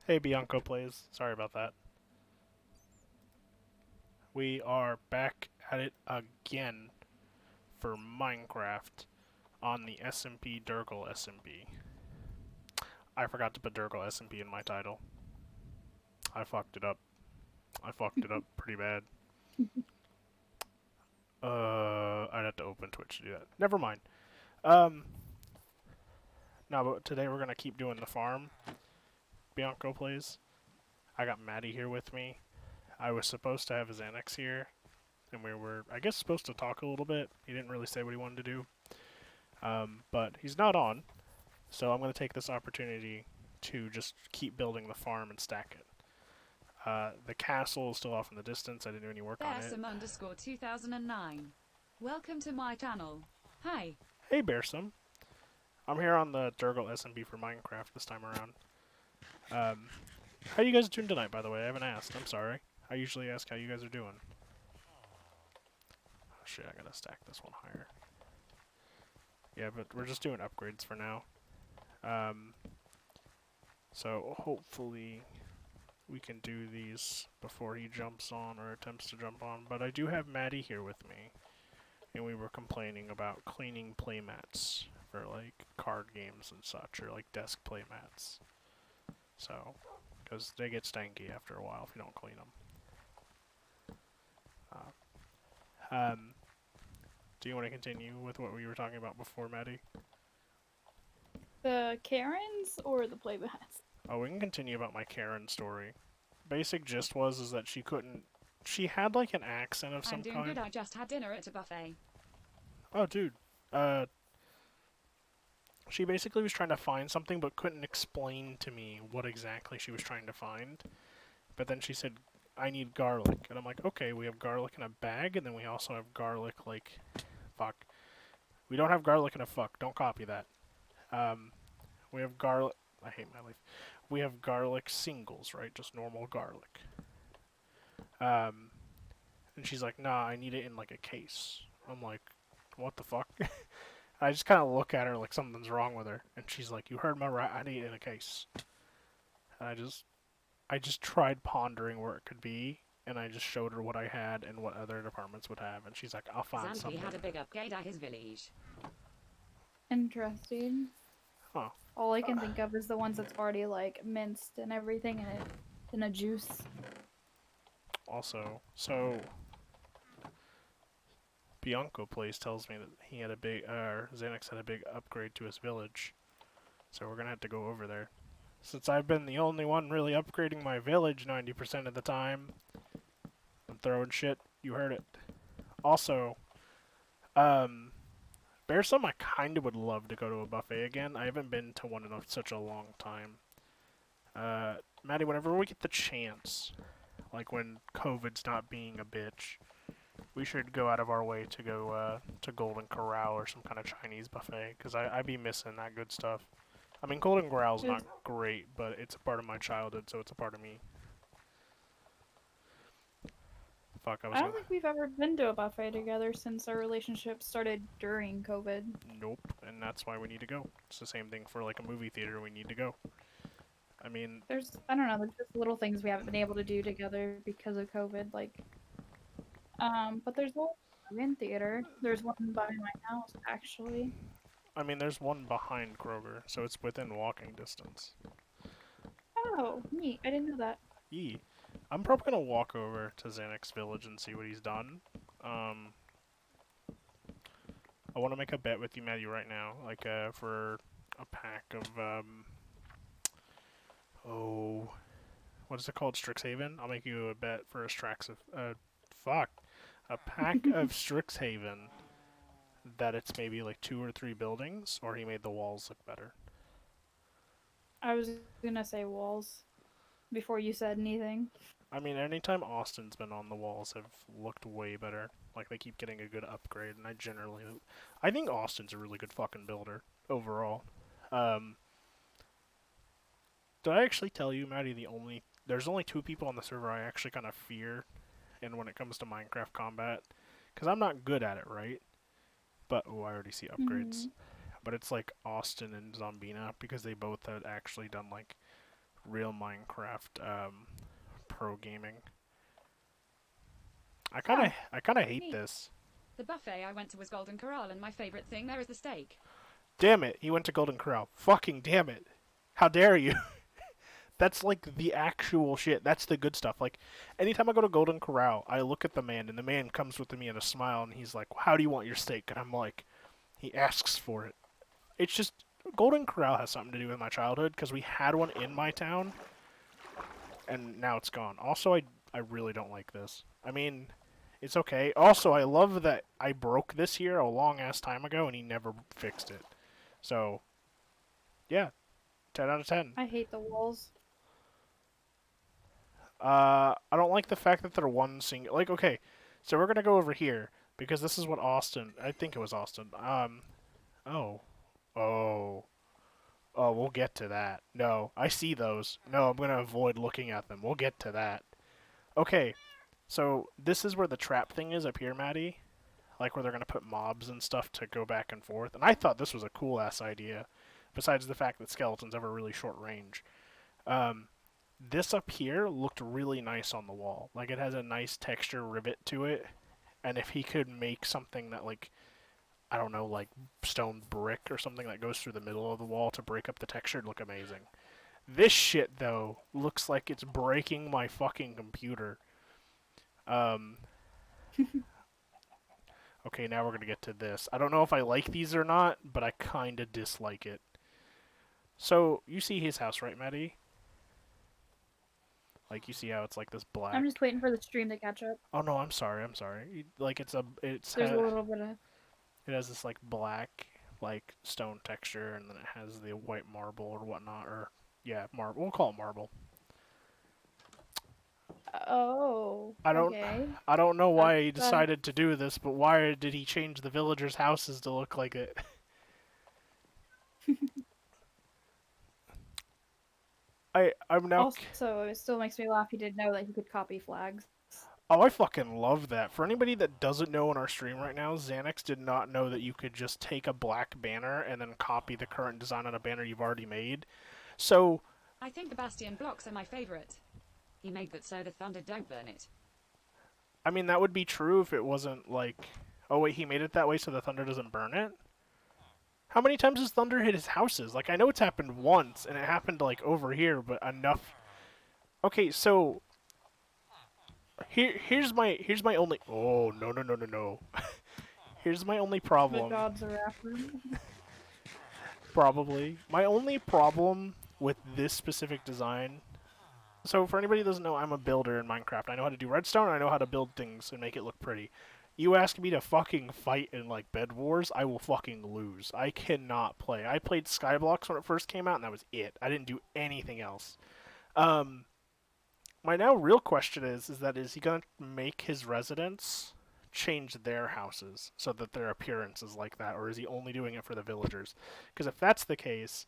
Hey, Bianco plays. Sorry about that. We are back at it again for Minecraft on the SMP Dergol SMP. I forgot to put Dergol SMP in my title. I fucked it up. I fucked it up pretty bad. I'd have to open Twitch to do that. Never mind. Um, no, but today we're gonna keep doing the farm. Bianco plays. I got Maddie here with me. I was supposed to have Xanax here, and we were, I guess, supposed to talk a little bit. He didn't really say what he wanted to do. But he's not on, so I'm going to take this opportunity to just keep building the farm and stack it. The castle is still off in the distance. I didn't do any work on it. Bearsome underscore 2009. Welcome to my channel. Hi. Hey, Bearsome. I'm here on the Dergol SMP for Minecraft this time around. How you guys doing tonight, by the way? I haven't asked. I'm sorry. I usually ask how you guys are doing. Oh, shit, I gotta stack this one higher. Yeah, but we're just doing upgrades for now. So hopefully we can do these before he jumps on or attempts to jump on. But I do have Maddie here with me, and we were complaining about cleaning playmats for like card games and such, or like desk playmats. So, because they get stanky after a while if you don't clean them. Do you want to continue with what we were talking about before, Maddie? The Karens or the playbats? Oh, we can continue about my Karen story. Basic gist was is that she couldn't. She had like an accent of I'm some doing good. kind. I just had dinner at a buffet. Oh, dude. Uh, she basically was trying to find something but couldn't explain to me what exactly she was trying to find. But then she said, I need garlic. And I'm like, okay, we have garlic in a bag, and then we also have garlic, like, fuck. We don't have garlic in a fuck. Don't copy that. Um, we have garlic. I hate my life. We have garlic singles, right? Just normal garlic. Um, and she's like, nah, I need it in, like, a case. I'm like, what the fuck? I just kind of look at her like something's wrong with her, and she's like, "You heard my right. I need it in a case." And I just tried pondering where it could be, and I just showed her what I had and what other departments would have, and she's like, "I'll find Zampi something." had a big upgrade at his village. Interesting. Huh. All I can think of is the ones that's already like minced and everything in a juice. Also, so Bianco Place tells me that he had a big, Xanax had a big upgrade to his village, so we're gonna have to go over there. Since I've been the only one really upgrading my village 90% of the time, I'm throwing shit. You heard it. Also, um, Bearsome, I kind of would love to go to a buffet again. I haven't been to one in such a long time. Maddie, whenever we get the chance, like when COVID's not being a bitch, we should go out of our way to go to Golden Corral or some kind of Chinese buffet, because I be missing that good stuff. I mean, Golden Corral's not Just, great, but it's a part of my childhood, so it's a part of me. Fuck, I was I don't gonna. think we've ever been to a buffet together since our relationship started during COVID. Nope, and that's why we need to go. It's the same thing for like a movie theater. We need to go. I mean, I don't know, there's just little things we haven't been able to do together because of COVID. But there's one in theater. There's one by my house actually. there's one behind Kroger, so it's within walking distance. Oh, neat! I didn't know that. Yee. I'm probably gonna walk over to Xanax Village and see what he's done. Um, I want to make a bet with you, Matthew, right now. Like, for a pack of, oh, what is it called? Strixhaven? I'll make you a bet for a fuck. A pack of Strixhaven that it's maybe like 2 or 3 buildings, or he made the walls look better. I was gonna say walls before you said anything. I mean, anytime Austin's been on, the walls have looked way better. Like, they keep getting a good upgrade, and I think Austin's a really good fucking builder, overall. Um, did I actually tell you, Maddie, there's only 2 people on the server I actually kind of fear, and when it comes to Minecraft combat, because I'm not good at it, right? But, oh, I already see upgrades. Hmm. But it's like Austin and Zombina, because they both had actually done, like, real Minecraft pro gaming. Oh, I kind of hate Me. this. The buffet I went to was Golden Corral, and my favorite thing there is the steak. Damn it, he went to Golden Corral. Fucking damn it. How dare you? That's like the actual shit. That's the good stuff. Like, anytime I go to Golden Corral, I look at the man, and the man comes with me in a smile, and he's like, "How do you want your steak?" And I'm like, he asks for it. It's just Golden Corral has something to do with my childhood because we had one in my town, and now it's gone. Also, I really don't like this. I mean, it's okay. Also, I love that I broke this here a long ass time ago, and he never fixed it. So, yeah, 10 out of 10. I hate the walls. I don't like the fact that they're one single. Like, okay, so we're gonna go over here because this is what Austin. I think it was Austin. Oh, oh, oh. We'll get to that. No, I see those. No, I'm gonna avoid looking at them. We'll get to that. Okay, so this is where the trap thing is up here, Maddie. Like where they're gonna put mobs and stuff to go back and forth. And I thought this was a cool ass idea. Besides the fact that skeletons have a really short range. Um, this up here looked really nice on the wall. Like it has a nice texture rivet to it. And if he could make something that like I don't know, like stone brick or something that goes through the middle of the wall to break up the texture, it'd look amazing. This shit though looks like it's breaking my fucking computer. Um okay, now we're gonna get to this. I don't know if I like these or not, but I kinda dislike it. So you see his house, right, Maddie? Like you see how it's like this black. I'm just waiting for the stream to catch up. Oh no, I'm sorry, I'm sorry. Like There's a little bit of. it has this like black like stone texture, and then it has the white marble or whatnot, or yeah, marble. We'll call it marble. Oh. I don't Okay. I don't know why he That- decided to do this, but why did he change the villagers' houses to look like it? I'm now. Also, it still makes me laugh. He didn't know that he could copy flags. Oh, I fucking love that. For anybody that doesn't know in our stream right now, Xanax did not know that you could just take a black banner and then copy the current design on a banner you've already made. So, I think the bastion blocks are my favorite. He made that so the thunder don't burn it. I mean, that would be true if it wasn't like... Oh, wait, he made it that way so the thunder doesn't burn it? How many times has thunder hit his houses? Like, I know it's happened once, and it happened, like, over here, but enough... Okay, so... Here's my only... Oh, no, no, no, no, no. Here's my only The problem. gods are after him. Probably. My only problem with this specific design... So, for anybody who doesn't know, I'm a builder in Minecraft. I know how to do redstone, and I know how to build things and make it look pretty. You ask me to fucking fight in, like, Bed Wars, I will fucking lose. I cannot play. I played Skyblocks when it first came out, and that was it. I didn't do anything else. My now real question is he going to make his residents change their houses so that their appearance is like that, or is he only doing it for the villagers? Because if that's the case,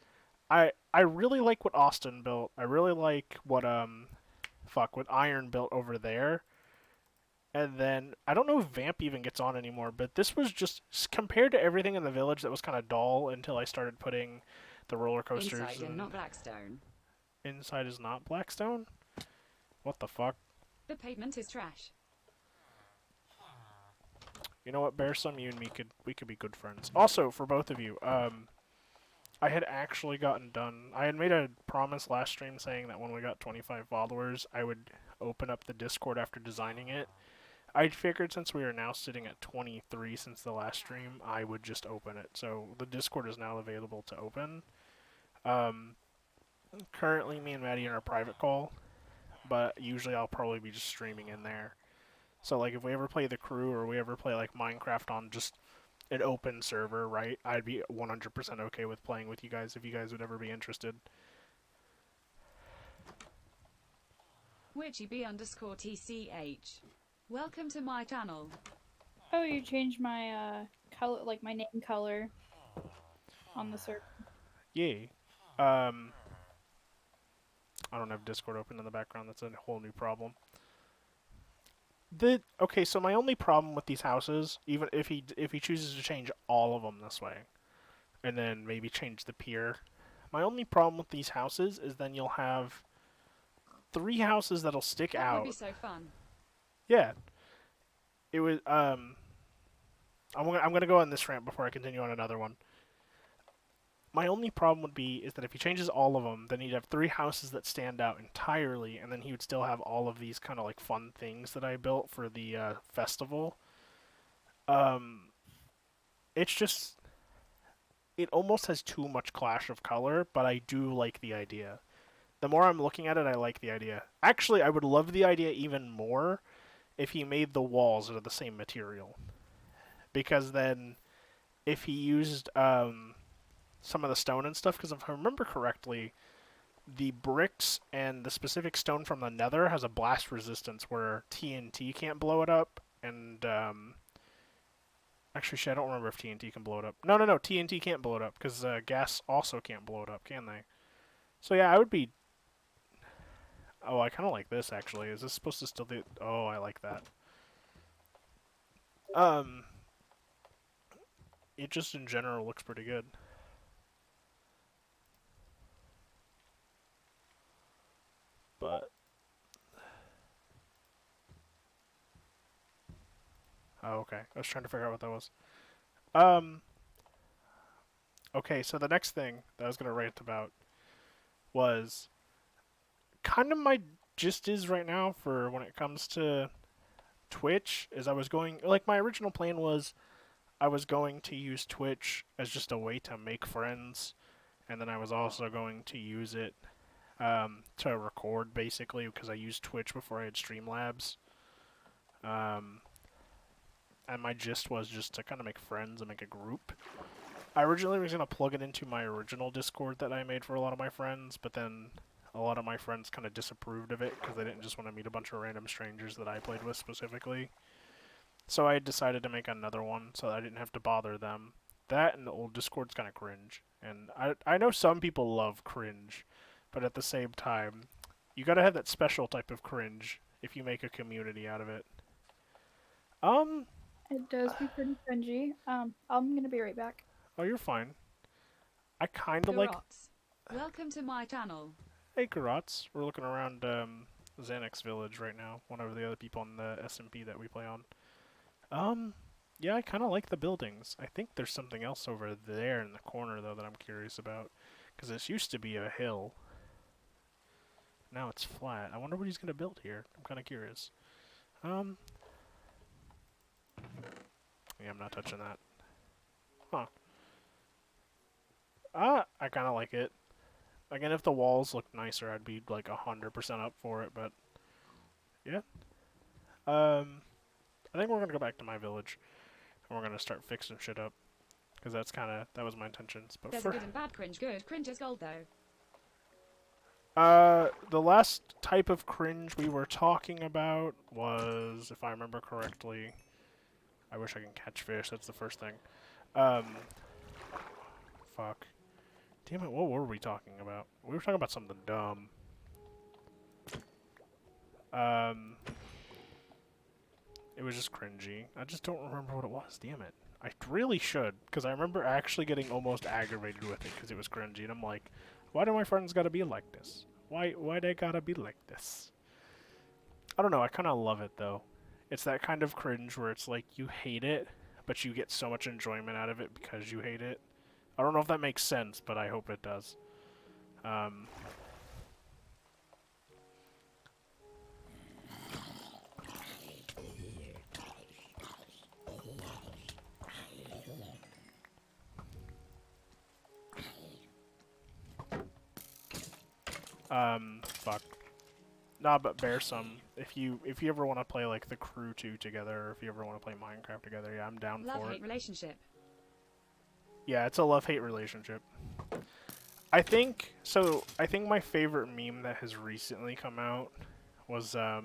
I really like what Austin built. I really like what what Iron built over there. And then I don't know if Vamp even gets on anymore, but this was just compared to everything in the village that was kind of dull until I started putting the roller coasters. Inside and not Blackstone. Inside is not Blackstone? What the fuck? The pavement is trash. You know what, Bear Sum, you and me could be good friends. Also, for both of you, I had actually gotten done. I had made a promise last stream saying that when we got 25 followers, I would open up the Discord after designing it. I figured since we are now sitting at 23 since the last stream, I would just open it. So the Discord is now available to open. Currently, me and Maddie are in a private call, but usually I'll probably be just streaming in there. So like if we ever play the crew or we ever play like Minecraft on just an open server, right? I'd be 100% okay with playing with you guys if you guys would ever be interested. WitchyB_TCH. Welcome to my channel. Oh, you changed my color, like my name color, on the server. Yay. I don't have Discord open in the background. That's a whole new problem. Okay, so my only problem with these houses, even if he chooses to change all of them this way, and then maybe change the pier, my only problem with these houses is then you'll have 3 houses that'll stick That would be out. so fun. Yeah, it was. I'm gonna go on this rant before I continue on another one. My only problem would be is that if he changes all of them, then he'd have 3 houses that stand out entirely, and then he would still have all of these kind of like fun things that I built for the festival. Um, it's just it almost has too much clash of color, but I do like the idea. The more I'm looking at it, I like the idea. Actually, I would love the idea even more if he made the walls out of the same material, because then if he used some of the stone and stuff, because if I remember correctly, the bricks and the specific stone from the Nether has a blast resistance where TNT can't blow it up, and actually, shit, I don't remember if TNT can blow it up. No, TNT can't blow it up because gas also can't blow it up, can they? So yeah, I would be. Oh, I kind of like this actually. Is this supposed to still do? Oh, I like that. Um, it just in general looks pretty good. But oh, okay. I was trying to figure out what that was. Um, okay. So the next thing that I was gonna rant about was kind of my gist is right now for when it comes to Twitch. Is I was going like my original plan was I was going to use Twitch as just a way to make friends, and then I was also going to use it to record basically because I used Twitch before I had Streamlabs. Um, and my gist was just to kind of make friends and make a group. I originally was going to plug it into my original Discord that I made for a lot of my friends, but then a lot of my friends kind of disapproved of it because they didn't just want to meet a bunch of random strangers that I played with specifically. So I decided to make another one so I didn't have to bother them. That and the old Discord's kind of cringe. And I know some people love cringe, but at the same time, you gotta have that special type of cringe if you make a community out of it. Um, It does be pretty cringy. I'm gonna be right back. oh, you're fine. I kinda like. Garots. Welcome to my channel. Hey, Karats. We're looking around Xanax Village right now. One of the other people on the SMP that we play on. Yeah, I kind of like the buildings. I think there's something else over there in the corner, though, that I'm curious about. Because this used to be a hill. Now it's flat. I wonder what he's going to build here. I'm kind of curious. Yeah, I'm not touching that. Huh. I kind of like it. Again, if the walls looked nicer, I'd be, like, 100% up for it, but... Yeah. I think we're going to go back to my village. And we're going to start fixing shit up. Because that was my intentions. But There's a good and bad cringe. Good cringe is gold though. The last type of cringe we were talking about was, if I remember correctly, I wish I can catch fish, that's the first thing. Fuck. Damn it, what were we talking about? We were talking about something dumb. It was just cringy. I just don't remember what it was, damn it. I really should, because I remember actually getting almost aggravated with it because it was cringy, and I'm like, why do my friends gotta be like this? Why they gotta be like this? I don't know, I kind of love it, though. It's that kind of cringe where it's like, you hate it, but you get so much enjoyment out of it because you hate it. I don't know if that makes sense, but I hope it does. Fuck. Nah, but bear some. If you ever want to play like the Crew 2 together, or if you ever want to play Minecraft together, yeah, I'm down for it. Love-hate relationship. Yeah, it's a love-hate relationship. I think my favorite meme that has recently come out was oh,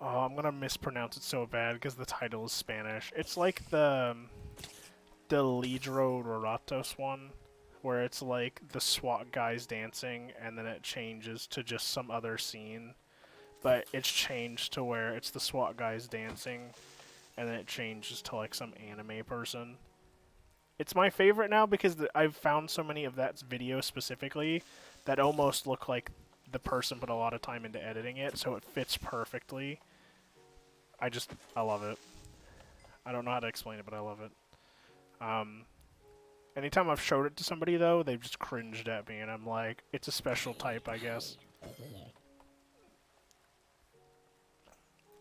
I'm gonna mispronounce it so bad because the title is Spanish. It's like the Lidro Roratos one, where it's like the SWAT guys dancing, and then it changes to just some other scene. But it's changed to where it's the SWAT guys dancing, and then it changes to like some anime person. It's my favorite now because I've found so many of that video specifically that almost look like the person put a lot of time into editing it, so it fits perfectly. I love it. I don't know how to explain it, but I love it. Anytime I've showed it to somebody, though, they've just cringed at me, and I'm like, it's a special type, I guess.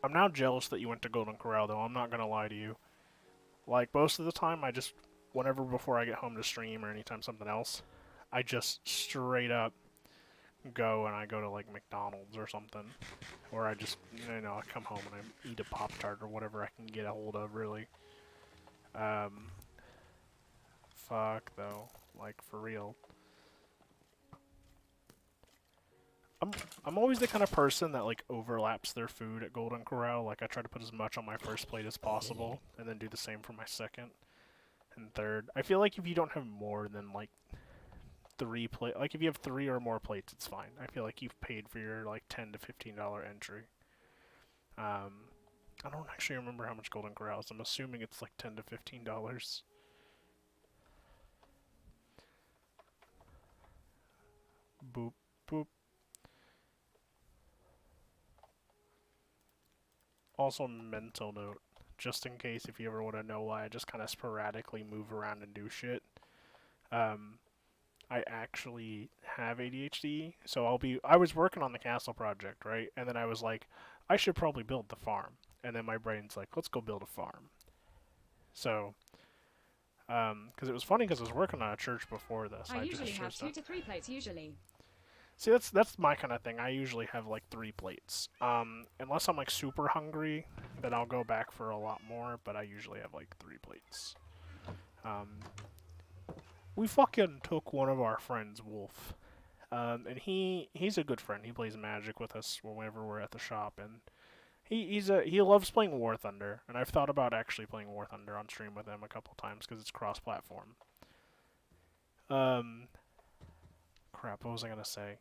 I'm now jealous that you went to Golden Corral, though. I'm not gonna lie to you. Like, most of the time, whenever before I get home to stream or anytime something else, I just straight up go and I go to, like, McDonald's or something. Or I just, I come home and I eat a Pop-Tart or whatever I can get a hold of, really. Fuck, though. Like, for real. I'm always the kind of person that, like, overlaps their food at Golden Corral. Like, I try to put as much on my first plate as possible, and then do the same for my second and third. I feel like if you don't have more than, like, like, if you have 3 or more plates, it's fine. I feel like you've paid for your, like, $10 to $15 entry. I don't actually remember how much Golden Corral is. I'm assuming it's, like, $10 to $15. Boop, boop. Also, mental note, just in case if you ever want to know why I just kind of sporadically move around and do shit. I actually have ADHD, so I was working on the castle project, right? And then I was like, I should probably build the farm. And then my brain's like, let's go build a farm. So, because it was funny because I was working on a church before this. I usually have 2 to 3 plates, usually. See, that's my kind of thing. I usually have like 3 plates. Unless I'm like super hungry, then I'll go back for a lot more. But I usually have like 3 plates. We fucking took one of our friends, Wolf, and he's a good friend. He plays Magic with us whenever we're at the shop, and he loves playing War Thunder. And I've thought about actually playing War Thunder on stream with him a couple times because it's cross-platform. Crap, what was I gonna say?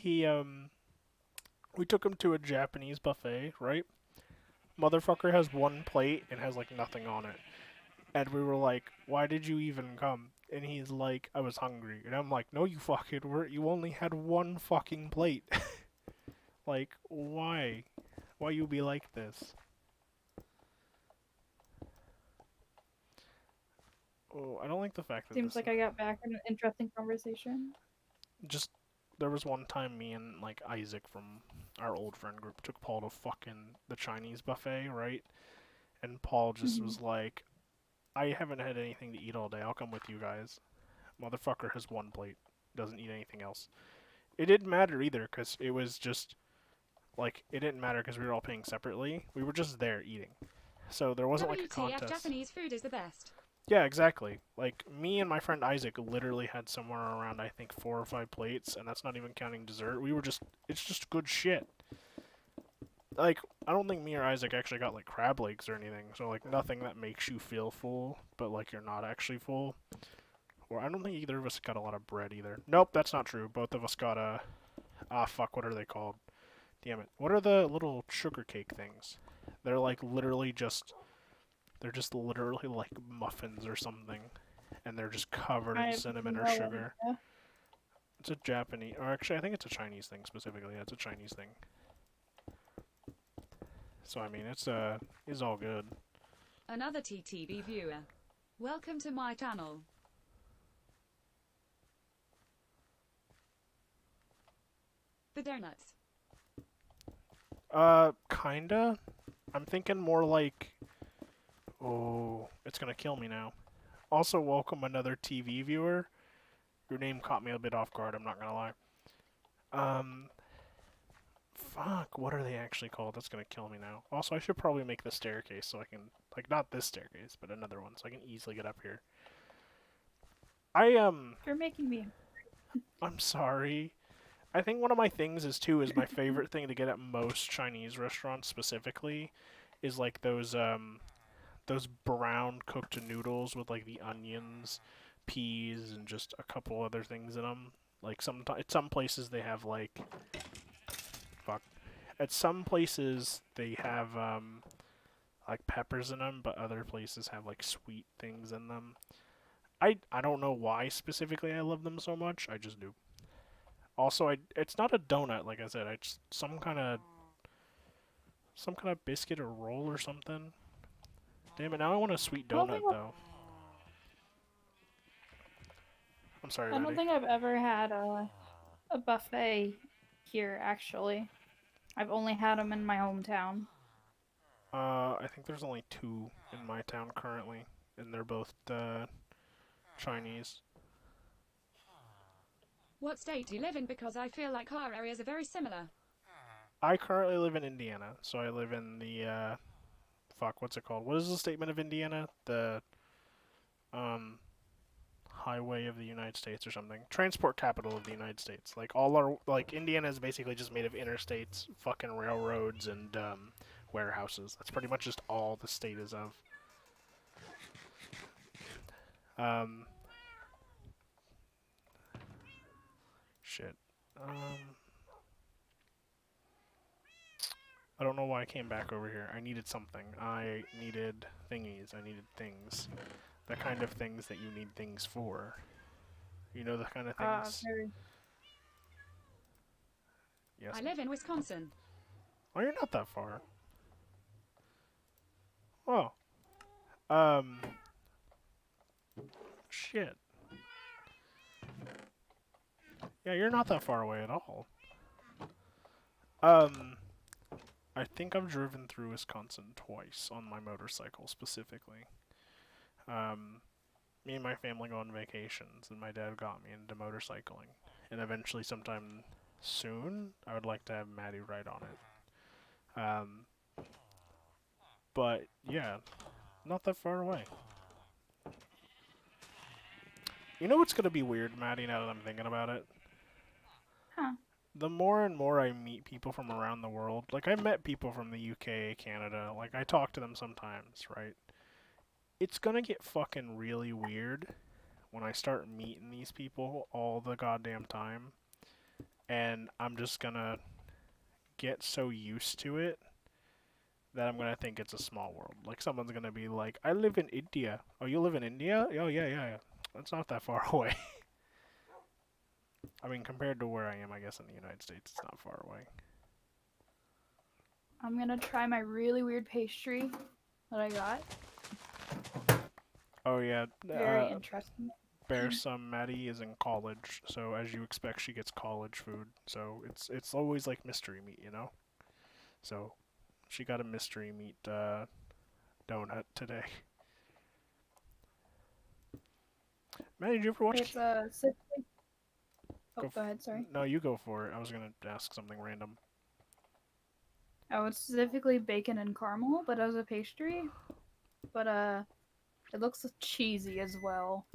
We took him to a Japanese buffet, right? Motherfucker has 1 plate and has, like, nothing on it. And we were like, why did you even come? And he's like, I was hungry. And I'm like, no, you fucking weren't. You only had 1 fucking plate. Like, why? Why you be like this? Oh, I don't like the fact that Seems like I got back in an interesting conversation. just there was one time me and like Isaac from our old friend group took Paul to fucking the Chinese buffet, right? And Paul just was like, I haven't had anything to eat all day. I'll come with you guys. Motherfucker has 1 plate. Doesn't eat anything else. It didn't matter either, because it was just, like, it didn't matter because we were all paying separately. We were just there eating. So there wasn't like a contest. Japanese food is the best. Yeah, exactly. Like, me and my friend Isaac literally had somewhere around, I think, 4 or 5 plates, and that's not even counting dessert. It's just good shit. Like, I don't think me or Isaac actually got, like, crab legs or anything, so, like, nothing that makes you feel full, but, like, you're not actually full. Or I don't think either of us got a lot of bread either. Nope, that's not true. Both of us got fuck, what are they called? Damn it. What are the little sugar cake things? They're, like, they're just literally like muffins or something, and they're just covered in cinnamon or sugar. It's a Japanese, or actually I think it's a Chinese thing specifically. Yeah, it's a Chinese thing. So I mean, it's all good. Another TTV viewer. Welcome to my channel. The donuts. Kinda. I'm thinking more like, oh, it's gonna kill me now. Also, welcome another TV viewer. Your name caught me a bit off guard, I'm not gonna lie. Fuck, what are they actually called? That's gonna kill me now. Also, I should probably make the staircase so I can, like, not this staircase, but another one, so I can easily get up here. You're making me. I'm sorry. I think one of my things is my favorite thing to get at most Chinese restaurants specifically is, like, those brown cooked noodles with, like, the onions, peas, and just a couple other things in them. Like, at some places they have, like, fuck. At some places they have, like, peppers in them, but other places have, like, sweet things in them. I don't know why specifically I love them so much, I just do. Also, it's not a donut, like I said. It's some kind of biscuit or roll or something. Damn it! Now I want a sweet I don't donut think though. I'm sorry, I don't Maddie. think I've ever had a buffet here. Actually, I've only had them in my hometown. I think there's only two in my town currently, and they're both Chinese. What state do you live in? Because I feel like our areas are very similar. I currently live in Indiana, so I live in the fuck, what's it called? What is the statement of Indiana? The um highway of the United States or something. Transport capital of the United States. Like all our like Indiana is basically just made of interstates, fucking railroads and warehouses. That's pretty much just all the state is of. Um shit. Um I don't know why I came back over here. I needed something. I needed thingies. I needed things. The kind of things that you need things for. You know the kind of things. Very. Yes. I live in Wisconsin. Oh, you're not that far. Oh. Um. Shit. Yeah, you're not that far away at all. Um. I think I've driven through Wisconsin twice on my motorcycle specifically. Um. Me and my family go on vacations, and my dad got me into motorcycling. And eventually, sometime soon, I would like to have Maddie ride on it. But yeah, not that far away. You know what's gonna be weird, Maddie? Now that I'm thinking about it, Huh. the more and more I meet people from around the world, like I met people from the UK, Canada, like I talk to them sometimes, right? It's gonna get fucking really weird when I start meeting these people all the goddamn time, and I'm just gonna get so used to it that I'm gonna think it's a small world. Like someone's gonna be like, "I live in India." Oh, you live in India? Oh, yeah, yeah, yeah. That's not that far away. I mean, compared to where I am, I guess in the United States, it's not far away. I'm gonna try my really weird pastry that I got. Oh yeah, Very interesting. Bear some Maddie is in college, so as you expect, she gets college food. So it's always like mystery meat, you know. So she got a mystery meat donut today. Maddie, did you ever watch? It's a citrus. Oh, Go. go ahead. Sorry. No, you go for it. I was gonna ask something random. Oh, it's specifically bacon and caramel, but as a pastry. But it looks cheesy as well.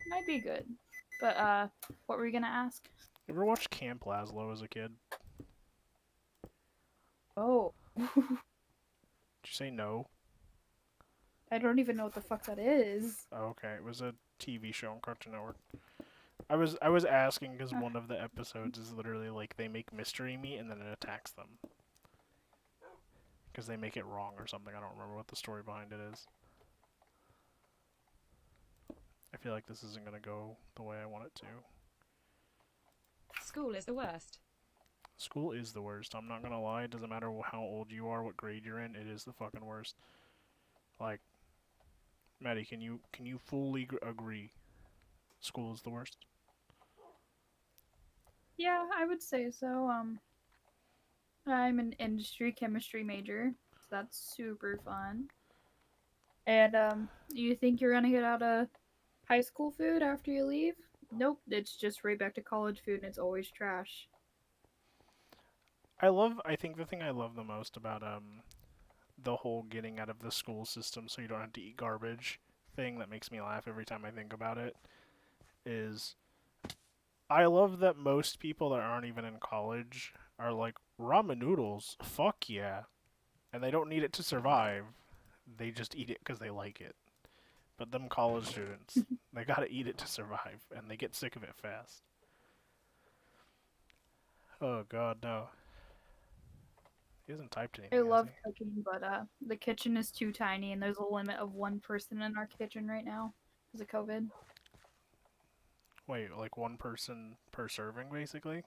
Might be good. But what were you gonna ask? You ever watch Camp Lazlo as a kid? Oh, Did you say no? I don't even know what the fuck that is. Oh, okay, it was a TV show on Cartoon Network. I was asking because Uh, one of the episodes is literally like they make mystery meat and then it attacks them because they make it wrong or something. I don't remember what the story behind it is. I feel like this isn't gonna go the way I want it to. School is the worst. School is the worst. I'm not gonna lie. It doesn't matter how old you are, what grade you're in. It is the fucking worst. Like, Maddie, can you fully agree? School is the worst. yeah, I would say so. I'm an industry chemistry major, so that's super fun. And you think you're gonna get out of high school food after you leave? Nope, it's just right back to college food, and it's always trash. I think the thing I love the most about the whole getting out of the school system so you don't have to eat garbage thing that makes me laugh every time I think about it is I love that most people that aren't even in college are like ramen noodles, fuck yeah, and they don't need it to survive. They just eat it because they like it. But them college students, they gotta eat it to survive, and they get sick of it fast. Oh god, no. He hasn't typed I anything, has love he? cooking, but the kitchen is too tiny, and there's a limit of one person in our kitchen right now because of COVID. Wait, like one person per serving, basically?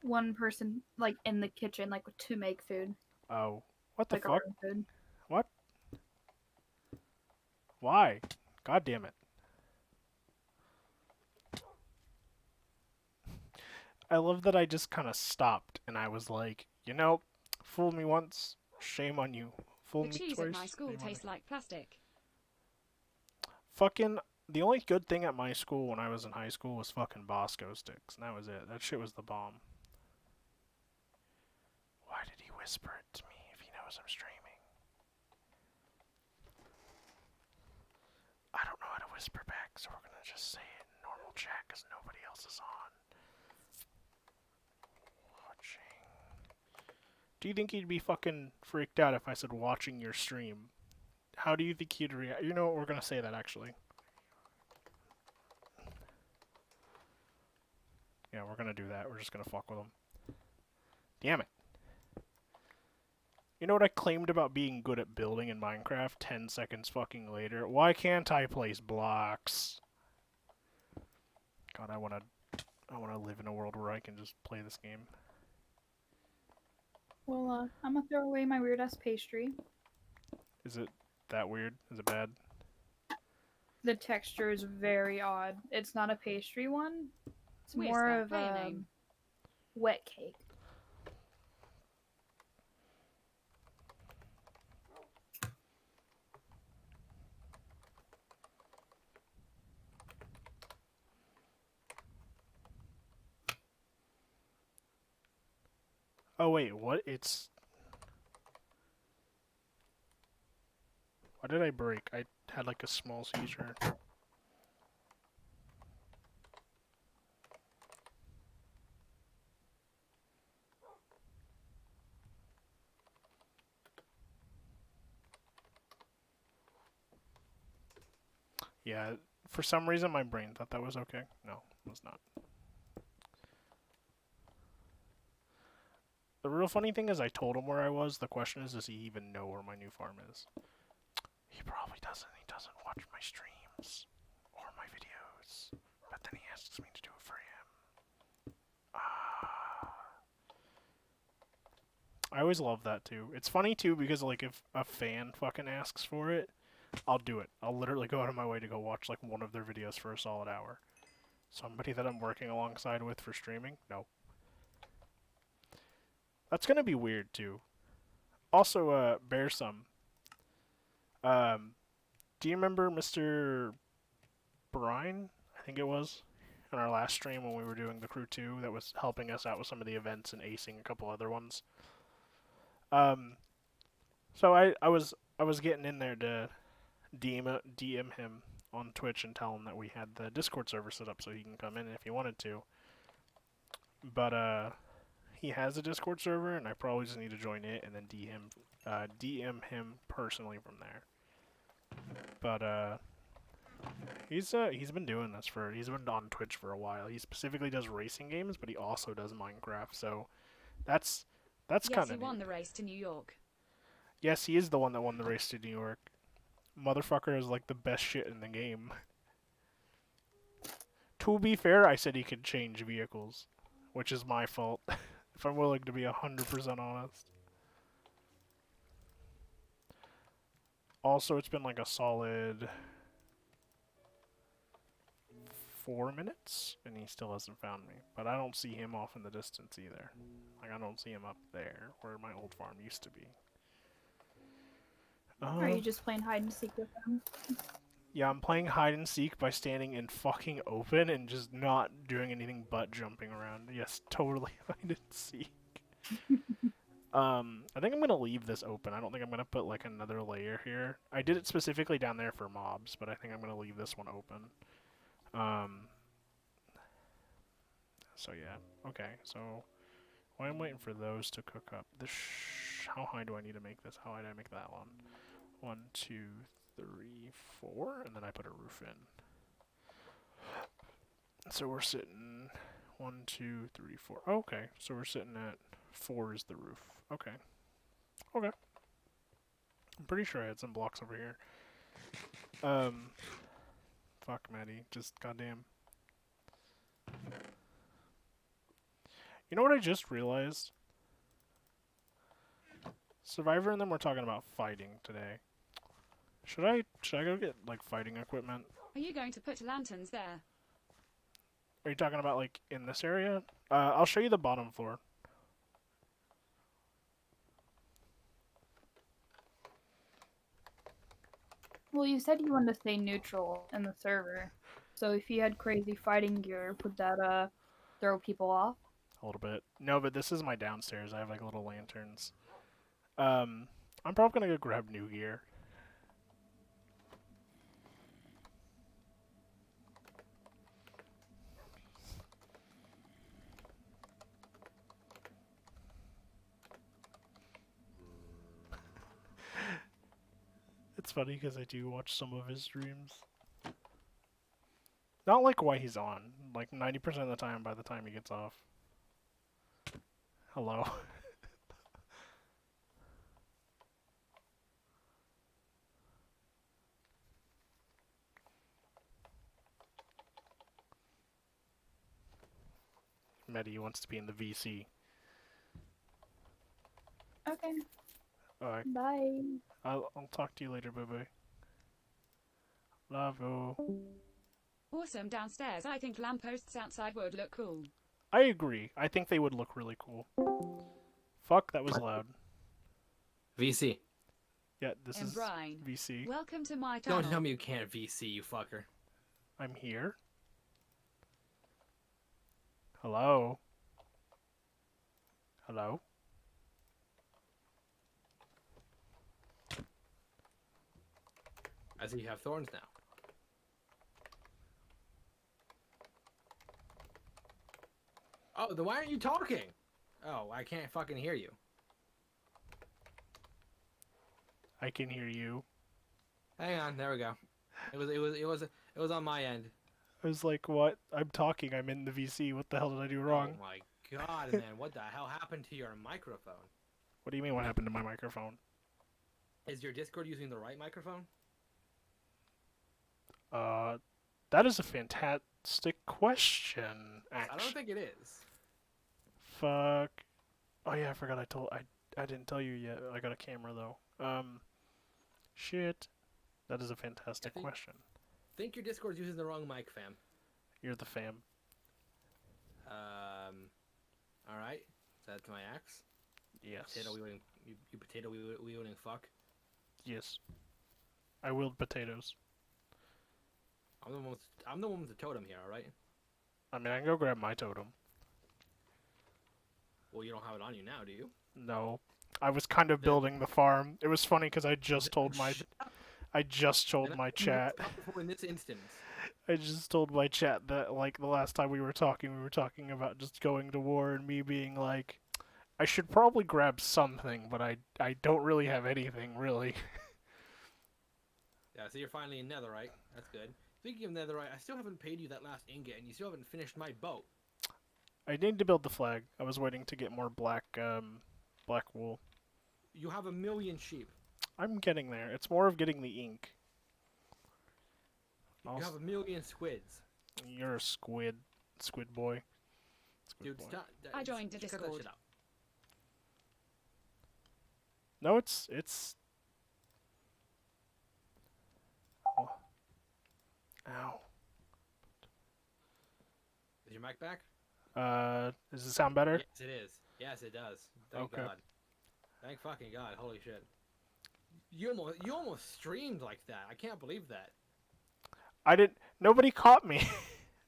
One person like in the kitchen, like to make food, Oh, what the like our fuck? own food. What? Why? God damn it. I love that I just kind of stopped and I was like, you know, fool me once, shame on you. Fool The me cheese at my twice, school shame on you. tastes like plastic. Fucking, the only good thing at my school when I was in high school was fucking Bosco sticks, and that was it. That shit was the bomb. Why did he whisper it to me if he knows I'm streaming? I don't know how to whisper back, so we're gonna just say it in normal chat because nobody else is on. Watching. Do you think he'd be fucking freaked out if I said watching your stream? How do you think he'd react? You know what? We're gonna say that actually. Yeah, we're gonna do that. We're just gonna fuck with him. Damn it. You know what I claimed about being good at building in Minecraft 10 seconds fucking later? Why can't I place blocks? God, I wanna live in a world where I can just play this game. Well, I'm gonna throw away my weird ass pastry. Is it that weird? Is it bad? The texture is very odd. It's not a pastry one. It's We're more Scout of player a name. wet cake. Oh wait, what? It's... Why did I break? I had like a small seizure. Yeah, for some reason my brain thought that was okay. No, it was not. The real funny thing is I told him where I was. The question is, does he even know where my new farm is? He probably doesn't. He doesn't watch my streams or my videos. But then he asks me to do it for him. Ah. I always love that too. It's funny too because like if a fan fucking asks for it, I'll do it. I'll literally go out of my way to go watch like one of their videos for a solid hour. Somebody that I'm working alongside with for streaming? No. That's gonna be weird too. Also, Bear Some. Do you remember Mr. Brine? I think it was in our last stream when we were doing the crew 2 that was helping us out with some of the events and acing a couple other ones. So I was getting in there to DM him on Twitch and tell him that we had the Discord server set up so he can come in if he wanted to. But he has a Discord server and I probably just need to join it and then DM him personally from there. But he's been doing this he's been on Twitch for a while. He specifically does racing games, but he also does Minecraft. So that's Yes, kind he of won neat. the race to New York. Yes, he is the one that won the race to New York. Motherfucker is like the best shit in the game. To be fair, I said he could change vehicles, which is my fault. If I'm willing to be 100% honest. Also, it's been like a solid 4 minutes, and he still hasn't found me. But I don't see him off in the distance either. Like, I don't see him up there, where my old farm used to be. Are you just playing hide and seek with them? Yeah, I'm playing hide and seek by standing in fucking open and just not doing anything but jumping around. Yes, totally hide and seek. I think I'm gonna leave this open. I don't think I'm gonna put like another layer here. I did it specifically down there for mobs, but I think I'm gonna leave this one open. So yeah, okay. So while I'm waiting for those to cook up, how high do I need to make this? How high do I make that one? 1, 2, 3, 4, and then I put a roof in. So we're sitting 1, 2, 3, 4. Okay, so we're sitting at 4 is the roof. Okay. Okay. I'm pretty sure I had some blocks over here. Fuck, Maddie. Just goddamn. You know what I just realized? Survivor and them were talking about fighting today. Should I go get like fighting equipment? Are you going to put lanterns there? Are you talking about like in this area? I'll show you the bottom floor. Well, you said you wanted to stay neutral in the server. So if you had crazy fighting gear, would that throw people off? A little bit. No, but this is my downstairs. I have like little lanterns. I'm probably gonna go grab new gear. It's funny because I do watch some of his streams. Not like why he's on. Like 90% of the time by the time he gets off. Hello. Medi wants to be in the VC. Okay. Alright. Bye. I'll talk to you later, bye bye. Love you. Awesome downstairs. I think lampposts outside would look cool. I agree. I think they would look really cool. Fuck, that was loud. VC. Yeah, this And is Brian. VC. Welcome to my channel. Don't tell me you can't VC, you fucker. I'm here. Hello? Hello? I see you have thorns now. Oh, then why aren't you talking? Oh, I can't fucking hear you. I can hear you. Hang on, there we go. It was on my end. I was like, what? I'm talking. I'm in the VC. What the hell did I do wrong? Oh my god, man, what the hell happened to your microphone? What do you mean what happened to my microphone? Is your Discord using the right microphone? That is a fantastic question, I don't actually. think it is. Fuck. Oh yeah, I forgot I didn't tell you yet. I got a camera though. Shit. That is a fantastic question. Think your Discord's using the wrong mic, fam. You're the fam. Alright. That's my axe. Yes. Potato wielding, you potato wielding fuck. Yes. I wield potatoes. I'm the one with the totem here, alright? I mean, I can go grab my totem. Well, you don't have it on you now, do you? No. I was kind of building the farm. It was funny because I just told my chat. In this instance. I just told my chat that like the last time we were talking about just going to war and me being like, I should probably grab something, but I don't really have anything really. Yeah, so you're finally in netherite. That's good. Speaking of netherite, I still haven't paid you that last ingot, and you still haven't finished my boat. I need to build the flag. I was waiting to get more black wool. You have 1,000,000 sheep. I'm getting there. It's more of getting the ink. You have 1,000,000 squids. You're a squid boy. Dude, boy. stop. I joined the just cut that Discord. shit out. No, it's. Oh. Ow. Is your mic back? Does it sound better? Yes, it is. Yes, it does. Thank Okay. God. Thank fucking God. Holy shit. You almost streamed like that. I can't believe that. I didn't. Nobody caught me.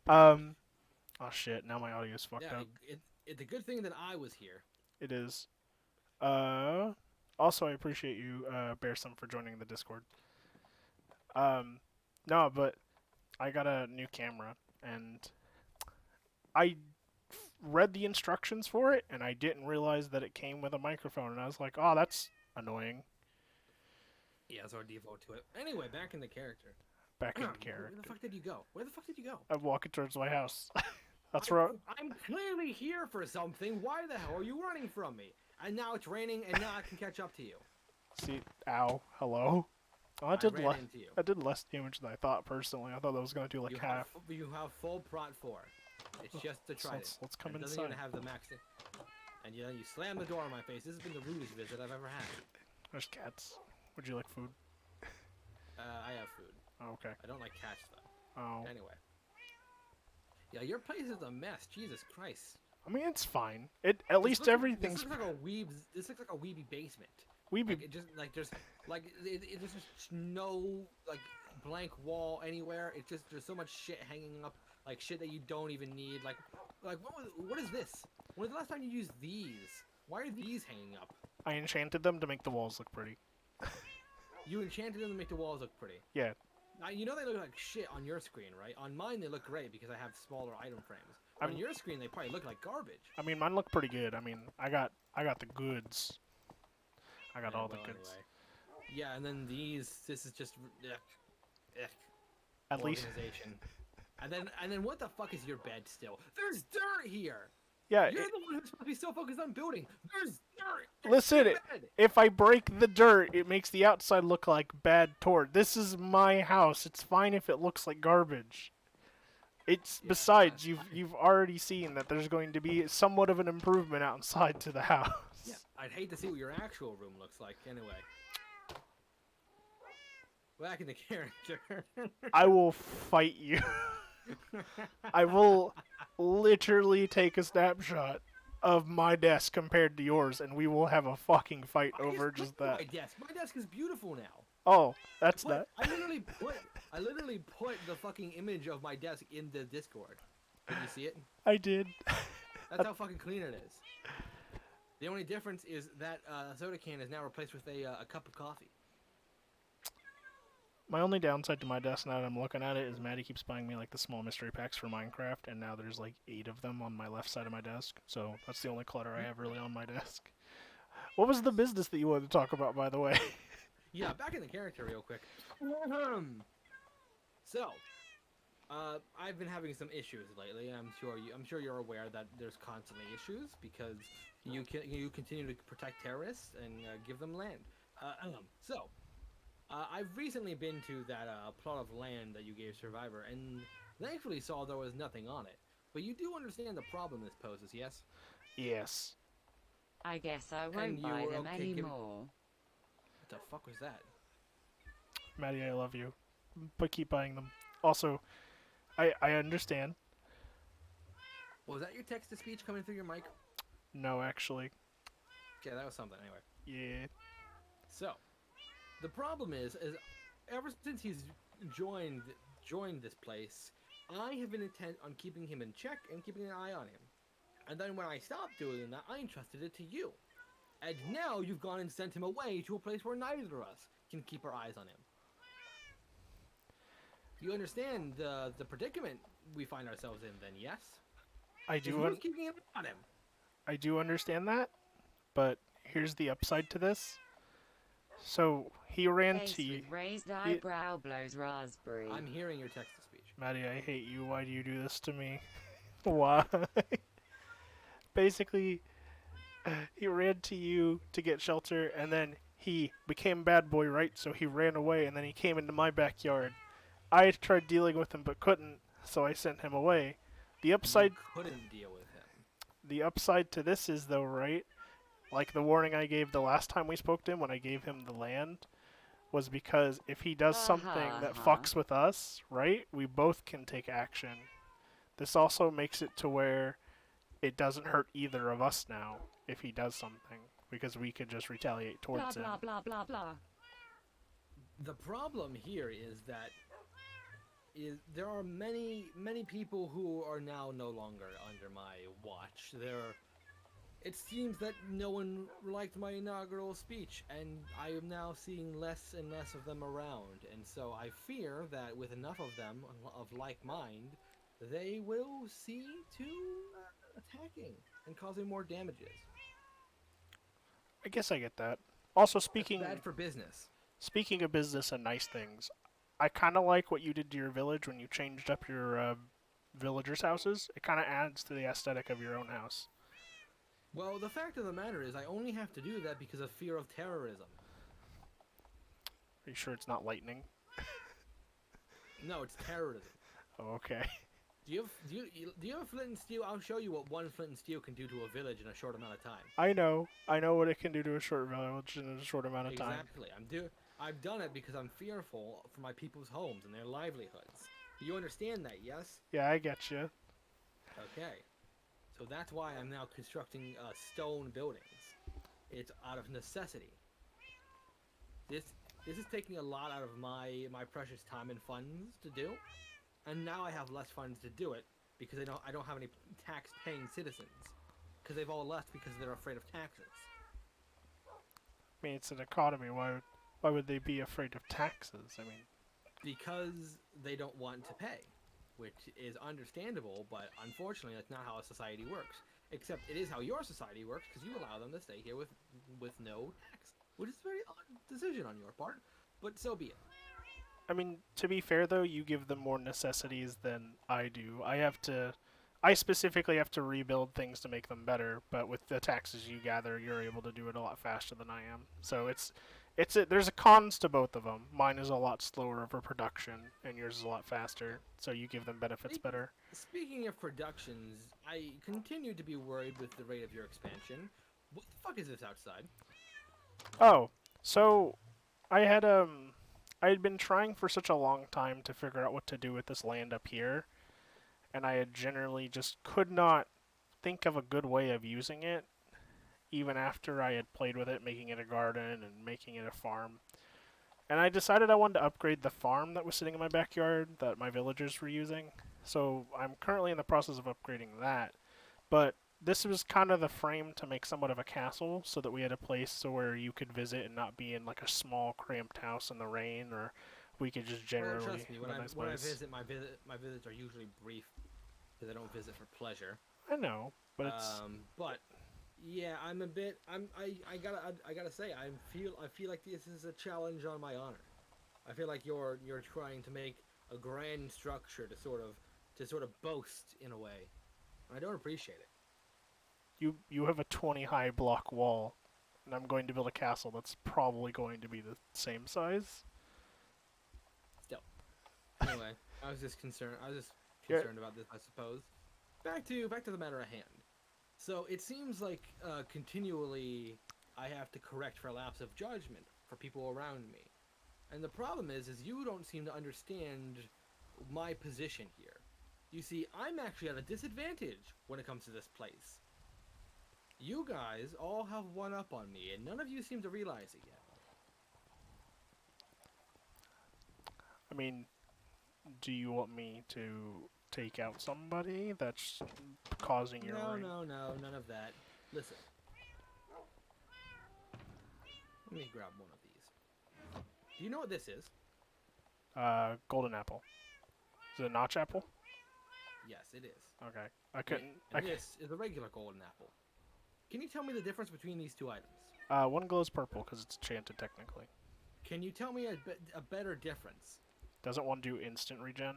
Oh shit! Now my audio's fucked Yeah, up. it's a good thing that I was here. It is. Also, I appreciate you, Bearsome, for joining the Discord. No, but I got a new camera, and I read the instructions for it, and I didn't realize that it came with a microphone, and I was like, oh, that's annoying. Yeah, that's our default to it. Anyway, back in the character. Back in Where character. the fuck did you go? Where the fuck did you go? I'm walking towards my house. That's right. I'm clearly here for something. Why the hell are you running from me? And now it's raining, and now I can catch up to you. See, ow, hello. Well, I ran into you. that did less damage than I thought personally. I thought that was gonna do like half. You have full prot 4. It's just to So try it. let's come And it doesn't inside. even have the max. And you slam the door in my face. This has been the rudest visit I've ever had. There's cats. Would you like food? I have food. Oh, okay. I don't like cats though. Oh. Anyway. Yeah, your place is a mess. Jesus Christ. I mean, it's fine. At least everything's. This looks like a This looks like a weeby basement. We be Like it just like there's there's just no like blank wall anywhere. It's just there's so much shit hanging up, like shit that you don't even need. Like what is this? When was the last time you used these? Why are these hanging up? I enchanted them to make the walls look pretty. You enchanted them to make the walls look pretty. Yeah. Now, you know they look like shit on your screen, right? On mine they look great because I have smaller item frames. On your screen they probably look like garbage. I mean, mine look pretty good. I mean, I got the goods. I got all the goods. Anyway. Yeah, and then this is just At least. organization. and then what the fuck is your bed still? There's dirt here. Yeah. You're the one who's supposed to be so focused on building. There's dirt. Listen, Bed. if I break the dirt, it makes the outside look like bad tort. This is my house. It's fine if it looks like garbage. It's besides you've already seen that there's going to be somewhat of an improvement outside to the house. Yeah, I'd hate to see what your actual room looks like. Anyway, back in the character. I will fight you. I will literally take a snapshot of my desk compared to yours, and we will have a fucking fight over just that. My desk is beautiful now. Oh, that's that. I literally put the fucking image of my desk in the Discord. Did you see it? I did. That's how fucking clean it is. The only difference is that soda can is now replaced with a cup of coffee. My only downside to my desk now that I'm looking at it is Maddie keeps buying me like the small mystery packs for Minecraft, and now there's like 8 of them on my left side of my desk. So that's the only clutter I have really on my desk. What was the business that you wanted to talk about, by the way? Yeah, back in the character real quick. So, I've been having some issues lately. I'm sure you're aware that there's constantly issues because you continue to protect terrorists and give them land. I've recently been to that plot of land that you gave Survivor, and thankfully saw there was nothing on it. But you do understand the problem this poses, yes? Yes. I guess I And won't you buy were them okay giving- anymore. What the fuck was that? Maddie, I love you, but keep buying them. Also, I understand. Was that your text-to-speech coming through your mic? No, actually. Okay, that was something anyway. Yeah. So, the problem is ever since he's joined this place, I have been intent on keeping him in check and keeping an eye on him. And then when I stopped doing that, I entrusted it to you. And now you've gone and sent him away to a place where neither of us can keep our eyes on him. You understand the predicament we find ourselves in then, yes? I Who's keeping an eye on him? I do understand that, but here's the upside to this. So he ran Face to you. with raised eyebrow blows raspberry. I'm hearing your text-to-speech. Maddie, I hate you. Why do you do this to me? Why? Basically, he ran to you to get shelter, and then he became bad boy, right? So he ran away, and then he came into my backyard. I tried dealing with him, but couldn't, so I sent him away. The upside, You couldn't deal with him. the upside to this is though, right? Like the warning I gave the last time we spoke to him when I gave him the land, was because if he does something that fucks with us, right? We both can take action. This also makes it to where it doesn't hurt either of us now if he does something, because we could just retaliate blah towards him. blah blah blah blah. The problem here is that there are many people who are now no longer under my watch. It seems that no one liked my inaugural speech, and I am now seeing less and less of them around. And so I fear that with enough of them of like mind, they will see to attacking and causing more damages. I guess I get that. Also, That's speaking bad for business. speaking of business and nice things, I kind of like what you did to your village when you changed up your villagers' houses. It kind of adds to the aesthetic of your own house. Well, the fact of the matter is I only have to do that because of fear of terrorism. Are you sure it's not lightning? No, it's terrorism. Oh, okay. Do you have flint and steel? I'll show you what one flint and steel can do to a village in a short amount of time. I know what it can do to a short village in a short amount of time. Exactly. I've done it because I'm fearful for my people's homes and their livelihoods. You understand that, yes? Yeah, I get you. Okay. So that's why I'm now constructing stone buildings. It's out of necessity. This is taking a lot out of my precious time and funds to do, and now I have less funds to do it because I don't have any tax-paying citizens because they've all left because they're afraid of taxes. I mean, it's an economy. Why would they be afraid of taxes? I mean, Because they don't want to pay, which is understandable, but unfortunately that's not how a society works. Except it is how your society works because you allow them to stay here with no tax, which is a very odd decision on your part, but so be it. I mean, to be fair though, you give them more necessities than I do. I specifically have to rebuild things to make them better, but with the taxes you gather, you're able to do it a lot faster than I am. So there's a cons to both of them. Mine is a lot slower for production, and yours is a lot faster. So you give them benefits Speak- better. Speaking of productions, I continue to be worried with the rate of your expansion. What the fuck is this outside? Oh, so I had I had been trying for such a long time to figure out what to do with this land up here, and I had generally just could not think of a good way of using it, even after I had played with it, making it a garden and making it a farm. And I decided I wanted to upgrade the farm that was sitting in my backyard that my villagers were using. So I'm currently in the process of upgrading that. But this was kind of the frame to make somewhat of a castle, so that we had a place so where you could visit and not be in like a small cramped house in the rain, or we could just Well, generally trust me, have a nice when I place. visit, my visits are usually brief because I don't visit for pleasure. I know, but it's But yeah, I gotta say, I feel like this is a challenge on my honor. I feel like you're trying to make a grand structure to sort of boast in a way. I don't appreciate it. you have a 20 high block wall, and I'm going to build a castle that's probably going to be the same size. Still. Anyway, I was just concerned. I was just You're- concerned about this, I suppose. Back to the matter at hand. So it seems like continually I have to correct for a lapse of judgment for people around me, and the problem is you don't seem to understand my position here. You see, I'm actually at a disadvantage when it comes to this place. You guys all have one up on me, and none of you seem to realize it yet. I mean, do you want me to take out somebody that's causing your No, reign? no, none of that. Listen. Let me grab one of these. Do you know what this is? Golden apple. Is it a notch apple? Yes, it is. Okay. I couldn't. And this is a regular golden apple. Can you tell me the difference between these two items? One glows purple because it's enchanted technically. Can you tell me a better difference? Doesn't one do instant regen?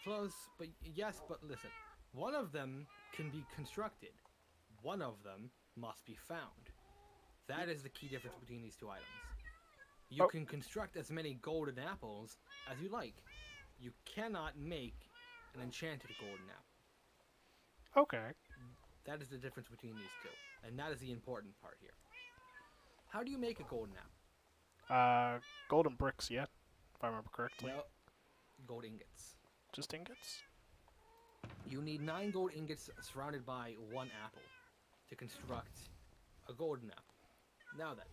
Close, but yes, but listen. One of them can be constructed. One of them must be found. That is the key difference between these two items. You Oh. can construct as many golden apples as you like. You cannot make an enchanted golden apple. Okay. That is the difference between these two. And that is the important part here. How do you make a golden apple? Golden bricks, yeah, if I remember correctly. Well, gold ingots. Just ingots? You need 9 gold ingots surrounded by 1 apple to construct a golden apple. Now then,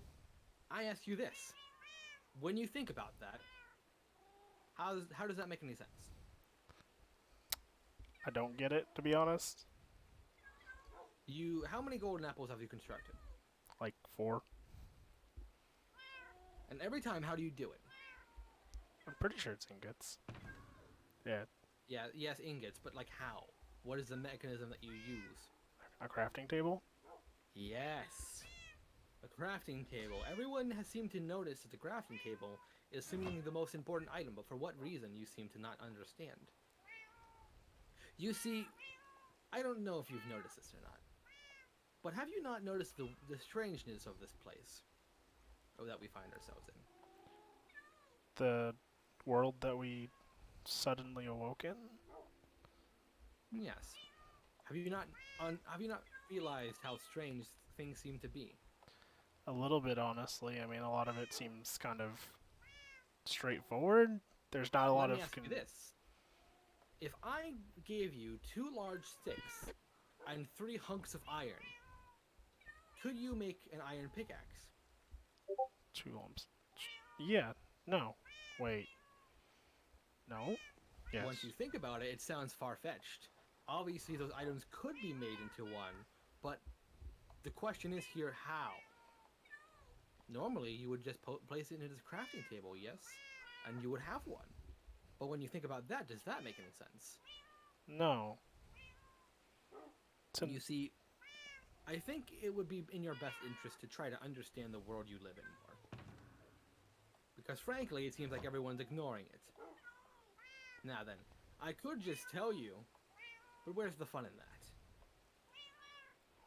I ask you this. When you think about that, how does that make any sense? I don't get it, to be honest. How many golden apples have you constructed? Like 4. And every time, how do you do it? I'm pretty sure it's ingots. Yeah, Yeah, yes, ingots, but like how? What is the mechanism that you use? a crafting table? Yes. A crafting table. Everyone has seemed to notice that the crafting table is seemingly the most important item, but for what reason you seem to not understand. You see, I don't know if you've noticed this or not, but have you not noticed the strangeness of this place that we find ourselves in? the world that we suddenly awoke in? Yes. Have you not realized how strange things seem to be? A little bit, honestly. I mean, a lot of it seems kind of straightforward. There's not a Let lot me of ask you this. If I gave you 2 large sticks and 3 hunks of iron, could you make an iron pickaxe? two lumps. Yeah. No. Wait. No. Yes. Once you think about it, it sounds far-fetched. Obviously, those items could be made into one, but the question is here how? Normally, you would just place it into this crafting table, yes? And you would have one. But when you think about that, does that make any sense? No. You see, I think it would be in your best interest to try to understand the world you live in more. Because frankly, it seems like everyone's ignoring it. Now then, I could just tell you, but where's the fun in that?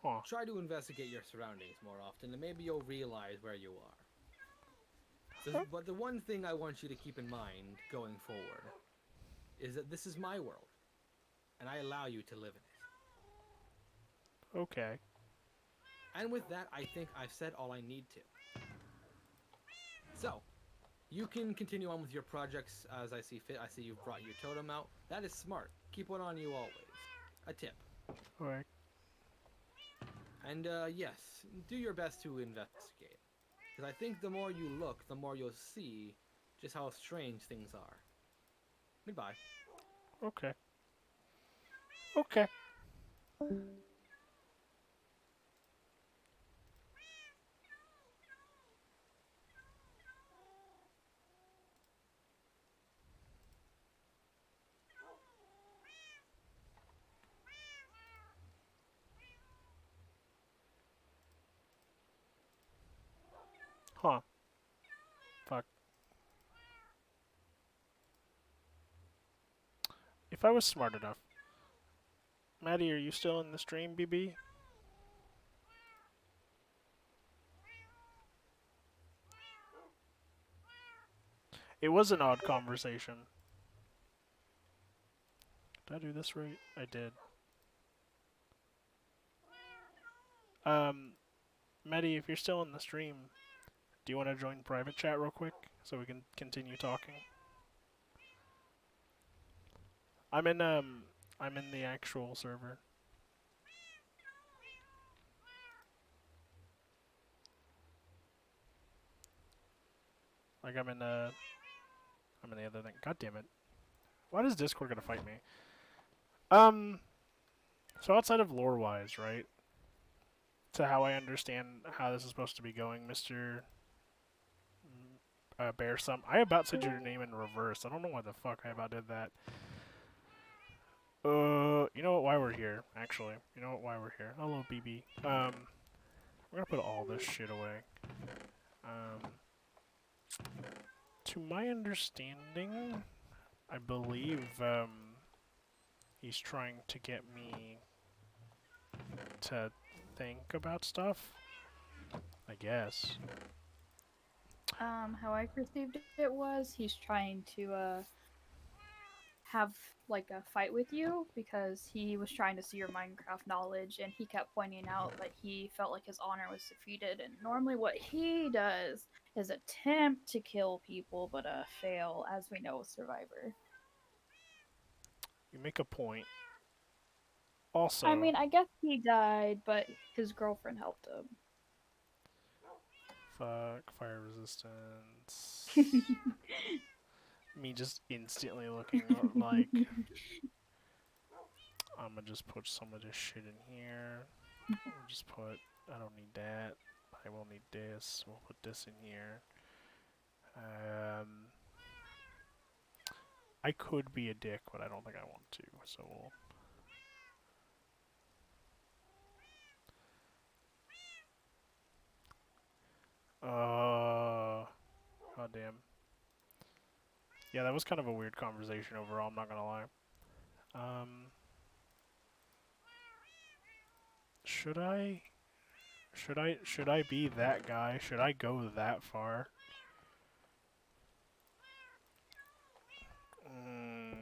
Huh. Try to investigate your surroundings more often, and maybe you'll realize where you are. But the one thing I want you to keep in mind going forward is that this is my world, and I allow you to live in it. Okay. And with that, I think I've said all I need to. So, you can continue on with your projects as I see fit. I see you've brought your totem out. That is smart. Keep one on you always. A tip. Alright. And yes, do your best to investigate. Because I think the more you look, the more you'll see just how strange things are. Goodbye. Okay. Okay. Huh. Fuck. If I was smart enough. Maddie, are you still in the stream, BB? It was an odd conversation. Did I do this right? I did. Maddie, if you're still in the stream, do you want to join private chat real quick so we can continue talking? I'm in the actual server. Like I'm in the other thing. God damn it. Why is Discord gonna fight me? So outside of lore-wise, right? To how I understand how this is supposed to be going, Mr. Bear Sum. I about said your name in reverse. I don't know why the fuck I about did that. You know what? Why we're here, actually. You know what? Why we're here. Hello, BB. We're gonna put all this shit away. To my understanding, I believe, he's trying to get me to think about stuff. I guess. How I perceived it was he's trying to have like a fight with you because he was trying to see your Minecraft knowledge and he kept pointing out that he felt like his honor was defeated, and normally what he does is attempt to kill people but fail, as we know with Survivor. You make a point. Also, I mean, I guess he died, but his girlfriend helped him. fuck, fire resistance. Me just instantly looking like I'm gonna just put some of this shit in here. We'll just put, I don't need that. I will need this. We'll put this in here. I could be a dick, but I don't think I want to, so we'll... God damn. Yeah, that was kind of a weird conversation overall, I'm not gonna lie. Should I? Should I be that guy? Should I go that far? Mm,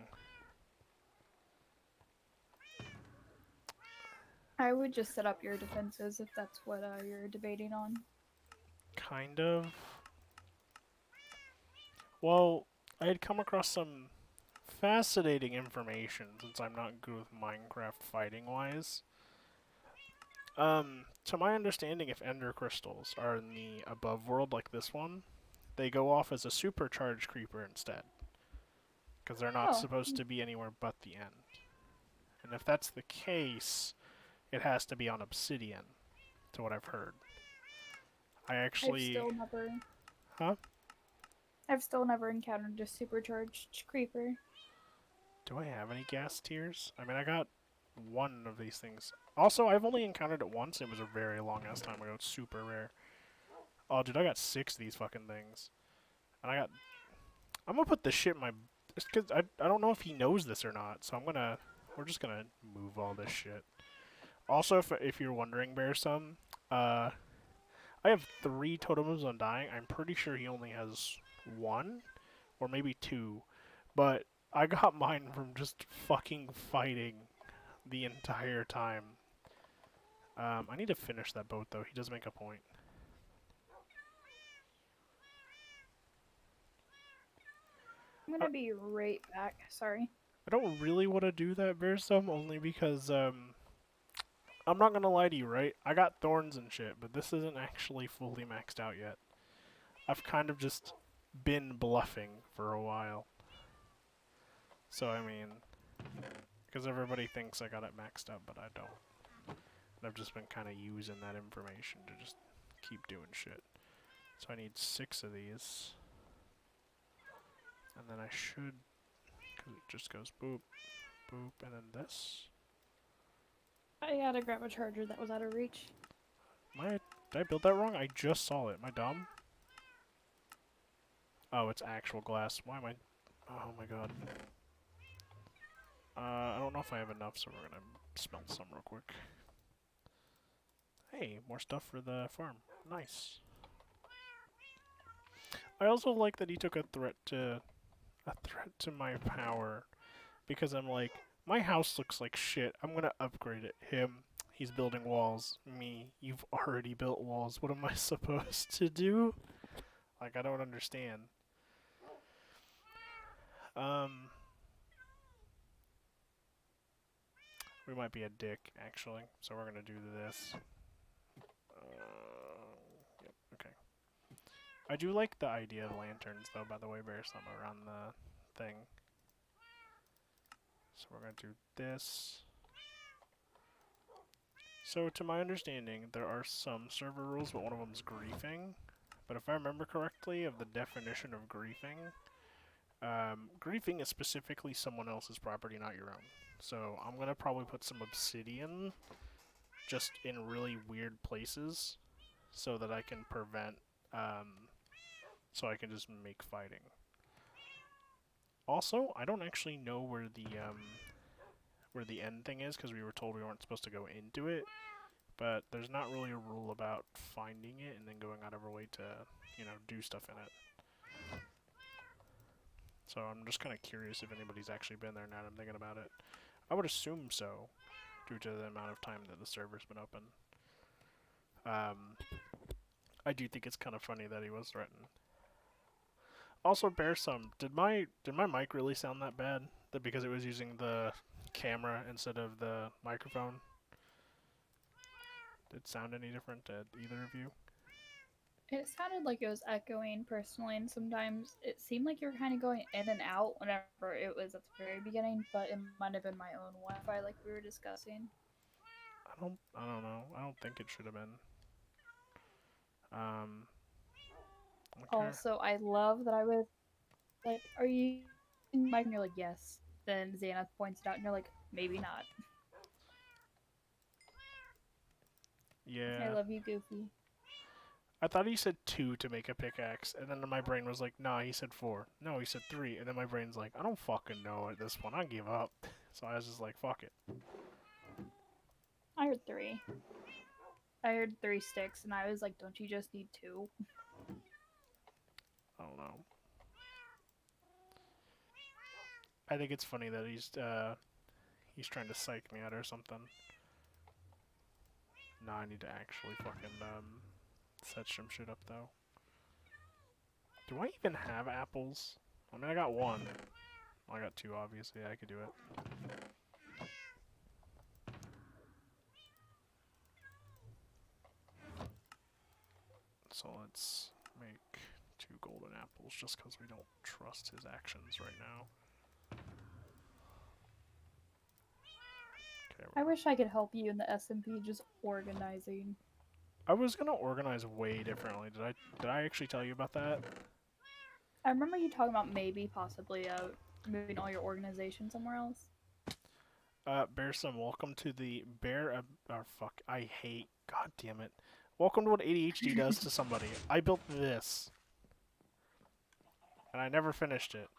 I would just set up your defenses if that's what you're debating on. kind of. Well, I had come across some fascinating information since I'm not good with Minecraft fighting wise. To my understanding, if Ender crystals are in the above world like this one, they go off as a supercharged creeper instead. Because they're not Oh, supposed to be anywhere but the end. And if that's the case, it has to be on obsidian, to what I've heard. I I've actually. still never. Huh? I've still never encountered a supercharged creeper. Do I have any gas tiers? I mean, I got one of these things. Also, I've only encountered it once. It was a very long ass time ago. It's super rare. Oh, dude, I got 6 of these fucking things. And I got... I'm gonna put this shit in my... Just cause I don't know if he knows this or not, so I'm gonna... We're just gonna move all this shit. Also, if you're wondering, Bearsome, I have 3 totems on dying. I'm pretty sure he only has 1, or maybe 2. But I got mine from just fucking fighting the entire time. I need to finish that boat, though. He does make a point. I'm gonna be right back. Sorry. I don't really want to do that, Bearsome, only because, I'm not gonna lie to you, right? I got thorns and shit, but this isn't actually fully maxed out yet. I've kind of just been bluffing for a while. So, I mean, because everybody thinks I got it maxed out, but I don't. And I've just been kind of using that information to just keep doing shit. So I need 6 of these. And then I should, because it just goes boop, boop, and then this. I gotta grab a charger that was out of reach. Did I build that wrong? I just saw it. Am I dumb? Oh, it's actual glass. Why am I... Oh my god. I don't know if I have enough, so we're gonna smelt some real quick. Hey, more stuff for the farm. Nice. I also like that he took a threat to my power, because I'm like, my house looks like shit. I'm gonna upgrade it. Him, he's building walls. Me, you've already built walls. What am I supposed to do? Like, I don't understand. We might be a dick, actually. So we're gonna do this. Yep, okay. I do like the idea of lanterns, though, by the way, Bear, some around the thing. So we're gonna do this. So, to my understanding, there are some server rules, but one of them is griefing. But if I remember correctly of the definition of griefing, griefing is specifically someone else's property, not your own. So I'm gonna probably put some obsidian just in really weird places so that I can prevent, so I can just make fighting. Also, I don't actually know where the end thing is, because we were told we weren't supposed to go into it. But there's not really a rule about finding it and then going out of our way to, you know, do stuff in it. So I'm just kind of curious if anybody's actually been there now that I'm thinking about it. I would assume so, due to the amount of time that the server's been open. I do think it's kind of funny that he was threatened. Also, Bearsome, did my mic really sound that bad? That because it was using the camera instead of the microphone? Did it sound any different to either of you? It sounded like it was echoing personally, and sometimes it seemed like you were kind of going in and out whenever it was at the very beginning, but it might have been my own Wi-Fi like we were discussing. I don't know. I don't think it should have been. Okay. Also, I love that I was like, "Are you in mic?" And you're like, "Yes." Then Xanath points it out, and you're like, "Maybe not." Yeah. I love you, Goofy. I thought he said 2 to make a pickaxe, and then my brain was like, nah, he said 4. No, he said 3, and then my brain's like, I don't fucking know at this point. I give up. So I was just like, fuck it. I heard 3. I heard 3 sticks, and I was like, "Don't you just need 2?" I don't know. I think it's funny that he's trying to psych me out or something. No, I need to actually fucking set some shit up though. Do I even have apples? I mean, I got one. Well, I got two, obviously. I could do it. So let's make 2 golden apples just because we don't trust his actions right now. Okay, I wish I could help you in the SMP just organizing. I was gonna organize way differently. Did I actually tell you about that? I remember you talking about maybe possibly moving all your organization somewhere else. Bearsome, welcome to the Bear. Oh fuck, I hate. God damn it. Welcome to what ADHD does to somebody. I built this, and I never finished it.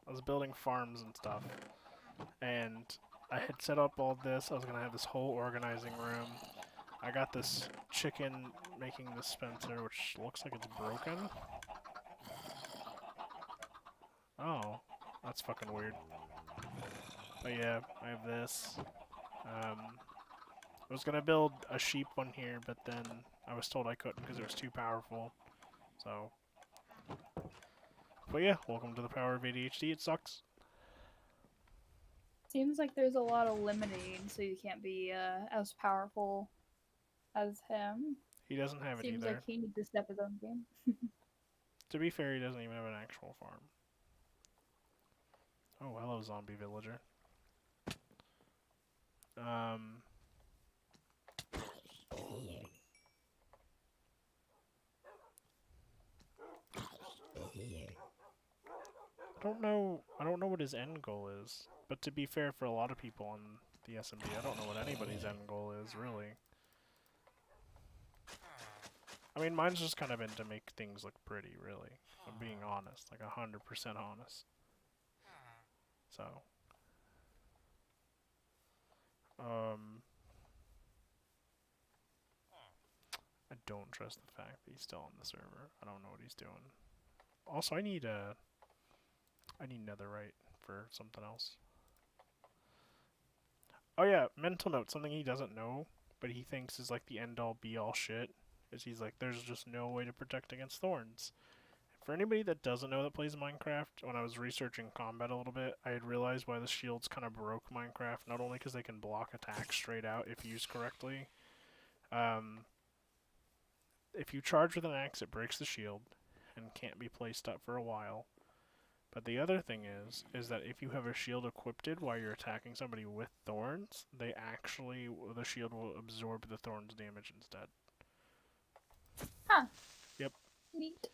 I was building farms and stuff, and I had set up all this. I was gonna have this whole organizing room. I got this chicken making dispenser, which looks like it's broken. Oh, that's fucking weird. But yeah, I have this. I was gonna build a sheep one here, but then I was told I couldn't because it was too powerful. So, but yeah, welcome to the power of ADHD. It sucks. Seems like there's a lot of limiting, so you can't be as powerful as him. He doesn't have it Seems either. like he needs to step his own game. To be fair, he doesn't even have an actual farm. Oh, hello, zombie villager. I don't know what his end goal is. But to be fair, for a lot of people on the SMP, I don't know what anybody's end goal is, really. I mean, mine's just kind of meant to make things look pretty, really. I'm being honest, like 100% honest. So, I don't trust the fact that he's still on the server. I don't know what he's doing. Also, I need netherite for something else. Oh yeah, mental note, something he doesn't know, but he thinks is like the end-all be-all shit, is he's like, there's just no way to protect against thorns. For anybody that doesn't know that plays Minecraft, when I was researching combat a little bit, I had realized why the shields kind of broke Minecraft, not only because they can block attacks straight out if used correctly. If you charge with an axe, it breaks the shield and can't be placed up for a while. But the other thing is that if you have a shield equipped while you're attacking somebody with thorns, the shield will absorb the thorns damage instead. Huh. Yep. Neat.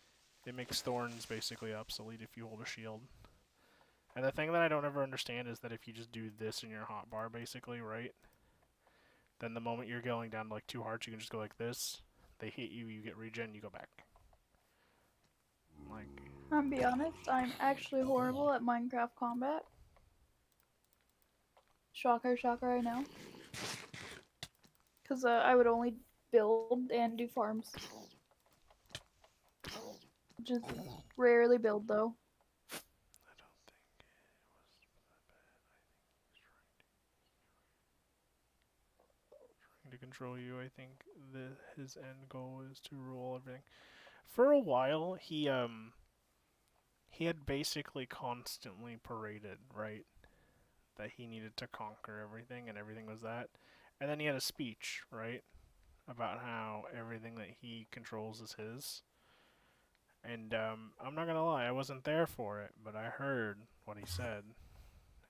It makes thorns basically obsolete if you hold a shield. And the thing that I don't ever understand is that if you just do this in your hotbar, basically, right? Then the moment you're going down to like 2 hearts, you can just go like this. They hit you, you get regen, you go back. Like, I'll be honest, I'm actually horrible at Minecraft combat. Shocker, shocker, I know. Because I would only build and do farms. Just rarely build, though. I don't think it was that bad. Trying to control you. I think his end goal is to rule everything. For a while, he had basically constantly paraded, right? That he needed to conquer everything and everything was that. And then he had a speech, right? About how everything that he controls is his. And I'm not gonna lie, I wasn't there for it, but I heard what he said.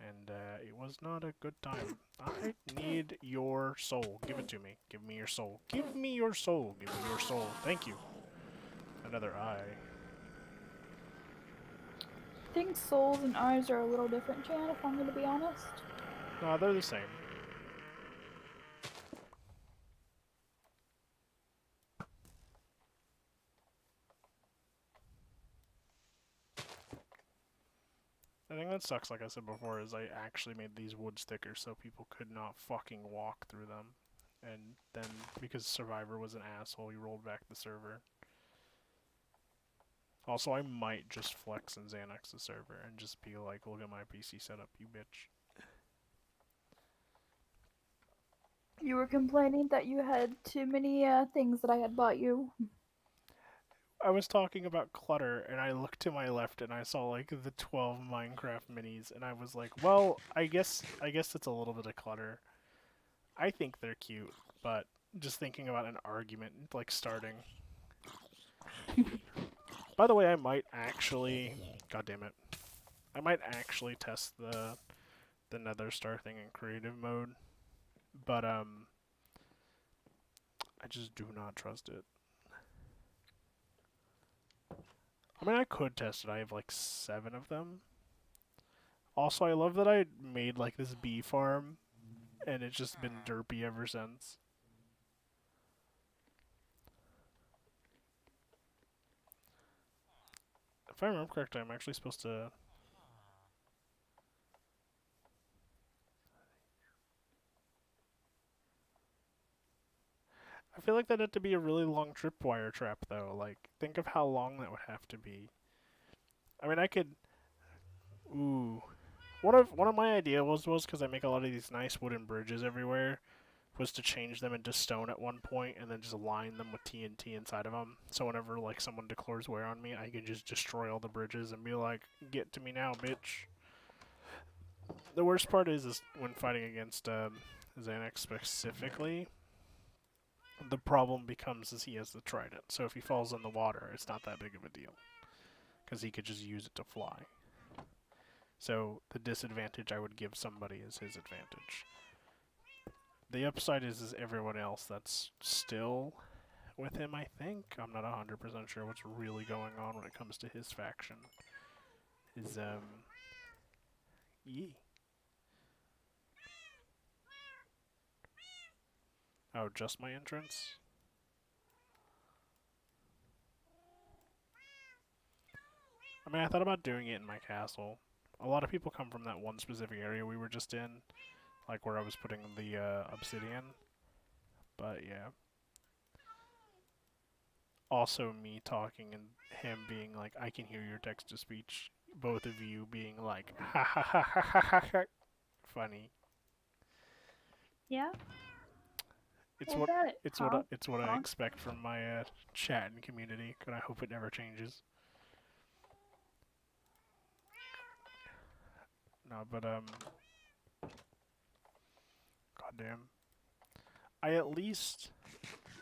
And it was not a good time. I need your soul. Give it to me. Give me your soul. Give me your soul. Give me your soul. Thank you. Another eye. I think souls and eyes are a little different, Chan, if I'm going to be honest. No, they're the same. The thing that sucks, like I said before, is I actually made these wood stickers so people could not fucking walk through them. And then, because Survivor was an asshole, he rolled back the server. Also, I might just flex and Xanax the server and just be like, look at my PC setup, you bitch. You were complaining that you had too many things that I had bought you. I was talking about clutter, and I looked to my left and I saw like the 12 Minecraft minis, and I was like, well, I guess it's a little bit of clutter. I think they're cute, but just thinking about an argument like starting. By the way, I might actually, god damn it, I might actually test the Nether Star thing in creative mode, but I just do not trust it. I mean, I could test it. I have like 7 of them. Also, I love that I made like this bee farm, and it's just been derpy ever since. If I remember correctly, I'm actually supposed to... I feel like that had to be a really long tripwire trap, though. Like, think of how long that would have to be. I mean, I could... Ooh. One of my ideas was because I make a lot of these nice wooden bridges everywhere, was to change them into stone at one point and then just line them with TNT inside of them. So whenever like someone declares war on me, I can just destroy all the bridges and be like, "Get to me now, bitch." The worst part is when fighting against Xanax specifically, the problem becomes is he has the trident. So if he falls in the water, it's not that big of a deal because he could just use it to fly. So the disadvantage I would give somebody is his advantage. The upside is everyone else that's still with him, I think. I'm not 100% sure what's really going on when it comes to his faction. Is, yee. Oh, just my entrance? I mean, I thought about doing it in my castle. A lot of people come from that one specific area we were just in, like where I was putting the obsidian. But yeah. Also me talking and him being like, I can hear your text-to-speech. Both of you being like, ha ha ha ha ha ha ha. Funny. Yeah? It's Well, what got it. Honk, it's what I honk. expect from my chat and community, and I hope it never changes. No, but goddamn, I at least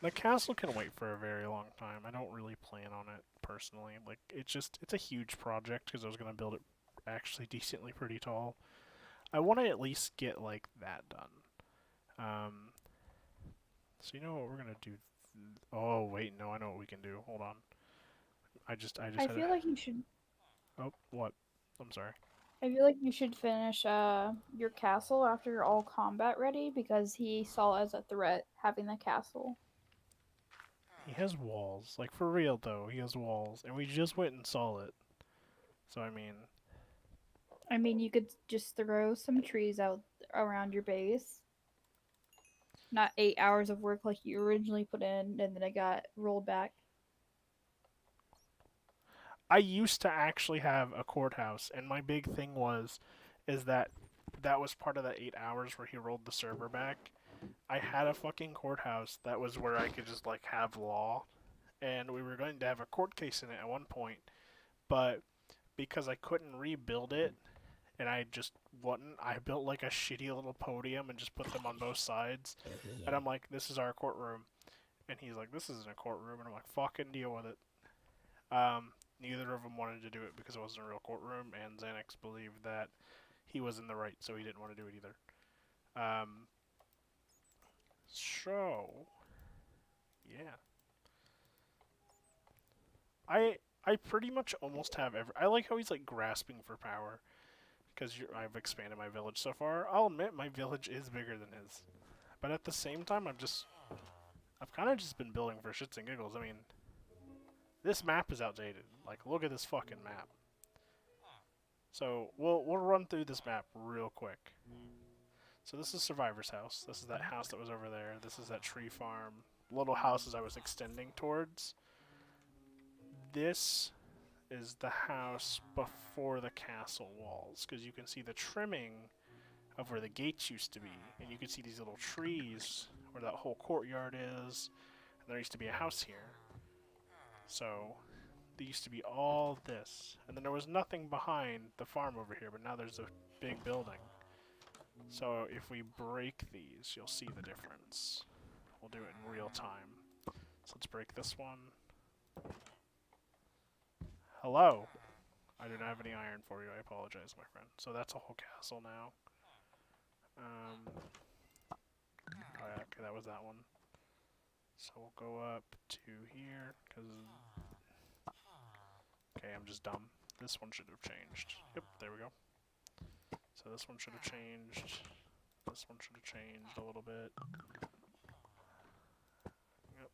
the castle can wait for a very long time. I don't really plan on it personally. Like it's a huge project because I was gonna build it actually decently pretty tall. I want to at least get like that done. So you know what we're gonna do? Oh wait, no, I know what we can do. Hold on. I just I had feel like you should. oh, what? I'm sorry. I feel like you should finish your castle after you're all combat ready because he saw as a threat having the castle. He has walls. Like, for real, though, he has walls. And we just went and saw it. So, I mean... I mean, you could just throw some trees out around your base. Not 8 hours of work like you originally put in, and then it got rolled back. I used to actually have a courthouse, and my big thing is that that was part of the 8 hours where he rolled the server back. I had a fucking courthouse that was where I could just, like, have law. And we were going to have a court case in it at one point. But because I couldn't rebuild it, and I just wouldn't. I built like a shitty little podium and just put them on both sides. And I'm like, this is our courtroom. And he's like, this isn't a courtroom. And I'm like, fucking deal with it. Neither of them wanted to do it because it wasn't a real courtroom, and Xanax believed that he was in the right, so he didn't want to do it either. So, yeah. I pretty much almost have every. I like how he's like grasping for power. Because I've expanded my village so far. I'll admit my village is bigger than his. But at the same time, I've kind of just been building for shits and giggles. I mean, this map is outdated. Like, look at this fucking map. So, we'll run through this map real quick. So this is Survivor's house. This is that house that was over there. This is that tree farm. Little houses I was extending towards. This is the house before the castle walls, because you can see the trimming of where the gates used to be, and you can see these little trees where that whole courtyard is, and there used to be a house here. So there used to be all this, and then there was nothing behind the farm over here, but now there's a big building. So if we break these, you'll see the difference. We'll do it in real time. So let's break this one. Hello! I do not have any iron for you, I apologize, my friend. So that's a whole castle now. Oh yeah, okay, that was that one. So we'll go up to here, because... Okay, I'm just dumb. This one should have changed. Yep, there we go. So this one should have changed. This one should have changed a little bit. Yep.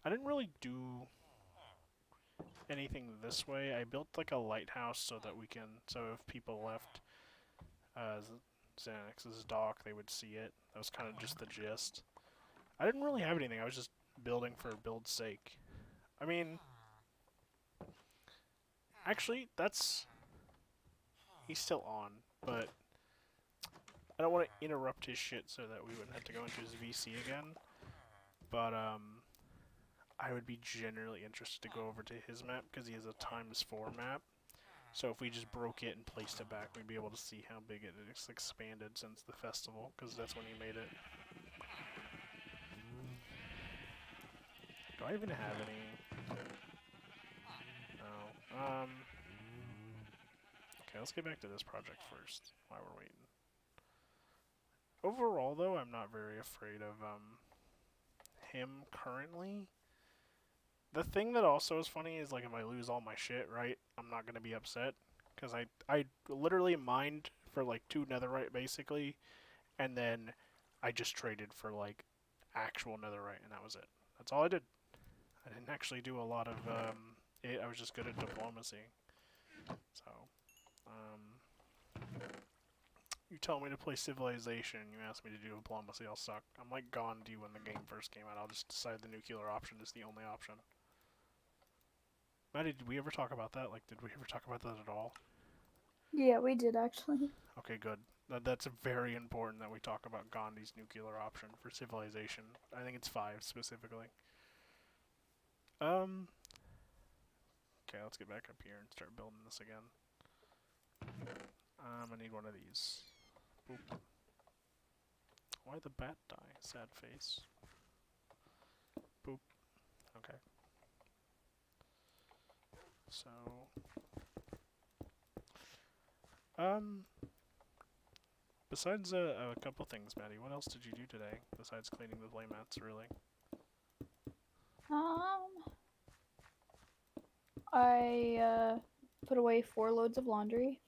I didn't really do anything this way. I built like a lighthouse so that we can, so if people left Xanax's dock, they would see it. That was kind of just the gist. I didn't really have anything. I was just building for build's sake. I mean, actually, he's still on, but I don't want to interrupt his shit so that we wouldn't have to go into his VC again. But, I would be generally interested to go over to his map because he has a ×4 map. So if we just broke it and placed it back, we'd be able to see how big it is expanded since the festival, because that's when he made it. Do I even have any? No. Okay, let's get back to this project first while we're waiting. Overall, though, I'm not very afraid of him currently. The thing that also is funny is, like, if I lose all my shit, right, I'm not gonna be upset. Because I literally mined for, like, 2 netherite, basically, and then I just traded for, like, actual netherite, and that was it. That's all I did. I didn't actually do a lot of, I was just good at diplomacy. So, you tell me to play Civilization, you ask me to do diplomacy, I'll suck. I'm like Gandhi when the game first came out. I'll just decide the nuclear option is the only option. Maddie, did we ever talk about that? Like, did we ever talk about that at all? Yeah, we did actually. Okay, good. That's very important that we talk about Gandhi's nuclear option for Civilization. I think it's 5 specifically. Okay, let's get back up here and start building this again. I need one of these. Boop. Why the bat die? Sad face. Boop. Okay. So... Besides a couple things, Maddie, what else did you do today besides cleaning the playmats, really? I put away 4 loads of laundry.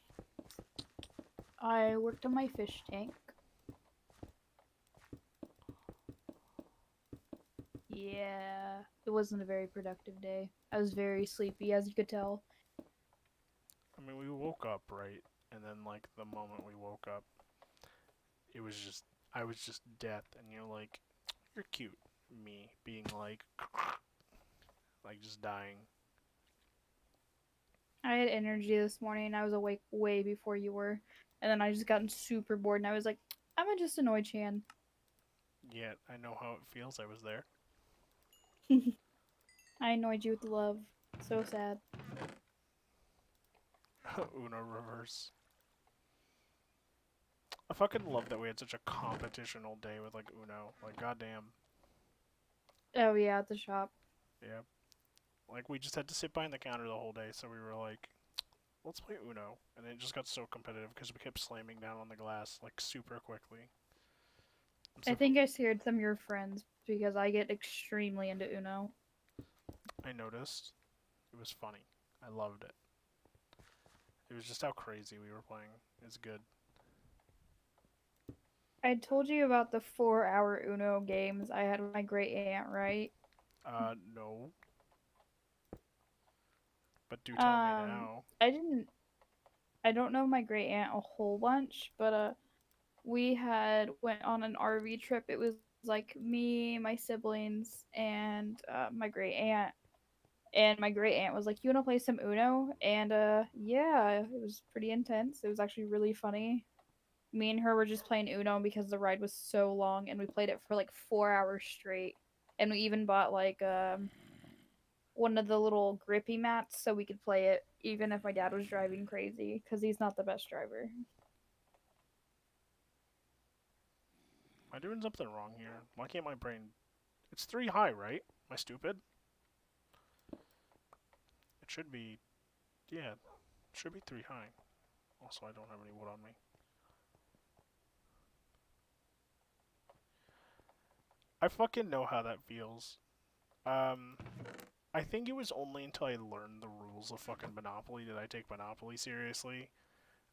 I worked on my fish tank. Yeah, it wasn't a very productive day. I was very sleepy, as you could tell. I mean, we woke up, right? And then, like, the moment we woke up, it was just, I was just death, and you're like, you're cute. Me being like just dying. I had energy this morning. I was awake way before you were. And then I just gotten super bored, and I was like, I'm gonna just annoy Chan. Yet, I know how it feels. I was there. I annoyed you with love. So sad. Uno reverse. I fucking love that we had such a competitional day with, like, Uno. Like, goddamn. Oh yeah, at the shop. Yeah. Like, we just had to sit behind the counter the whole day, so we were like, let's play Uno. And it just got so competitive because we kept slamming down on the glass, like, super quickly. I think I scared some of your friends because I get extremely into Uno. I noticed. It was funny. I loved it. It was just how crazy we were playing. It's good. I told you about the 4-hour Uno games I had with my great aunt, right? No. But do tell me now. I don't know my great aunt a whole bunch, but we had went on an RV trip. It was like me, my siblings, and my great aunt. And my great aunt was like, "You want to play some Uno?" And yeah, it was pretty intense. It was actually really funny. Me and her were just playing Uno because the ride was so long, and we played it for like 4 hours straight. And we even bought like one of the little grippy mats so we could play it even if my dad was driving crazy because he's not the best driver. Am I doing something wrong here? Why can't my brain... It's 3 high, right? Am I stupid? It should be... Yeah, it should be 3 high. Also, I don't have any wood on me. I fucking know how that feels. I think it was only until I learned the rules of fucking Monopoly did I take Monopoly seriously.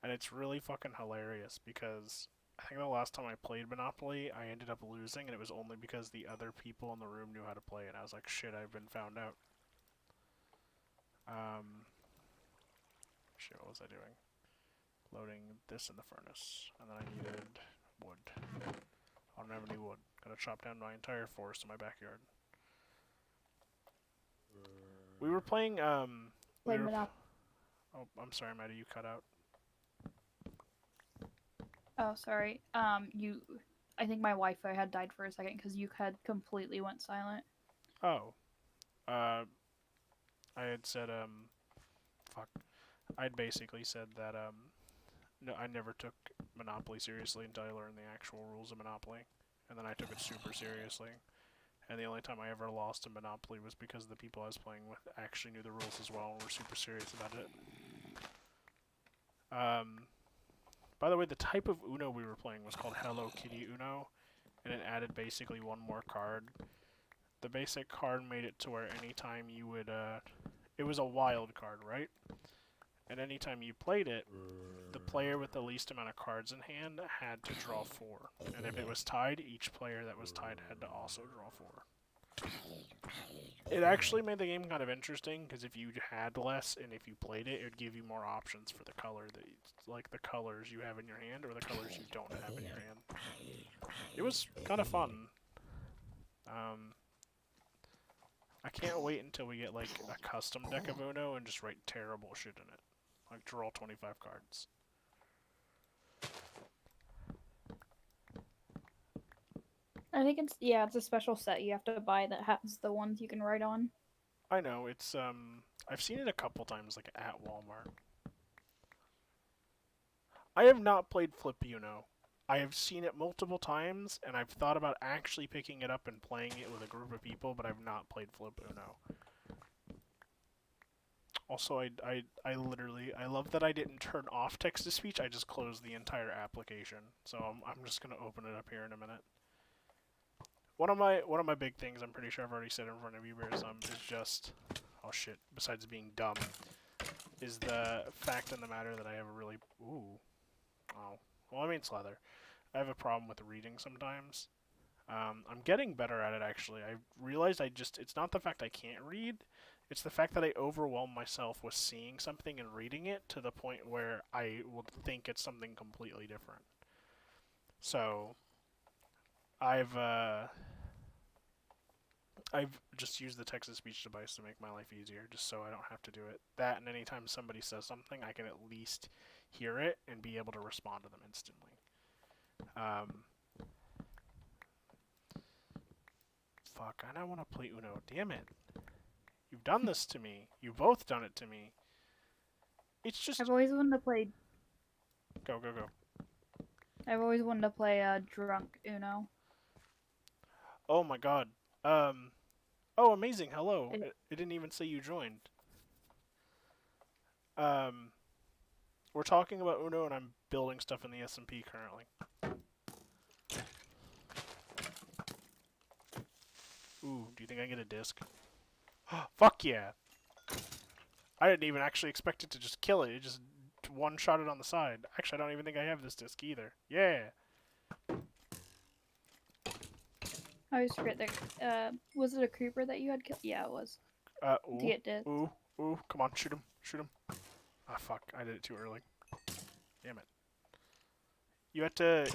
And it's really fucking hilarious because I think the last time I played Monopoly, I ended up losing, and it was only because the other people in the room knew how to play it. And I was like, shit, I've been found out. Shit, what was I doing? Loading this in the furnace, and then I needed wood. I don't have any wood. Gotta chop down my entire forest in my backyard. We were playing, Played Monopoly. Oh, I'm sorry, Maddie, you cut out. Oh, sorry. I think my Wi-Fi had died for a second because you had completely went silent. Oh. I had said, fuck. I'd basically said that, no, I never took Monopoly seriously until I learned the actual rules of Monopoly. And then I took it super seriously. And the only time I ever lost in Monopoly was because the people I was playing with actually knew the rules as well and were super serious about it. By the way, the type of Uno we were playing was called Hello Kitty Uno, and it added basically one more card. The basic card made it to where anytime you would, it was a wild card, right? And anytime you played it, the player with the least amount of cards in hand had to draw 4. And if it was tied, each player that was tied had to also draw 4. It actually made the game kind of interesting, because if you had less and if you played it, it would give you more options for the color, that like the colors you have in your hand or the colors you don't have in your hand. It was kind of fun. I can't wait until we get like a custom deck of Uno and just write terrible shit in it. Like draw 25 cards. I think it's a special set you have to buy that has the ones you can write on. I know, it's I've seen it a couple times like at Walmart. I have not played Flip Uno. I have seen it multiple times, and I've thought about actually picking it up and playing it with a group of people, but I've not played Flip Uno. Also, I literally, I love that I didn't turn off text-to-speech, I just closed the entire application. So I'm just going to open it up here in a minute. One of my big things, I'm pretty sure I've already said in front of you, Bearsum, is just, oh shit, besides being dumb, is the fact in the matter that I have a really, ooh, oh, well I mean it's leather. I have a problem with reading sometimes. I'm getting better at it actually. I realized it's not the fact I can't read, it's the fact that I overwhelm myself with seeing something and reading it to the point where I will think it's something completely different. So, I've just used the text-to-speech device to make my life easier, just so I don't have to do it. That, and anytime somebody says something, I can at least hear it and be able to respond to them instantly. Fuck, I don't want to play Uno. Damn it. You've done this to me. You've both done it to me. It's just... I've always wanted to play. Go, go, go. I've always wanted to play drunk Uno. Oh my god. Oh, amazing. Hello. It, It didn't even say you joined. We're talking about Uno, and I'm building stuff in the SMP currently. Ooh, do you think I get a disc? Fuck yeah! I didn't even actually expect it to just kill it. It just one-shot it on the side. Actually, I don't even think I have this disc either. Yeah! I always forget that. Was it a creeper that you had killed? Yeah, it was. Ooh. To get disc. Ooh. Ooh. Come on, shoot him. Shoot him. Ah, fuck. I did it too early. Damn it. You have to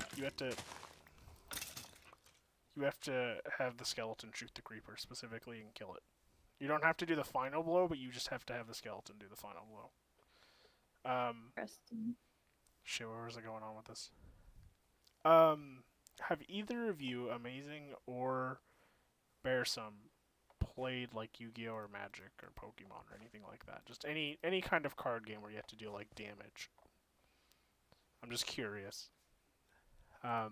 have the skeleton shoot the creeper specifically and kill it. You don't have to do the final blow, but you just have to have the skeleton do the final blow. Interesting. Shit, where was I going on with this? Have either of you, Amazing or Bearsome, played like Yu-Gi-Oh or Magic or Pokemon or anything like that? Just any kind of card game where you have to do like damage. I'm just curious. Okay.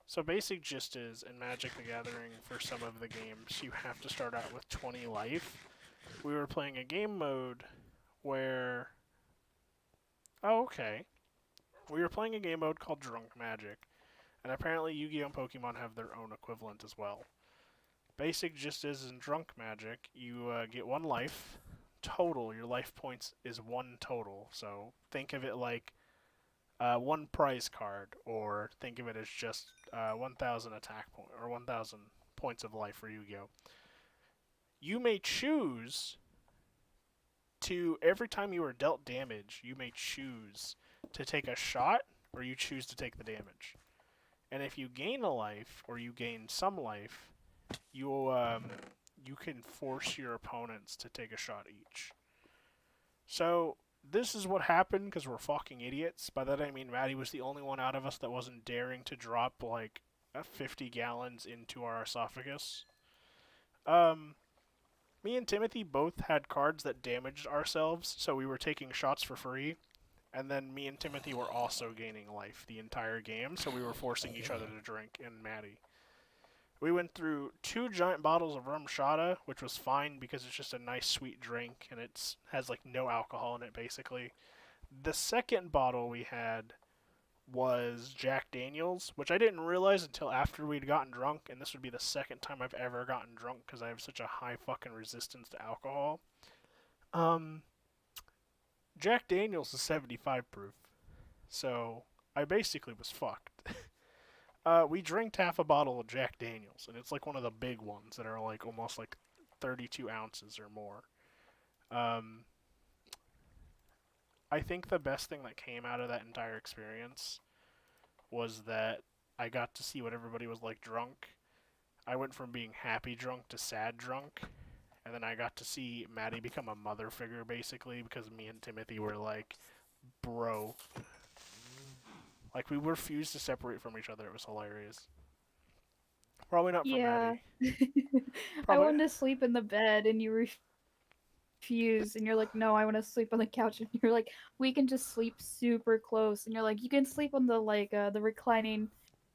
So basic gist is, in Magic the Gathering, for some of the games, you have to start out with 20 life. We were playing a game mode where... Oh, okay. We were playing a game mode called Drunk Magic, and apparently Yu-Gi-Oh! And Pokemon have their own equivalent as well. Basic gist is, in Drunk Magic, you get 1 life. Total, your life points is 1 total, so think of it like 1 prize card, or think of it as just 1,000 attack point or 1,000 points of life for Yu-Gi-Oh. You may choose to, every time you are dealt damage, you may choose to take a shot, or you choose to take the damage. And if you gain a life, or you gain some life, you can force your opponents to take a shot each. So this is what happened because we're fucking idiots. By that I mean Maddie was the only one out of us that wasn't daring to drop like 50 gallons into our esophagus. Me and Timothy both had cards that damaged ourselves, so we were taking shots for free. And then me and Timothy were also gaining life the entire game, so we were forcing each other to drink, and Maddie. We went through 2 giant bottles of rum shada, which was fine because it's just a nice sweet drink, and it has like no alcohol in it basically. The second bottle we had was Jack Daniels, which I didn't realize until after we'd gotten drunk, and this would be the second time I've ever gotten drunk because I have such a high fucking resistance to alcohol. Jack Daniels is 75 proof, so I basically was fucked. We drank half a bottle of Jack Daniels, and it's like one of the big ones that are like almost like 32 ounces or more. I think the best thing that came out of that entire experience was that I got to see what everybody was like drunk. I went from being happy drunk to sad drunk, and then I got to see Maddie become a mother figure basically because me and Timothy were like, bro. Like we refused to separate from each other. It was hilarious. Probably not for Yeah. Maddie. I Probably. wanted to sleep in the bed and you refused and you're like, no, I want to sleep on the couch, and you're like, we can just sleep super close, and you're like, you can sleep on the reclining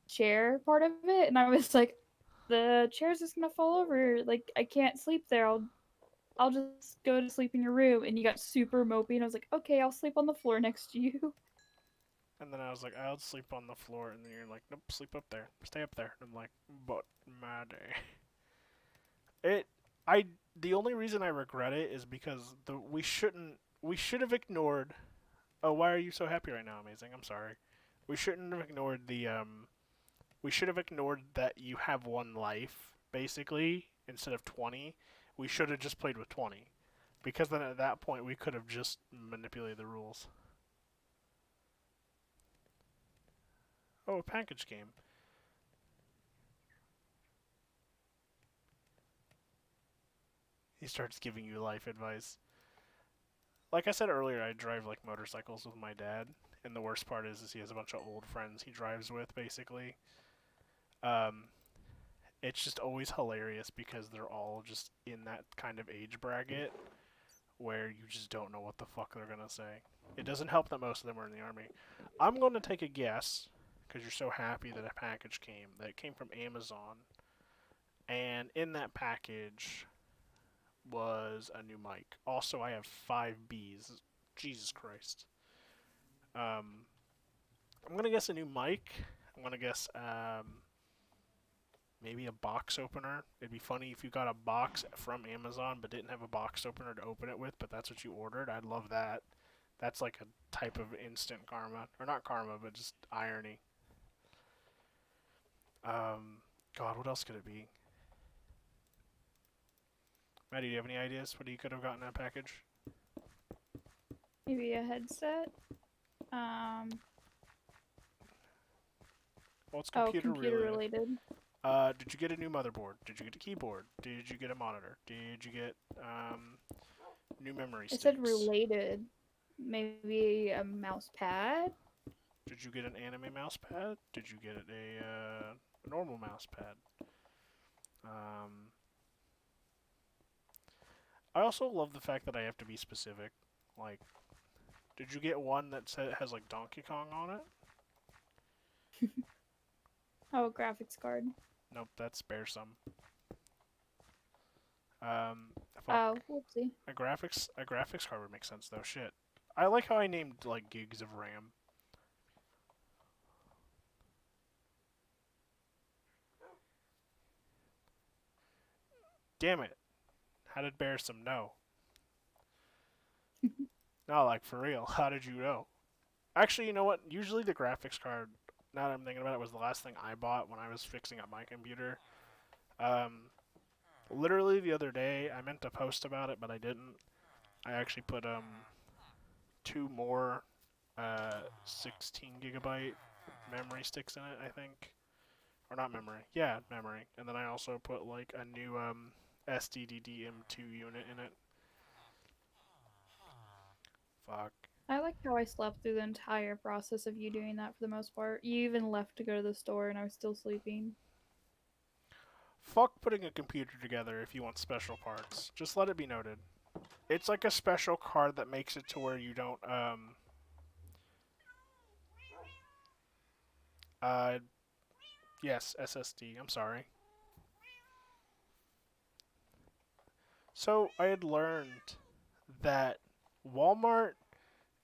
chair part of it, and I was like, the chair's just gonna fall over, like I can't sleep there, I'll just go to sleep in your room, and you got super mopey, and I was like, okay, I'll sleep on the floor next to you. And then I was like, I'll sleep on the floor. And then you're like, nope, sleep up there. Stay up there. And I'm like, but Maddie. The only reason I regret it is because we should have ignored. Oh, why are you so happy right now, Amazing? I'm sorry. We shouldn't have ignored we should have ignored that you have 1 life, basically, instead of 20. We should have just played with 20. Because then at that point, we could have just manipulated the rules. Oh, a package game. He starts giving you life advice. Like I said earlier, I drive like motorcycles with my dad, and the worst part is he has a bunch of old friends he drives with, basically. Um, it's just always hilarious because they're all just in that kind of age bracket where you just don't know what the fuck they're gonna say. It doesn't help that most of them are in the army. I'm going to take a guess, because you're so happy that a package came, that it came from Amazon, and in that package was a new mic. Also, I have 5 Bs. Jesus Christ. I'm gonna guess a new mic. I'm gonna guess maybe a box opener. It'd be funny if you got a box from Amazon but didn't have a box opener to open it with, but that's what you ordered. I'd love that. That's like a type of instant karma. Or not karma, but just irony. God, what else could it be? Maddie, do you have any ideas what you could have gotten in that package? Maybe a headset. Well, it's Oh, computer computer related. related. Did you get a new motherboard? Did you get a keyboard? Did you get a monitor? Did you get new memory It said sticks? related. Maybe a mouse pad? Did you get an anime mouse pad? Did you get a normal mouse pad? Um, I also love the fact that I have to be specific. Like, did you get one that has like Donkey Kong on it? Oh, graphics card. Nope, that's Bearsome. Fuck. Oh, whoopsie. A graphics card would make sense though. Shit. I like how I named like gigs of RAM. Damn it. How did Bearsome know? No, like for real. How did you know? Actually, you know what? Usually the graphics card, now that I'm thinking about it, was the last thing I bought when I was fixing up my computer. Um, literally the other day, I meant to post about it, but I didn't. I actually put 2 more 16 gigabyte memory sticks in it, I think. Or not memory. Yeah, memory. And then I also put like a new SDDD M2 unit in it. Fuck. I like how I slept through the entire process of you doing that for the most part. You even left to go to the store and I was still sleeping. Fuck putting a computer together if you want special parts. Just let it be noted. It's like a special card that makes it to where you don't uh yes, SSD. I'm sorry. So I had learned that Walmart,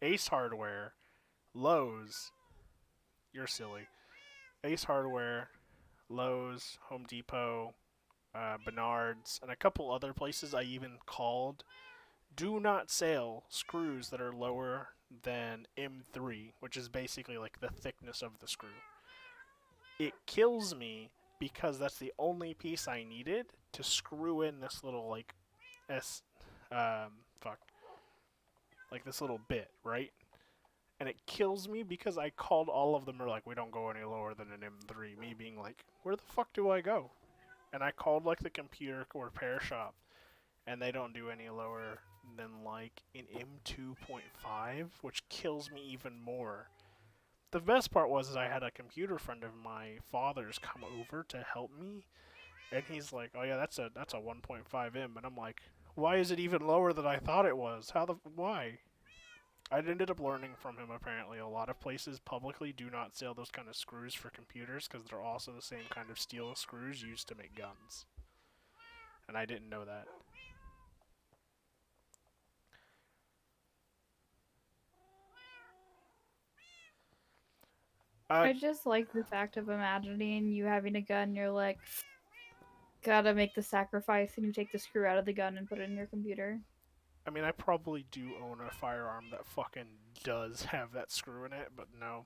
Ace Hardware, Lowe's, you're silly. Ace Hardware, Lowe's, Home Depot, Bernard's, and a couple other places I even called do not sell screws that are lower than M3, which is basically like the thickness of the screw. It kills me because that's the only piece I needed to screw in this little like S fuck. Like this little bit, right? And it kills me because I called all of them are like, we don't go any lower than an M3. Me being like, where the fuck do I go? And I called like the computer repair shop, and they don't do any lower than like an M2.5, which kills me even more. The best part was is I had a computer friend of my father's come over to help me, and he's like, "Oh yeah, that's a 1.5M," and I'm like, "Why is it even lower than I thought it was? Why?" I ended up learning from him apparently a lot of places publicly do not sell those kind of screws for computers because they're also the same kind of steel screws used to make guns. And I didn't know that. I just like the fact of imagining you having a gun, you're like, gotta make the sacrifice, and you take the screw out of the gun and put it in your computer. I mean, I probably do own a firearm that fucking does have that screw in it, but no.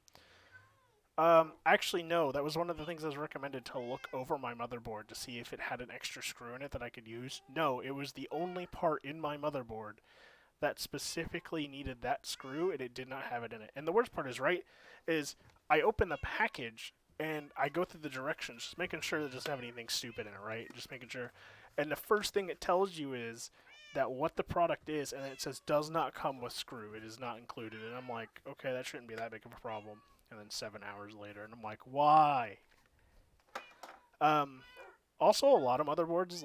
Actually, no. That was one of the things I was recommended to look over my motherboard to see if it had an extra screw in it that I could use. No, it was the only part in my motherboard that specifically needed that screw, and it did not have it in it. And the worst part is, right, is I open the package and I go through the directions, just making sure that it doesn't have anything stupid in it, right? Just making sure. And the first thing it tells you is that what the product is, and it says does not come with screw. It is not included. And I'm like, okay, that shouldn't be that big of a problem. And then 7 hours later, and I'm like, why? Um, Also, a lot of motherboards,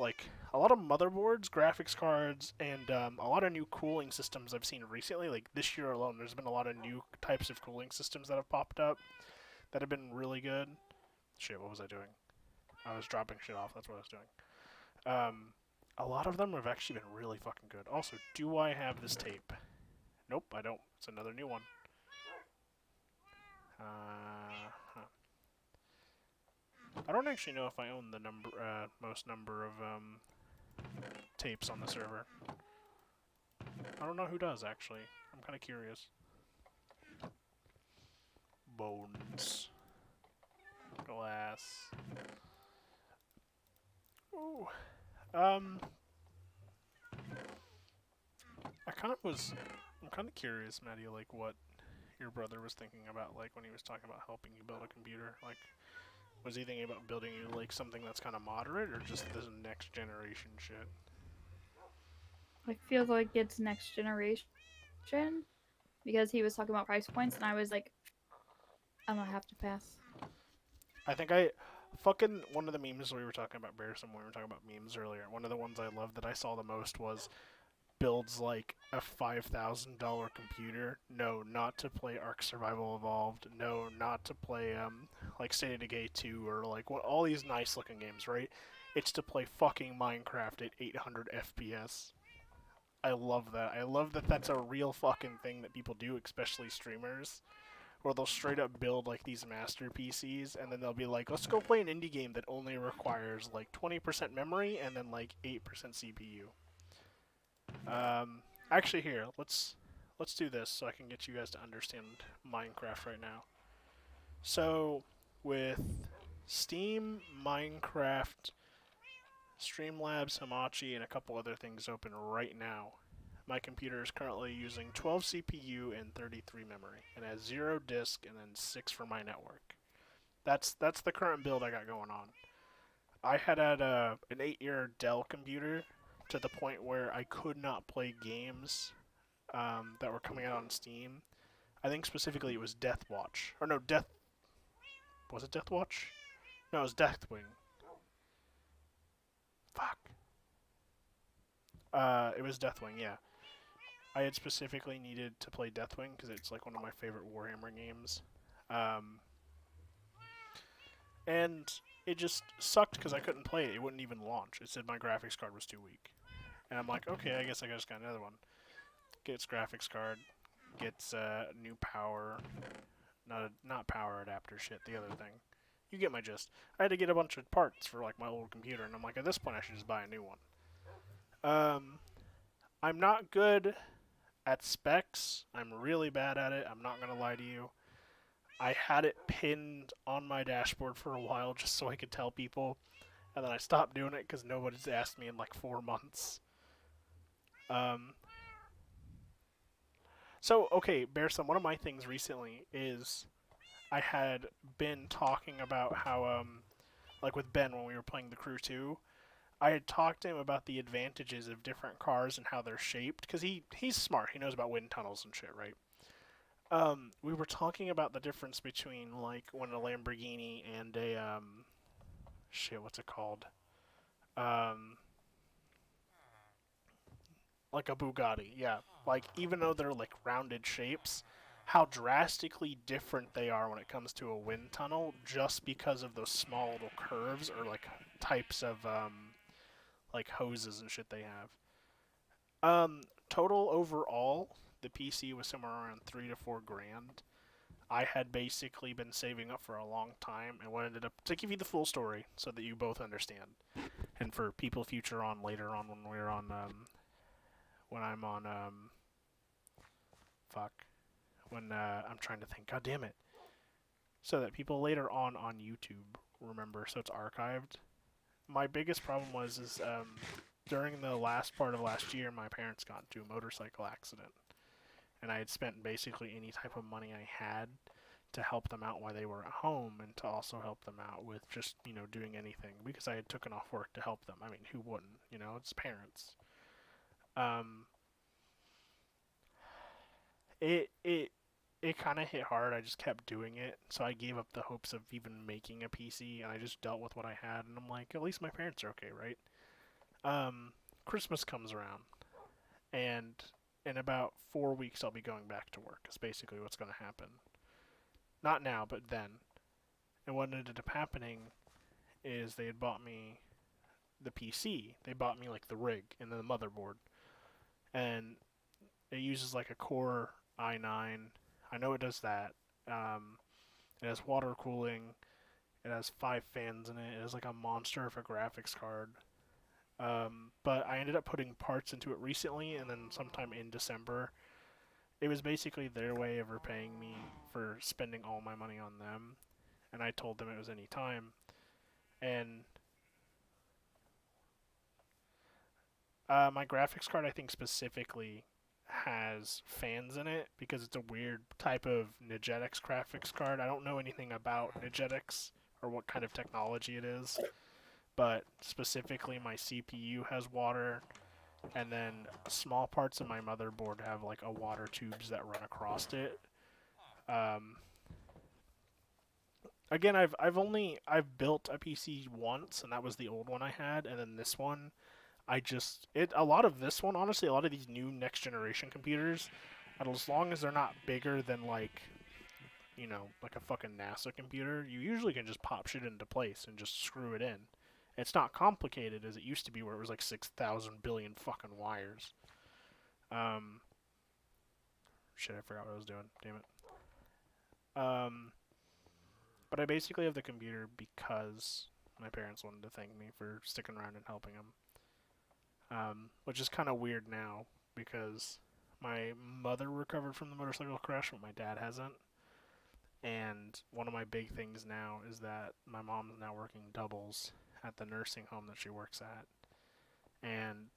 graphics cards, and a lot of new cooling systems I've seen recently. Like this year alone, there's been a lot of new types of cooling systems that have popped up that have been really good. Shit, what was I doing? I was dropping shit off. That's what I was doing. A lot of them have actually been really fucking good. Also, do I have this tape? Nope, I don't. It's another new one. Huh. I don't actually know if I own the most number of tapes on the server. I don't know who does actually. I'm kind of curious. Bones. Glass. Ooh. I'm kind of curious, Maddie, like what your brother was thinking about, like when he was talking about helping you build a computer. Like, Was he thinking about building you like something that's kind of moderate, or just this next generation shit? I feel like it's next generation because he was talking about price points, and I was like, I'm gonna have to pass. I think I fucking one of the memes we were talking about Bears and we were talking about memes earlier. One of the ones I loved that I saw the most was builds like a $5,000 computer. No, not to play Ark Survival Evolved. No, not to play like State of Decay 2 or like what all these nice looking games, right? It's to play fucking Minecraft at 800 FPS. I love that. I love that that's a real fucking thing that people do, especially streamers, where they'll straight up build like these master PCs and then they'll be like, let's go play an indie game that only requires like 20% memory and then like 8% CPU. Actually, here, let's do this so I can get you guys to understand Minecraft right now. So, with Steam, Minecraft, Streamlabs, Hamachi, and a couple other things open right now, my computer is currently using 12 CPU and 33 memory, and has 0 disk and then 6 for my network. That's the current build I got going on. I had an 8-year Dell computer to the point where I could not play games that were coming out on Steam. I think specifically it was Death Watch. Or no, Death... Was it Death Watch? No, it was Deathwing. Fuck. It was Deathwing, yeah. I had specifically needed to play Deathwing because it's like one of my favorite Warhammer games. And it just sucked because I couldn't play it. It wouldn't even launch. It said my graphics card was too weak. And I'm like, okay, I guess I just got another one. Gets graphics card, gets new power, not power adapter shit, the other thing. You get my gist. I had to get a bunch of parts for like my old computer, and I'm like, at this point, I should just buy a new one. I'm not good at specs. I'm really bad at it. I'm not gonna lie to you. I had it pinned on my dashboard for a while just so I could tell people, and then I stopped doing it because nobody's asked me in like 4 months. So, okay, Bearson, one of my things recently is I had been talking about how, like with Ben when we were playing The Crew 2, I had talked to him about the advantages of different cars and how they're shaped, because he's smart. He knows about wind tunnels and shit, right? We were talking about the difference between, like, when a Lamborghini and a, shit, what's it called? Like a Bugatti, yeah. Like, even though they're, like, rounded shapes, how drastically different they are when it comes to a wind tunnel just because of those small little curves or, like, types of, like, hoses and shit they have. Total overall, the PC was somewhere around 3 to 4 grand. I had basically been saving up for a long time, and what ended up to give you the full story so that you both understand, and for people future on later on when we're on when I'm on fuck when I'm trying to think. God damn it! So that people later on YouTube remember, so it's archived. My biggest problem was during the last part of last year, my parents got into a motorcycle accident, and I had spent basically any type of money I had to help them out while they were at home, and to also help them out with just doing anything because I had taken off work to help them. I mean, who wouldn't? It's parents. Um, it kind of hit hard. I just kept doing it, so I gave up the hopes of even making a PC, and I just dealt with what I had. And I'm like, at least my parents are okay, right? Christmas comes around, and in about 4 weeks I'll be going back to work. Is basically what's going to happen. Not now, but then. And what ended up happening is they had bought me the PC. They bought me like the rig and the motherboard, and it uses like a Core i9. I know it does that. It has water cooling. It has 5 fans in it. It has like a monster of a graphics card. But I ended up putting parts into it recently, and then sometime in December, it was basically their way of repaying me for spending all my money on them. And I told them it was any time. And my graphics card, I think specifically, has fans in it because it's a weird type of Nigetics graphics card. I don't know anything about Nigetics or what kind of technology it is. But specifically, my CPU has water, and then small parts of my motherboard have like a water tubes that run across it. Um, Again, I've built a PC once, and that was the old one I had, and then this one, a lot of this one, honestly, a lot of these new next generation computers, as long as they're not bigger than like, like a fucking NASA computer, you usually can just pop shit into place and just screw it in. It's not complicated as it used to be, where it was like 6,000 billion fucking wires. Um, Shit, I forgot what I was doing. Damn it. But I basically have the computer because my parents wanted to thank me for sticking around and helping them. Which is kind of weird now because my mother recovered from the motorcycle crash, but my dad hasn't. And one of my big things now is that my mom's now working doubles at the nursing home that she works at. And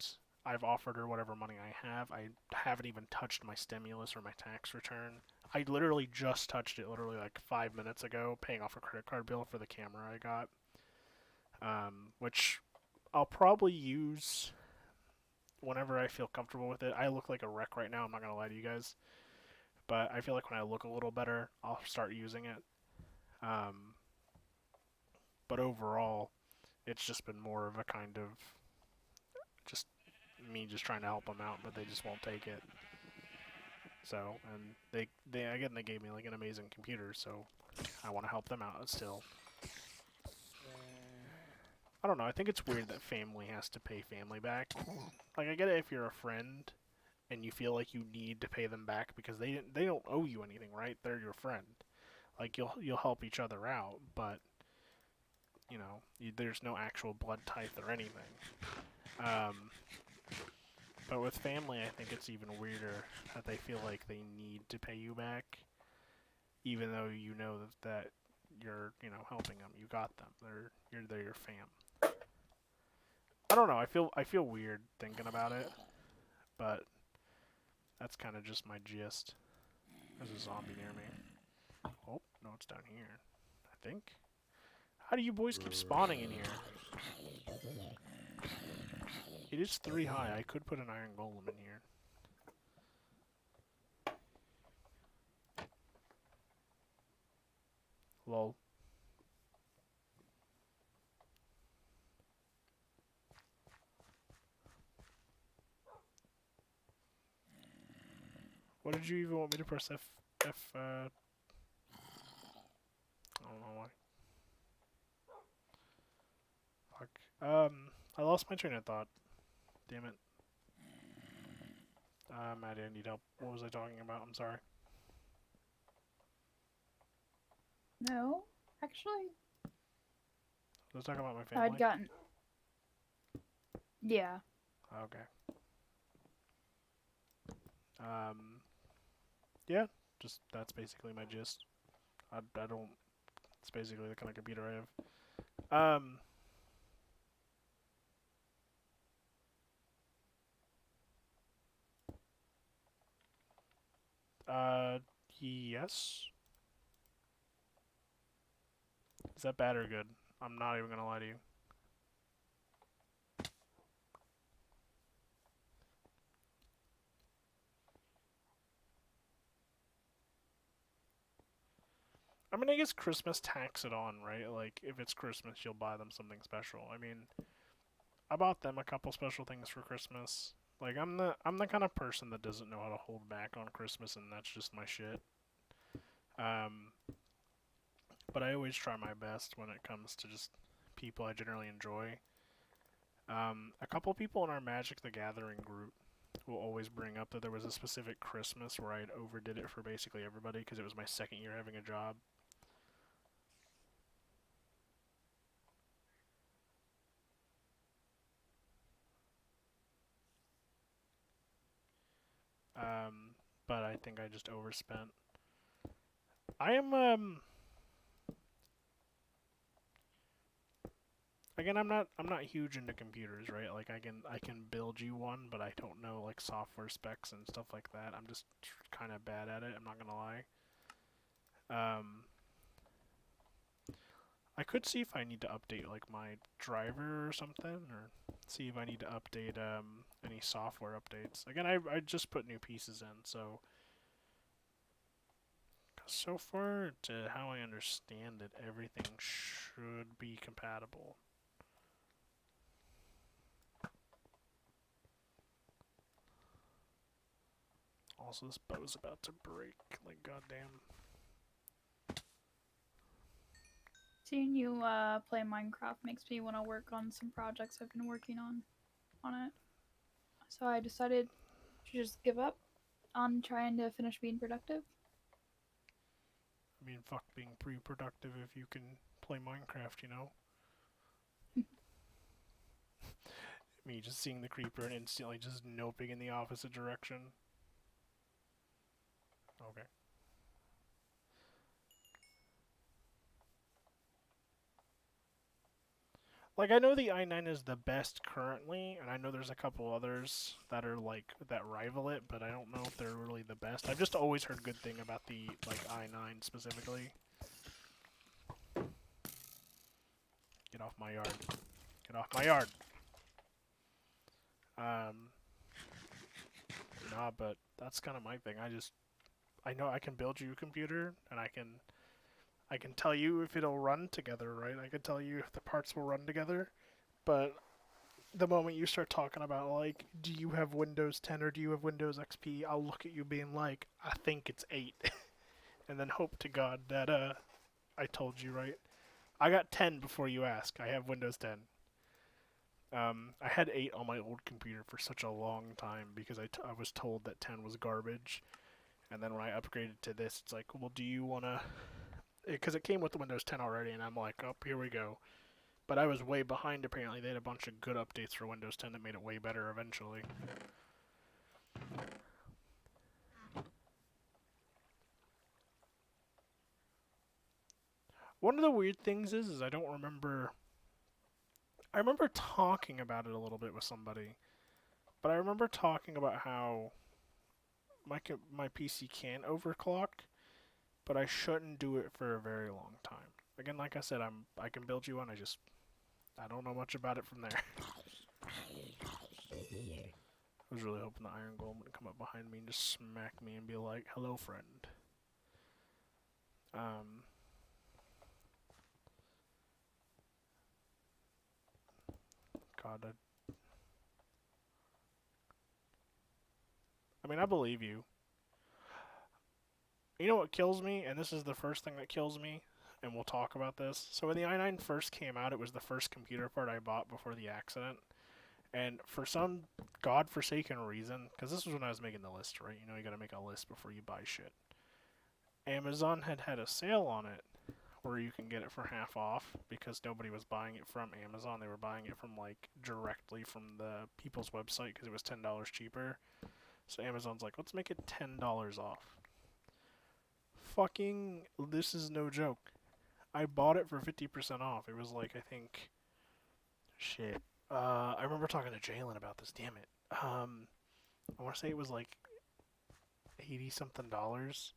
I've offered her whatever money I have. I haven't even touched my stimulus or my tax return. I literally just touched it literally like 5 minutes ago, paying off a credit card bill for the camera I got. Which I'll probably use whenever I feel comfortable with it. I look like a wreck right now, I'm not going to lie to you guys. But I feel like when I look a little better, I'll start using it. But overall, it's just been more of a kind of just me just trying to help them out, but they just won't take it. So, and they gave me like an amazing computer, so I want to help them out still. I don't know, I think it's weird that family has to pay family back. Like, I get it if you're a friend and you feel like you need to pay them back because they don't owe you anything, right? They're your friend. Like, you'll help each other out, but there's no actual blood tithe or anything. But with family, I think it's even weirder that they feel like they need to pay you back, even though you know that you're helping them. You got them. They're your fam. I don't know. I feel weird thinking about it, but that's kind of just my gist. There's a zombie near me. Oh no, it's down here. I think. How do you boys keep spawning in here? It is 3 high. I could put an iron golem in here. Lol. What did you even want me to press I don't know why. Fuck. I lost my train of thought. Damn it. Maddie, I need help. What was I talking about? I'm sorry. No, actually, I was talking about my family. I'd gotten. Yeah. Okay. Yeah, just that's basically my gist. I don't. It's basically the kind of computer I have. Yes. Is that bad or good? I'm not even gonna lie to you. I mean, I guess Christmas tacks it on, right? Like, if it's Christmas, you'll buy them something special. I mean, I bought them a couple special things for Christmas. Like, I'm the kind of person that doesn't know how to hold back on Christmas, and that's just my shit. But I always try my best when it comes to just people I generally enjoy. A couple people in our Magic the Gathering group will always bring up that there was a specific Christmas where I'd overdid it for basically everybody because it was my second year having a job. But I think I just overspent. I am again, I'm not huge into computers, right? Like I can build you one, but I don't know like software specs and stuff like that. I'm just kind of bad at it. I'm not gonna lie. I could see if I need to update like my driver or something, or see if I need to update any software updates. Again, I just put new pieces in, so so far to how I understand it, everything should be compatible. Also, this bow's about to break. Like, goddamn. Seeing you play Minecraft makes me want to work on some projects I've been working on it. So I decided to just give up on trying to finish being productive. I mean, fuck being pre-productive if you can play Minecraft, you know? Me just seeing the creeper and instantly just noping in the opposite direction. Okay. Like, I know the i9 is the best currently, and I know there's a couple others that are, like, that rival it, but I don't know if they're really the best. I've just always heard good thing about the, like, i9 specifically. Get off my yard. Get off my yard! Nah, but that's kind of my thing. I know I can build you a computer, and I can tell you if it'll run together, right? I can tell you if the parts will run together, but the moment you start talking about, like, do you have Windows 10 or do you have Windows XP, I'll look at you being like, I think it's 8. And then hope to God that, I told you right. I got 10 before you ask. I have Windows 10. I had 8 on my old computer for such a long time because I was told that 10 was garbage. And then when I upgraded to this, it's like, well, do you want to... Because it came with the Windows 10 already, and I'm like, oh, here we go. But I was way behind, apparently. They had a bunch of good updates for Windows 10 that made it way better eventually. One of the weird things is I don't remember... I remember talking about it a little bit with somebody. But I remember talking about how my PC can overclock, but I shouldn't do it for a very long time. Again, like I said, I can build you one, I don't know much about it from there. I was really hoping the Iron Golem would come up behind me and just smack me and be like, hello, friend. God, I mean, I believe you. You know what kills me? And this is the first thing that kills me, and we'll talk about this. So when the i9 first came out, it was the first computer part I bought before the accident. And for some godforsaken reason, because this was when I was making the list, right? You know, you gotta make a list before you buy shit. Amazon had a sale on it where you can get it for half off because nobody was buying it from Amazon. They were buying it from, like, directly from the people's website because it was $10 cheaper. So Amazon's like, let's make it $10 off. Fucking, this is no joke. I bought it for 50% off. It was like, I think, shit. I remember talking to Jalen about this, damn it. I want to say it was like 80 something dollars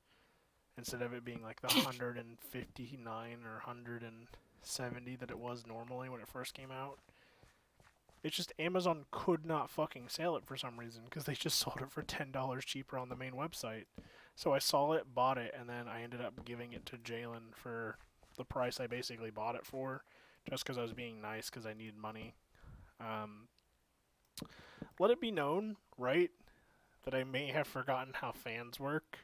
instead of it being like the 159 or 170 that it was normally when it first came out. It's just Amazon could not fucking sell it for some reason because they just sold it for $10 cheaper on the main website. So I saw it, bought it, and then I ended up giving it to Jalen for the price I basically bought it for, just because I was being nice because I needed money. Let it be known, right, that I may have forgotten how fans work.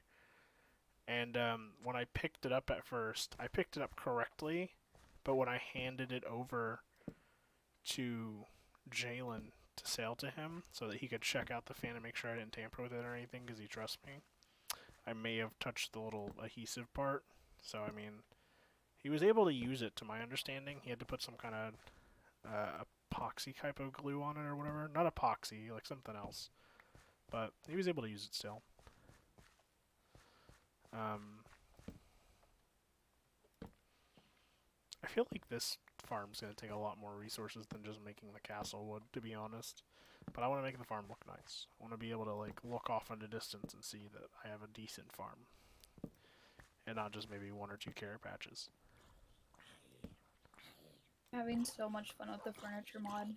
And when I picked it up at first, I picked it up correctly, but when I handed it over to Jalen to sell to him so that he could check out the fan and make sure I didn't tamper with it or anything because he trusts me, I may have touched the little adhesive part. So, I mean, he was able to use it to my understanding. He had to put some kind of epoxy type of glue on it or whatever. Not epoxy, like something else. But he was able to use it still. I feel like this farm's going to take a lot more resources than just making the castle would, to be honest. But I want to make the farm look nice. I want to be able to, like, look off in the distance and see that I have a decent farm. And not just maybe 1 or 2 carrot patches. having so much fun with the furniture mod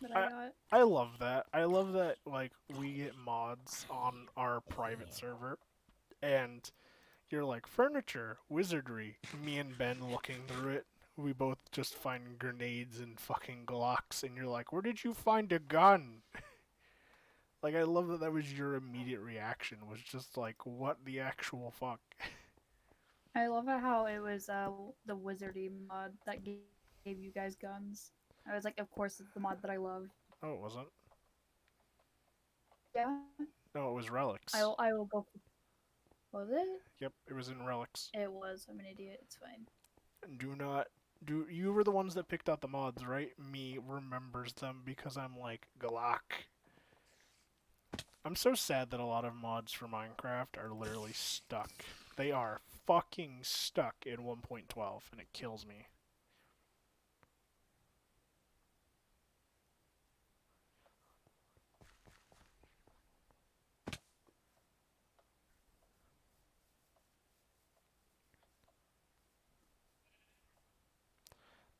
that I I got. I love that. I love that like we get mods on our private server, and you're like furniture, wizardry. Me and Ben looking through it. We both just find grenades and fucking Glocks, and you're like, where did you find a gun? Like, I love that that was your immediate reaction, was just like, what the actual fuck? I love how it was the wizardy mod that gave you guys guns. I was like, of course it's the mod that I love. Oh, it wasn't. Yeah, No, it was Relics. I will go. Was it? Yep, it was in Relics. It was. I'm an idiot. It's fine. Do not. You were the ones that picked out the mods, right? Me remembers them because I'm like, Glock. I'm so sad that a lot of mods for Minecraft are literally stuck. They are fucking stuck in 1.12, and it kills me.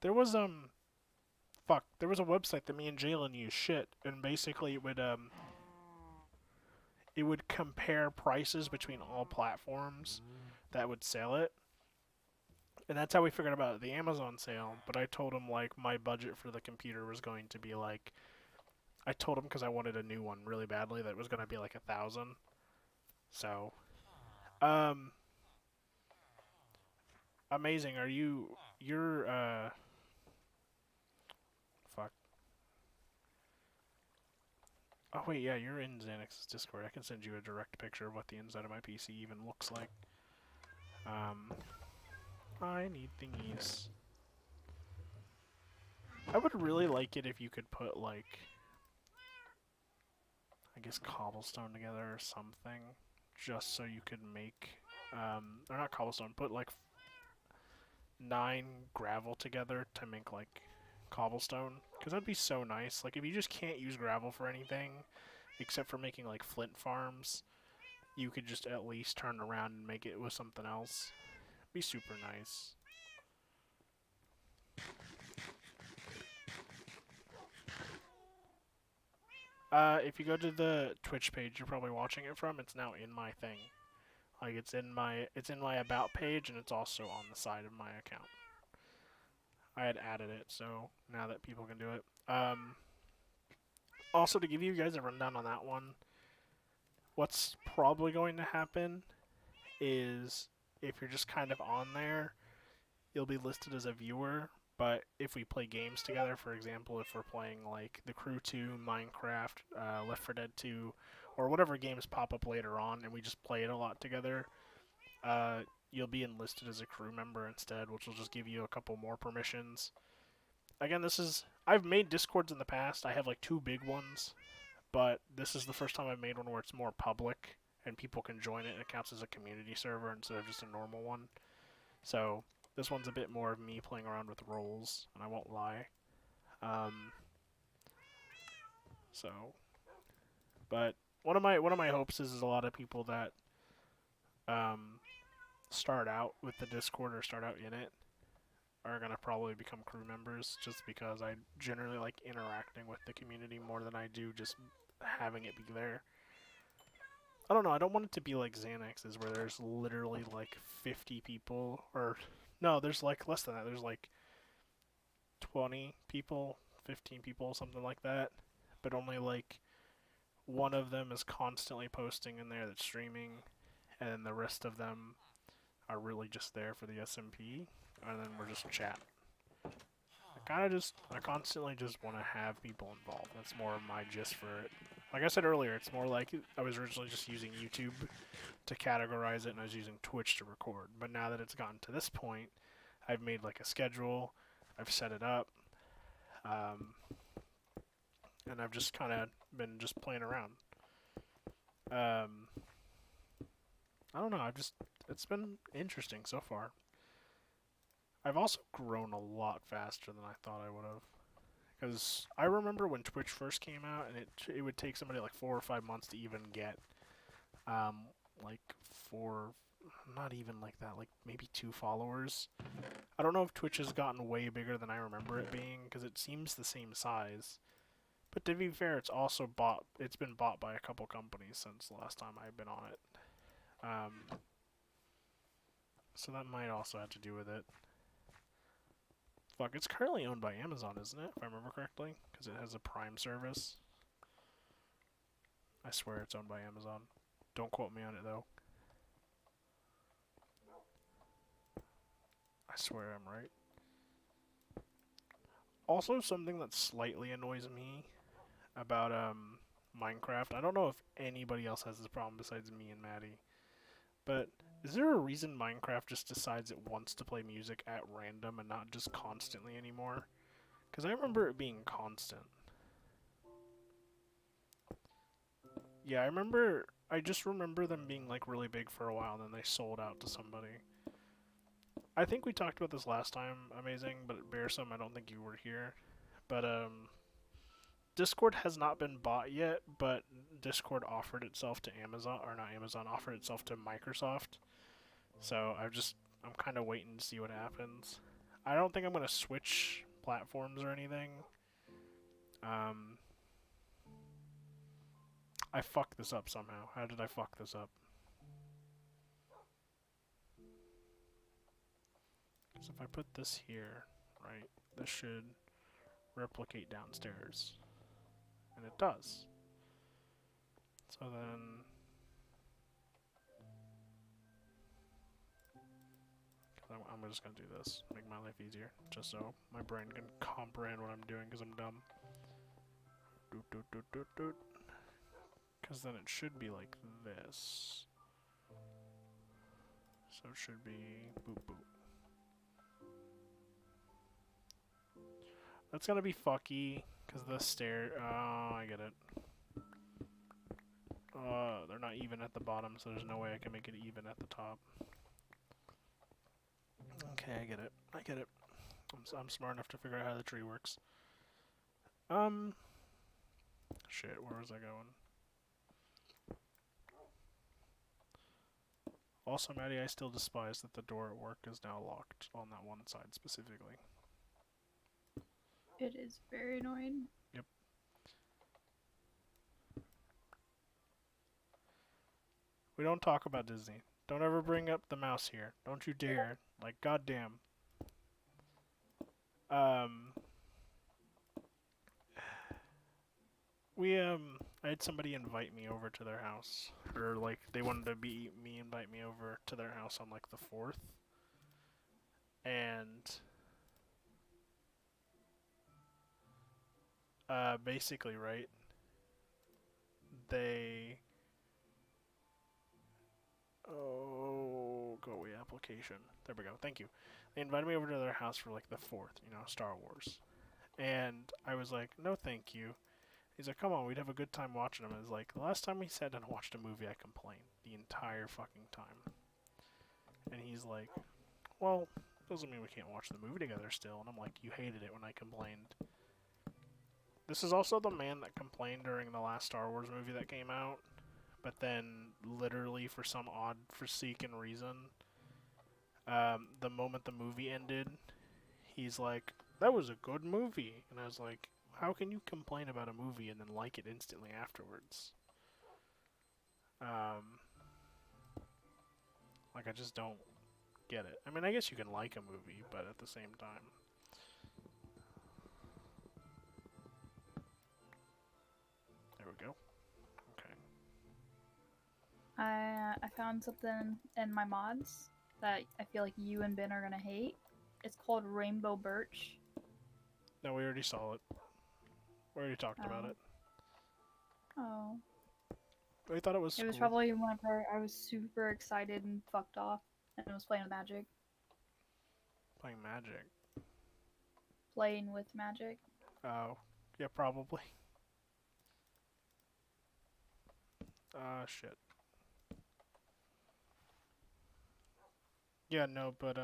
There was fuck, there was a website that me and Jalen used shit, and basically it would compare prices between all platforms that would sell it. And that's how we figured about the Amazon sale, but I told him like my budget for the computer was going to be like I told him because I wanted a new one really badly that it was going to be like 1,000. So, um amazing. You're fuck. Oh wait, yeah, you're in Xanax's Discord. I can send you a direct picture of what the inside of my PC even looks like. I need thingies. I would really like it if you could put like, I guess cobblestone together or something, just so you could make, or not cobblestone, put like 9 gravel together to make like cobblestone, because that'd be so nice. Like if you just can't use gravel for anything except for making like flint farms, you could just at least turn around and make it with something else. It'd be super nice. If you go to the Twitch page you're probably watching it from, it's now in my thing. Like it's in my about page, and it's also on the side of my account. I had added it, so now that people can do it. Also, to give you guys a rundown on that one, what's probably going to happen is if you're just kind of on there, you'll be listed as a viewer. But if we play games together, for example, if we're playing like The Crew 2, Minecraft, Left 4 Dead 2, or whatever games pop up later on, and we just play it a lot together, you'll be enlisted as a crew member instead, which will just give you a couple more permissions. Again, I've made Discords in the past. I have like 2 big ones, but this is the first time I've made one where it's more public and people can join it and it counts as a community server instead of just a normal one. So this one's a bit more of me playing around with roles, and I won't lie. So, but one of my hopes is a lot of people that start out with the Discord or start out in it are gonna probably become crew members, just because I generally like interacting with the community more than I do just having it be there. I don't know, I don't want it to be like Xanax's where there's literally like 50 people, or no, there's like less than that. There's like 20 people, 15 people, something like that, but only like one of them is constantly posting in there that's streaming, and then the rest of them are really just there for the SMP, and then we're just chat. I constantly just want to have people involved. That's more of my gist for it. Like I said earlier, it's more like I was originally just using YouTube to categorize it, and I was using Twitch to record. But now that it's gotten to this point, I've made like a schedule, I've set it up, and I've just kind of been just playing around. I don't know, it's been interesting so far. I've also grown a lot faster than I thought I would have. Because I remember when Twitch first came out, and it would take somebody like 4 or 5 months to even get, like not even like that, like maybe 2 followers. I don't know if Twitch has gotten way bigger than I remember it being, because it seems the same size. But to be fair, it's been bought by a couple companies since the last time I've been on it. So that might also have to do with it. Fuck, it's currently owned by Amazon, isn't it? If I remember correctly, because it has a Prime service. I swear it's owned by Amazon. Don't quote me on it, though. I swear I'm right. Also, something that slightly annoys me about Minecraft. I don't know if anybody else has this problem besides me and Maddie, but is there a reason Minecraft just decides it wants to play music at random and not just constantly anymore? Because I remember it being constant. Yeah, I just remember them being like really big for a while and then they sold out to somebody. I think we talked about this last time, Amazing, but Bearsome, I don't think you were here. But Discord has not been bought yet, but Discord offered itself to Amazon, or not Amazon, offered itself to Microsoft. So I'm kind of waiting to see what happens. I don't think I'm going to switch platforms or anything. I fucked this up somehow. How did I fuck this up? Because if I put this here, right, this should replicate downstairs. And it does. So then... I'm just going to do this. Make my life easier. Just so my brain can comprehend what I'm doing because I'm dumb. Doot doot doot doot doot. Because then it should be like this. So it should be boop boop. That's gonna be fucky because the stair. Oh, I get it. They're not even at the bottom, so there's no way I can make it even at the top. Okay, I get it. I get it. I'm smart enough to figure out how the tree works. Shit, where was I going? Also, Maddie, I still despise that the door at work is now locked on that one side specifically. It is very annoying. Yep. We don't talk about Disney. Don't ever bring up the mouse here. Don't you dare. Like, goddamn. I had somebody invite me over to their house. Or, like, they wanted to invite me over to their house on, like, the 4th. And... basically, right, they... Oh, go away application. There we go. Thank you. They invited me over to their house for like the 4th, Star Wars. And I was like, no thank you. He's like, come on, we'd have a good time watching them. I was like, the last time we sat and watched a movie, I complained the entire fucking time. And he's like, well, doesn't mean we can't watch the movie together still. And I'm like, you hated it when I complained. This is also the man that complained during the last Star Wars movie that came out. But then, literally, for some odd, forsaken reason, the moment the movie ended, he's like, that was a good movie. And I was like, how can you complain about a movie and then like it instantly afterwards? Like, I just don't get it. I mean, I guess you can like a movie, but at the same time. There we go. Okay. I found something in my mods that I feel like you and Ben are gonna hate. It's called Rainbow Birch. No, we already saw it. We already talked about it. Oh. We thought it was It was cool. probably whenever I was super excited and fucked off and was playing with magic. Playing Magic. Playing with magic. Oh, yeah, probably. Shit. Yeah, no, but,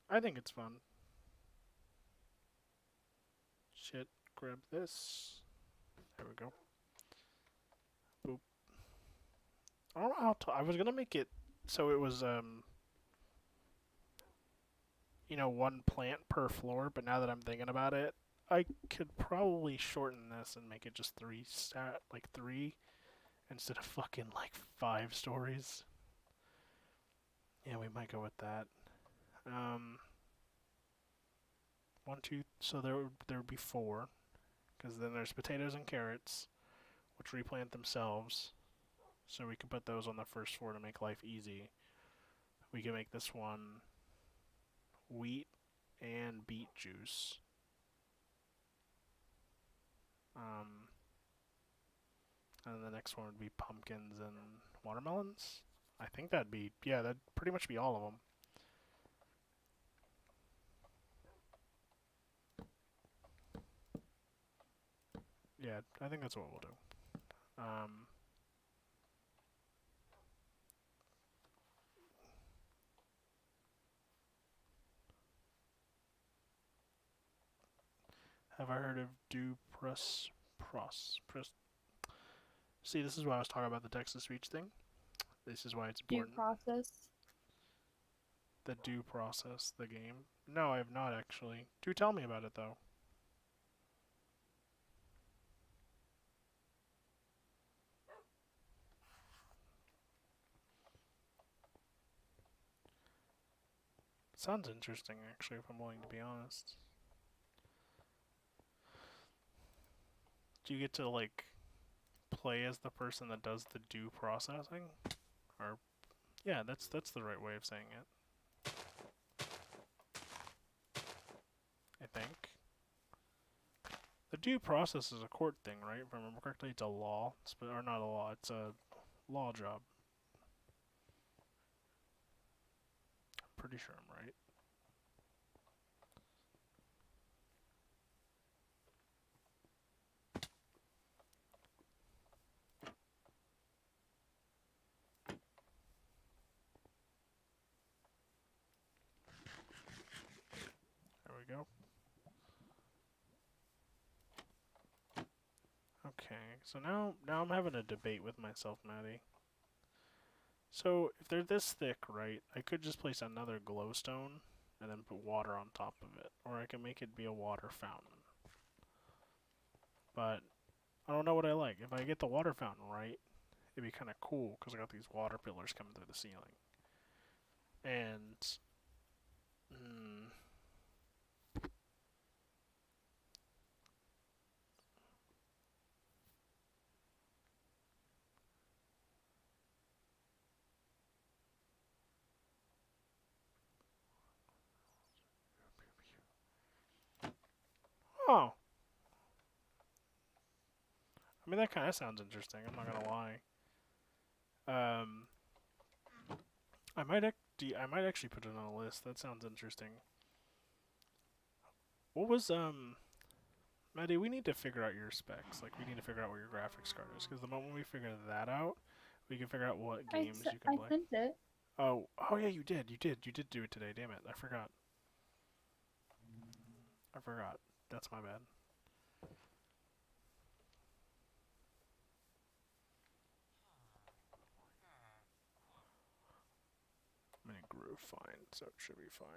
I think it's fun. Shit, grab this. There we go. Boop. I don't know how I was gonna make it so it was you know, one plant per floor, but now that I'm thinking about it, I could probably shorten this and make it just like three instead of fucking like 5 stories. Yeah, we might go with that. Um, one, two. So there would be four, because then there's potatoes and carrots, which replant themselves. So we could put those on the first floor to make life easy. We can make this one wheat and beet juice. Um, and the next one would be pumpkins and watermelons. I think that'd be, yeah, that'd pretty much be all of them. Yeah, I think that's what we'll do. Have I heard of See, this is why I was talking about the text to speech thing. This is why it's Due important. process. The due process, the game. No, I have not actually. Do tell me about it though. Sounds interesting, actually, if I'm willing to be honest. Do you get to, like, play as the person that does the due processing? Or, yeah, that's the right way of saying it. I think. The due process is a court thing, right? If I remember correctly, it's a law. Or not a law, it's a law job. I'm pretty sure I'm right. There we go. Okay, so now I'm having a debate with myself, Maddie. So, if they're this thick, right, I could just place another glowstone and then put water on top of it. Or I can make it be a water fountain. But, I don't know what I like. If I get the water fountain right, it'd be kind of cool, because I got these water pillars coming through the ceiling. And, oh. I mean, that kind of sounds interesting, I'm not gonna lie. I might actually put it on a list. That sounds interesting. What was, Maddie, we need to figure out your specs. Like, we need to figure out what your graphics card is, because the moment we figure that out, we can figure out what games you can I play. sent it. Oh yeah, you did do it today. Damn it, I forgot. That's my bad. I mean, it grew fine, so it should be fine.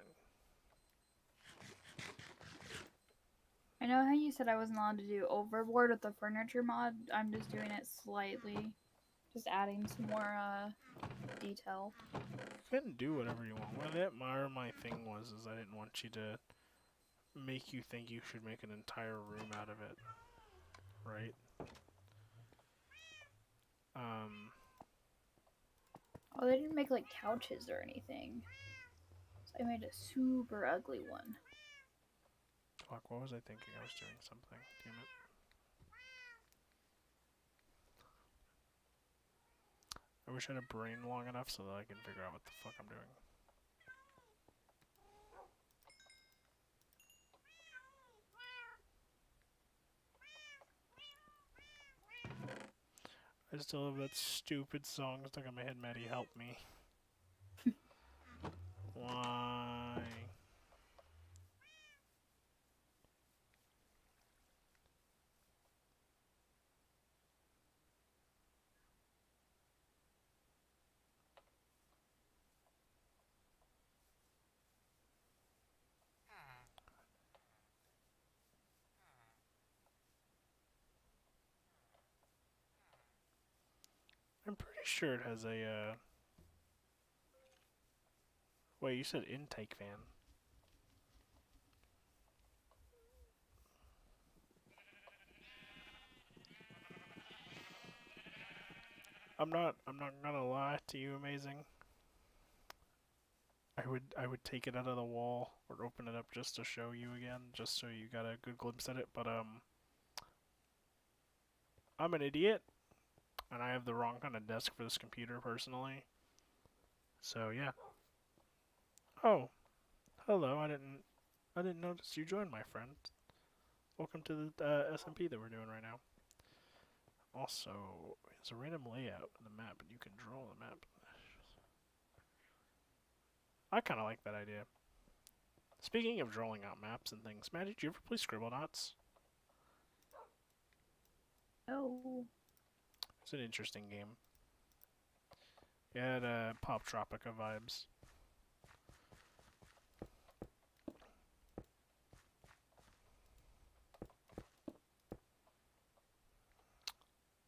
I know how you said I wasn't allowed to do overboard with the furniture mod. I'm just doing it slightly. Just adding some more detail. You can do whatever you want with it. My thing was I didn't want you to make you think you should make an entire room out of it, right? Oh, they didn't make like couches or anything. So I made a super ugly one. Fuck, what was I thinking? I was doing something. Damn it. I wish I had a brain long enough so that I can figure out what the fuck I'm doing. I still have that stupid song stuck in my head, Maddie, help me. Why? I'm pretty sure it has a, Wait, you said intake fan. I'm not gonna lie to you, Amazing. I would take it out of the wall or open it up just to show you again, just so you got a good glimpse at it, but I'm an idiot and I have the wrong kind of desk for this computer personally. So yeah. Oh, hello. I didn't notice you joined, my friend. Welcome to the SMP that we're doing right now. Also, it's a random layout of the map, and you can draw the map. I kind of like that idea. Speaking of drawing out maps and things, Matt, did you ever play Scribblenauts? Oh. It's an interesting game. It had Pop Tropica vibes.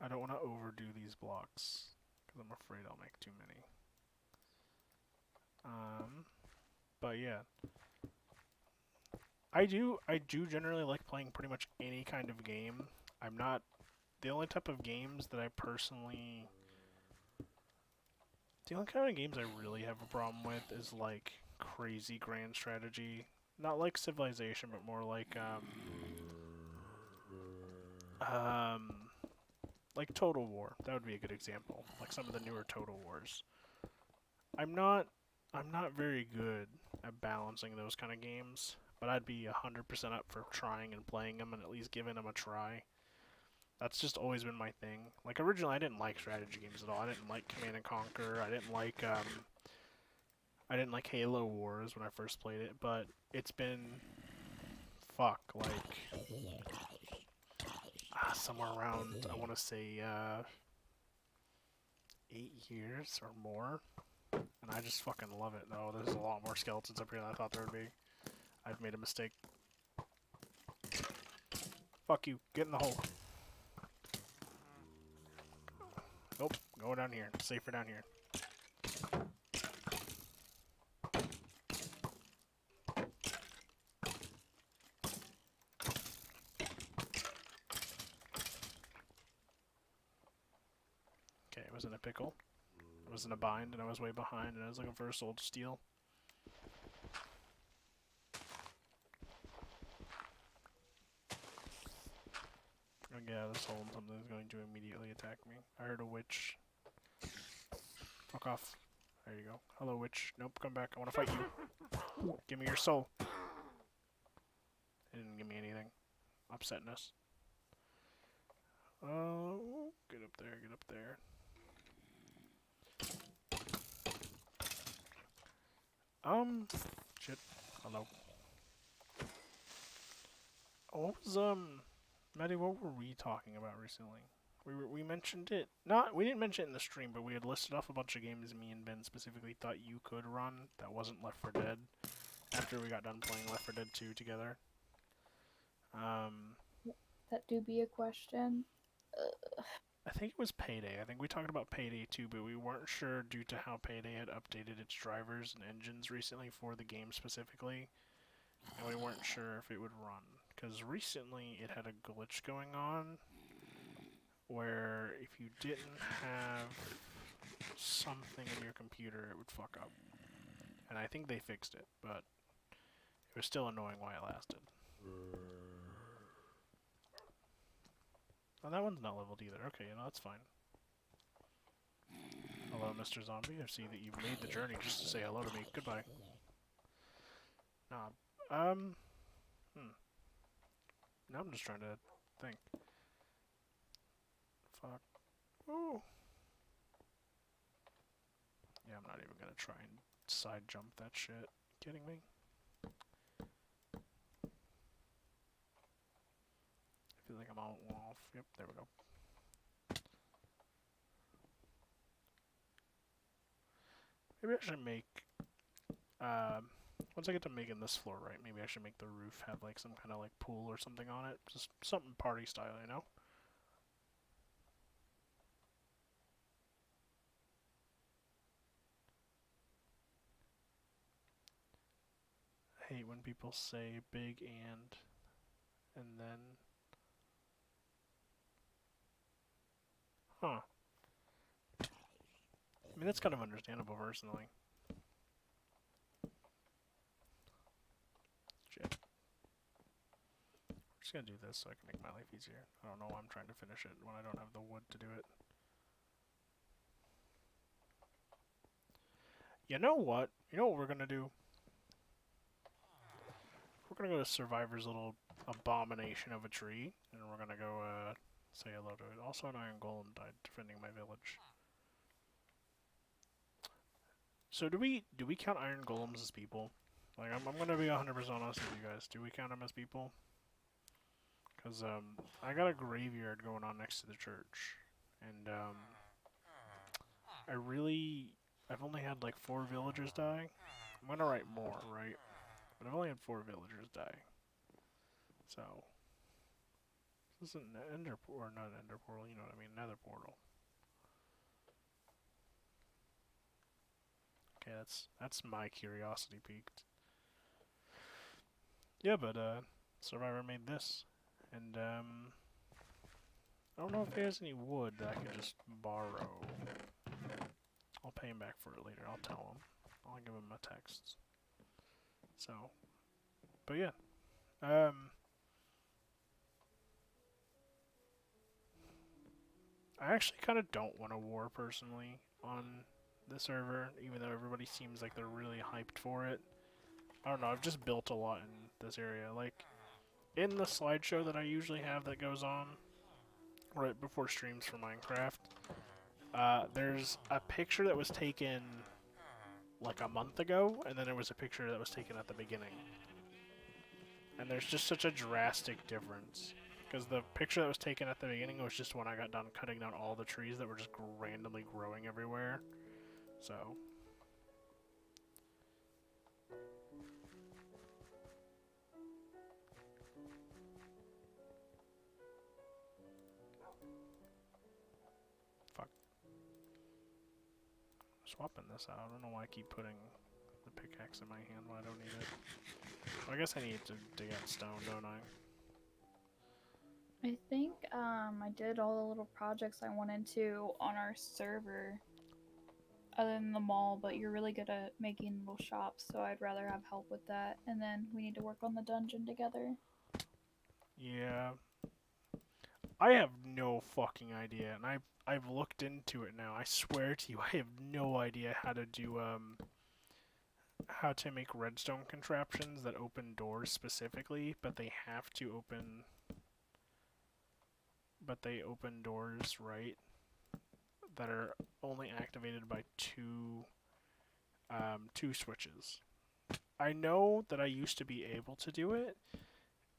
I don't want to overdo these blocks, because I'm afraid I'll make too many. But yeah. I do generally like playing pretty much any kind of game. I'm not, the only type of games that I personally, the only kind of games I really have a problem with is like crazy grand strategy. Not like Civilization, but more like Total War. That would be a good example. Like some of the newer Total Wars. I'm not very good at balancing those kind of games, but I'd be 100% up for trying and playing them and at least giving them a try. That's just always been my thing. Like originally I didn't like strategy games at all. I didn't like Command and Conquer. I didn't like Halo Wars when I first played it, but it's been somewhere around, I want to say 8 years or more. And I just fucking love it. Oh, there's a lot more skeletons up here than I thought there would be. I've made a mistake. Fuck you. Get in the hole. Nope. Go down here. It's safer down here. Okay, I was in a pickle. I was in a bind and I was way behind and I was looking for a soul to steal. Oh yeah, this hole and something's going to immediately attack me. I heard a witch. Fuck off. There you go. Hello, witch. Nope, come back. I want to fight you. Give me your soul. It didn't give me anything. Upsetness. Oh, get up there, get up there. Shit. Hello. What was, Maddie, what were we talking about recently? We mentioned it. We didn't mention it in the stream, but we had listed off a bunch of games me and Ben specifically thought you could run that wasn't Left 4 Dead after we got done playing Left 4 Dead 2 together. That do be a question. I think it was Payday. I think we talked about Payday 2, but we weren't sure due to how Payday had updated its drivers and engines recently for the game specifically. And we weren't sure if it would run. Because recently it had a glitch going on where if you didn't have something in your computer, it would fuck up. And I think they fixed it, but it was still annoying while it lasted. Oh, that one's not leveled either. Okay, that's fine. Hello, Mr. Zombie. I see that you've made the journey just to say hello to me. Goodbye. Nah. Now I'm just trying to think. Fuck. Ooh. Yeah, I'm not even gonna try and side jump that shit. Kidding me? I feel like I'm all off. Yep, there we go. Maybe I should make, once I get to making this floor right, maybe I should make the roof have like some kind of like pool or something on it. Just something party style, you know? hate when people say big and then. Huh. I mean, that's kind of understandable personally. Shit. I'm just gonna do this so I can make my life easier. I don't know why I'm trying to finish it when I don't have the wood to do it. You know what? You know what we're gonna do? We're gonna go to Survivor's little abomination of a tree, and we're gonna go, say hello to it. Also, an iron golem died defending my village. So do we count iron golems as people? Like, I'm gonna be 100% honest with you guys. Do we count them as people? Because, I got a graveyard going on next to the church. And, I've only had like 4 villagers die. I'm gonna write more, right? But I've only had 4 villagers die. So, this isn't an ender, or not an ender portal, you know what I mean, nether portal. Okay, that's my curiosity peaked. Yeah, but, Survivor made this. And, I don't know if he has any wood that I could just borrow. I'll pay him back for it later. I'll tell him. I'll give him a text. So, but yeah. I actually kind of don't want a war personally on the server, even though everybody seems like they're really hyped for it. I don't know. I've just built a lot in this area. Like, in the slideshow that I usually have that goes on right before streams for Minecraft, there's a picture that was taken like a month ago, and then there was a picture that was taken at the beginning. And there's just such a drastic difference. Because the picture that was taken at the beginning was just when I got done cutting down all the trees that were just randomly growing everywhere. So. Fuck. Swapping this out. I don't know why I keep putting the pickaxe in my hand when I don't need it. Well, I guess I need to dig out stone, don't I? I think I did all the little projects I wanted to on our server other than the mall, but you're really good at making little shops, so I'd rather have help with that. And then we need to work on the dungeon together. Yeah. I have no fucking idea, and I've looked into it now. I swear to you, I have no idea how to do how to make redstone contraptions that open doors specifically, but they have to open doors, right? That are only activated by two switches. I know that I used to be able to do it,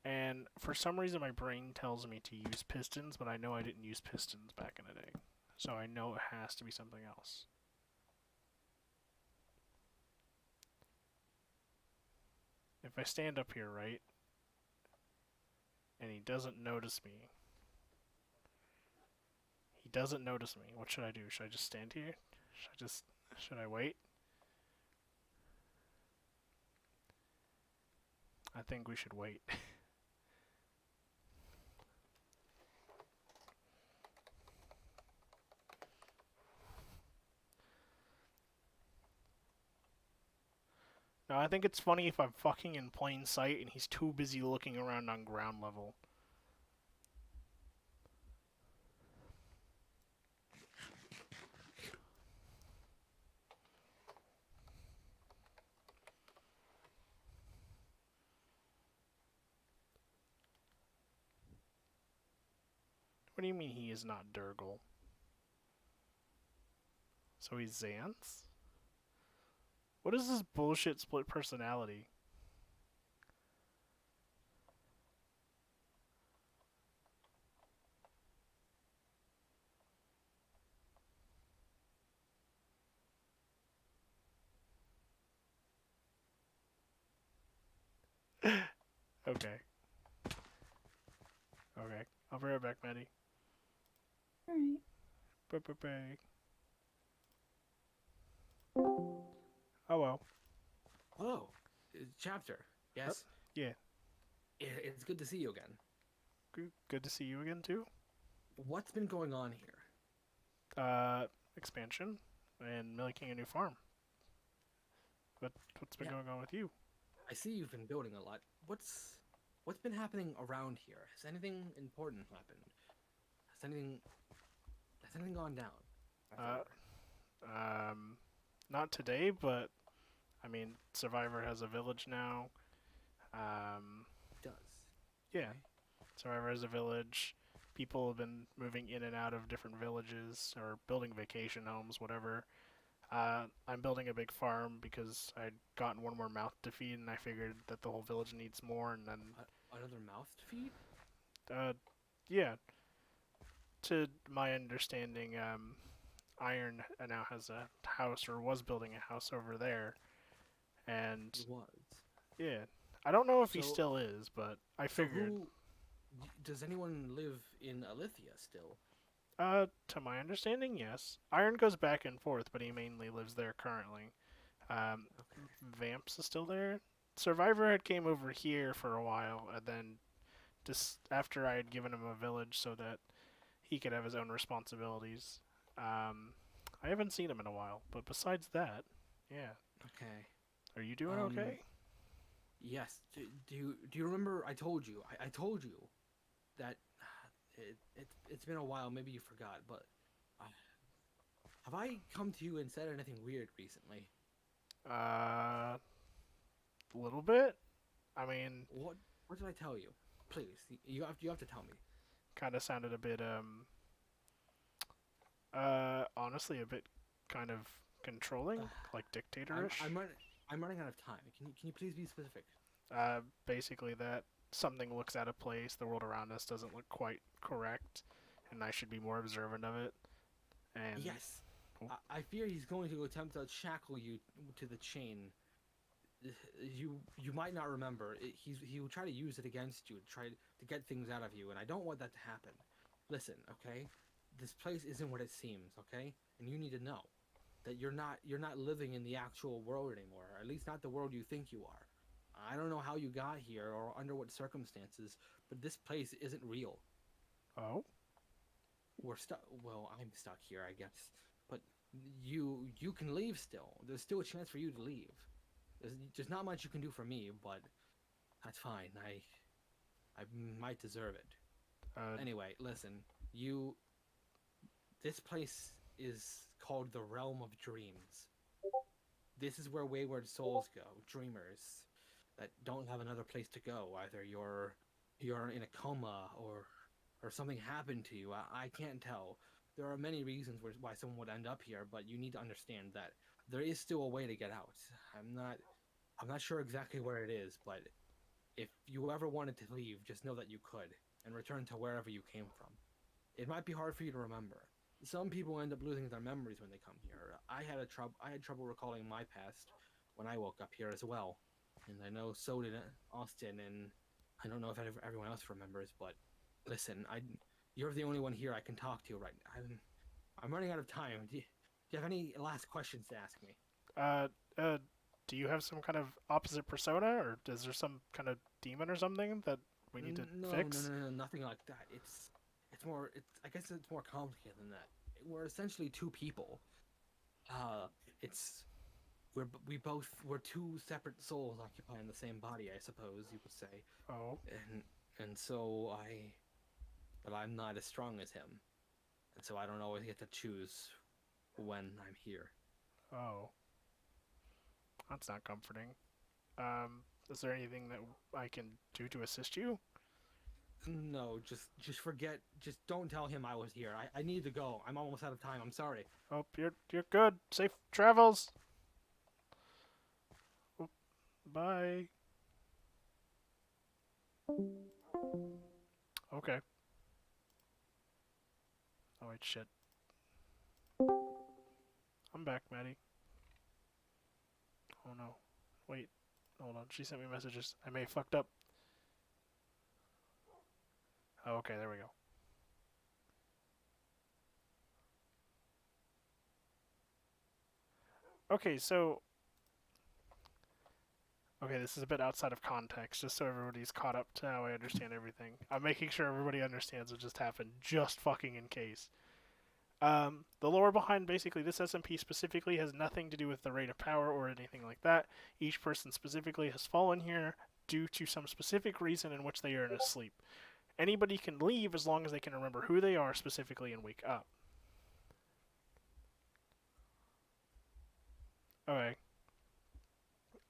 and for some reason my brain tells me to use pistons, but I know I didn't use pistons back in the day. So I know it has to be something else. If I stand up here, right, and he doesn't notice me, what should I do? Should I just stand here? Should I wait? I think we should wait. No, I think it's funny if I'm fucking in plain sight and he's too busy looking around on ground level. What do you mean he is not Dergol? So he's Xanth? What is this bullshit split personality? Okay. Okay. I'll be right back, Maddie. Alright. Bye. Oh well. Hello, chapter. Yes. Yeah. It's good to see you again. Good to see you again too. What's been going on here? Expansion and making a new farm. What's been Yeah, going on with you? I see you've been building a lot. What's been happening around here? Has anything important happened? Has anything has anything gone down? Uh, After not today, but I mean, Survivor has a village now. Um, it does. yeah, Okay. Survivor has a village. People have been moving in and out of different villages or building vacation homes, whatever. I'm building a big farm because I'd gotten one more mouth to feed, and I figured that the whole village needs more. And then, Another mouth to feed? uh, yeah, to my understanding, Iron now has a house or was building a house over there, and It was. yeah, I don't know if he So still is, but I so figured. who does anyone live in Alithia still? To my understanding, yes. Iron goes back and forth, but he mainly lives there currently. Um, Okay. Vamps is still there. Survivor had came over here for a while, and then just after I had given him a village so that he could have his own responsibilities. Um, I haven't seen him in a while, but besides that, yeah. Okay. Are you doing Um okay? yes. Do you remember I told you? I told you that it's been a while, maybe you forgot, but uh, have I come to you and said anything weird recently? A little bit. I mean, What did I tell you? Please, you have to tell me. kind of sounded a bit honestly a bit kind of controlling, like I'm dictatorish. I'm running I'm running out of time. Can you please be specific? Basically that something looks out of place, the world around us doesn't look quite correct, and I should be more observant of it. And Yes. I fear he's going to attempt to shackle you to the chain. You might not remember. He will try to use it against you to try to get things out of you, and I don't want that to happen. Listen, okay? This place isn't what it seems, okay? And you need to know that you're not living in the actual world anymore, or at least not the world you think you are. I don't know how you got here or under what circumstances, but this place isn't real. oh, We're stuck. Well, I'm stuck here, I guess. But you can leave still. There's still a chance for you to leave. There's not much you can do for me, but that's fine. I might deserve it. uh, Anyway, listen. You This place is called the Realm of Dreams. This is where wayward souls go, dreamers that don't have another place to go. Either you're in a coma or something happened to you. I can't tell. There are many reasons why someone would end up here, but you need to understand that there is still a way to get out. I'm not sure exactly where it is, but if you ever wanted to leave, just know that you could and return to wherever you came from. It might be hard for you to remember. Some people end up losing their memories when they come here. I had trouble recalling my past when I woke up here as well, and I know so did Austin. And I don't know if everyone else remembers, but listen, you're the only one here I can talk to right now. I'm running out of time. Do you have any last questions to ask me? uh, uh, do you have some kind of opposite persona, or is there some kind of demon or something that we need to No, no, fix? no, no, nothing like that. It's more. I guess it's more complicated than that. We're essentially two people. Uh, it's we're two separate souls occupying the same body, I suppose you would say. Oh, And so but I'm not as strong as him, and so I don't always get to choose when I'm here. oh, that's not comforting. Is there anything that I can do to assist you? No, just forget. Just don't tell him I was here. I need to go. I'm almost out of time. I'm sorry. Oh, you're good. Safe travels. Oh, bye. Okay. Oh wait, shit. I'm back, Maddie. Oh no. Wait. Hold on. She sent me messages. I may have fucked up. Oh, okay. There we go. Okay, so Okay, this is a bit outside of context, just so everybody's caught up to how I understand everything. I'm making sure everybody understands what just happened, just fucking in case. The lore behind basically this SMP specifically has nothing to do with the rate of power or anything like that. Each person specifically has fallen here due to some specific reason in which they are in a sleep. Anybody can leave as long as they can remember who they are specifically and wake up. Okay.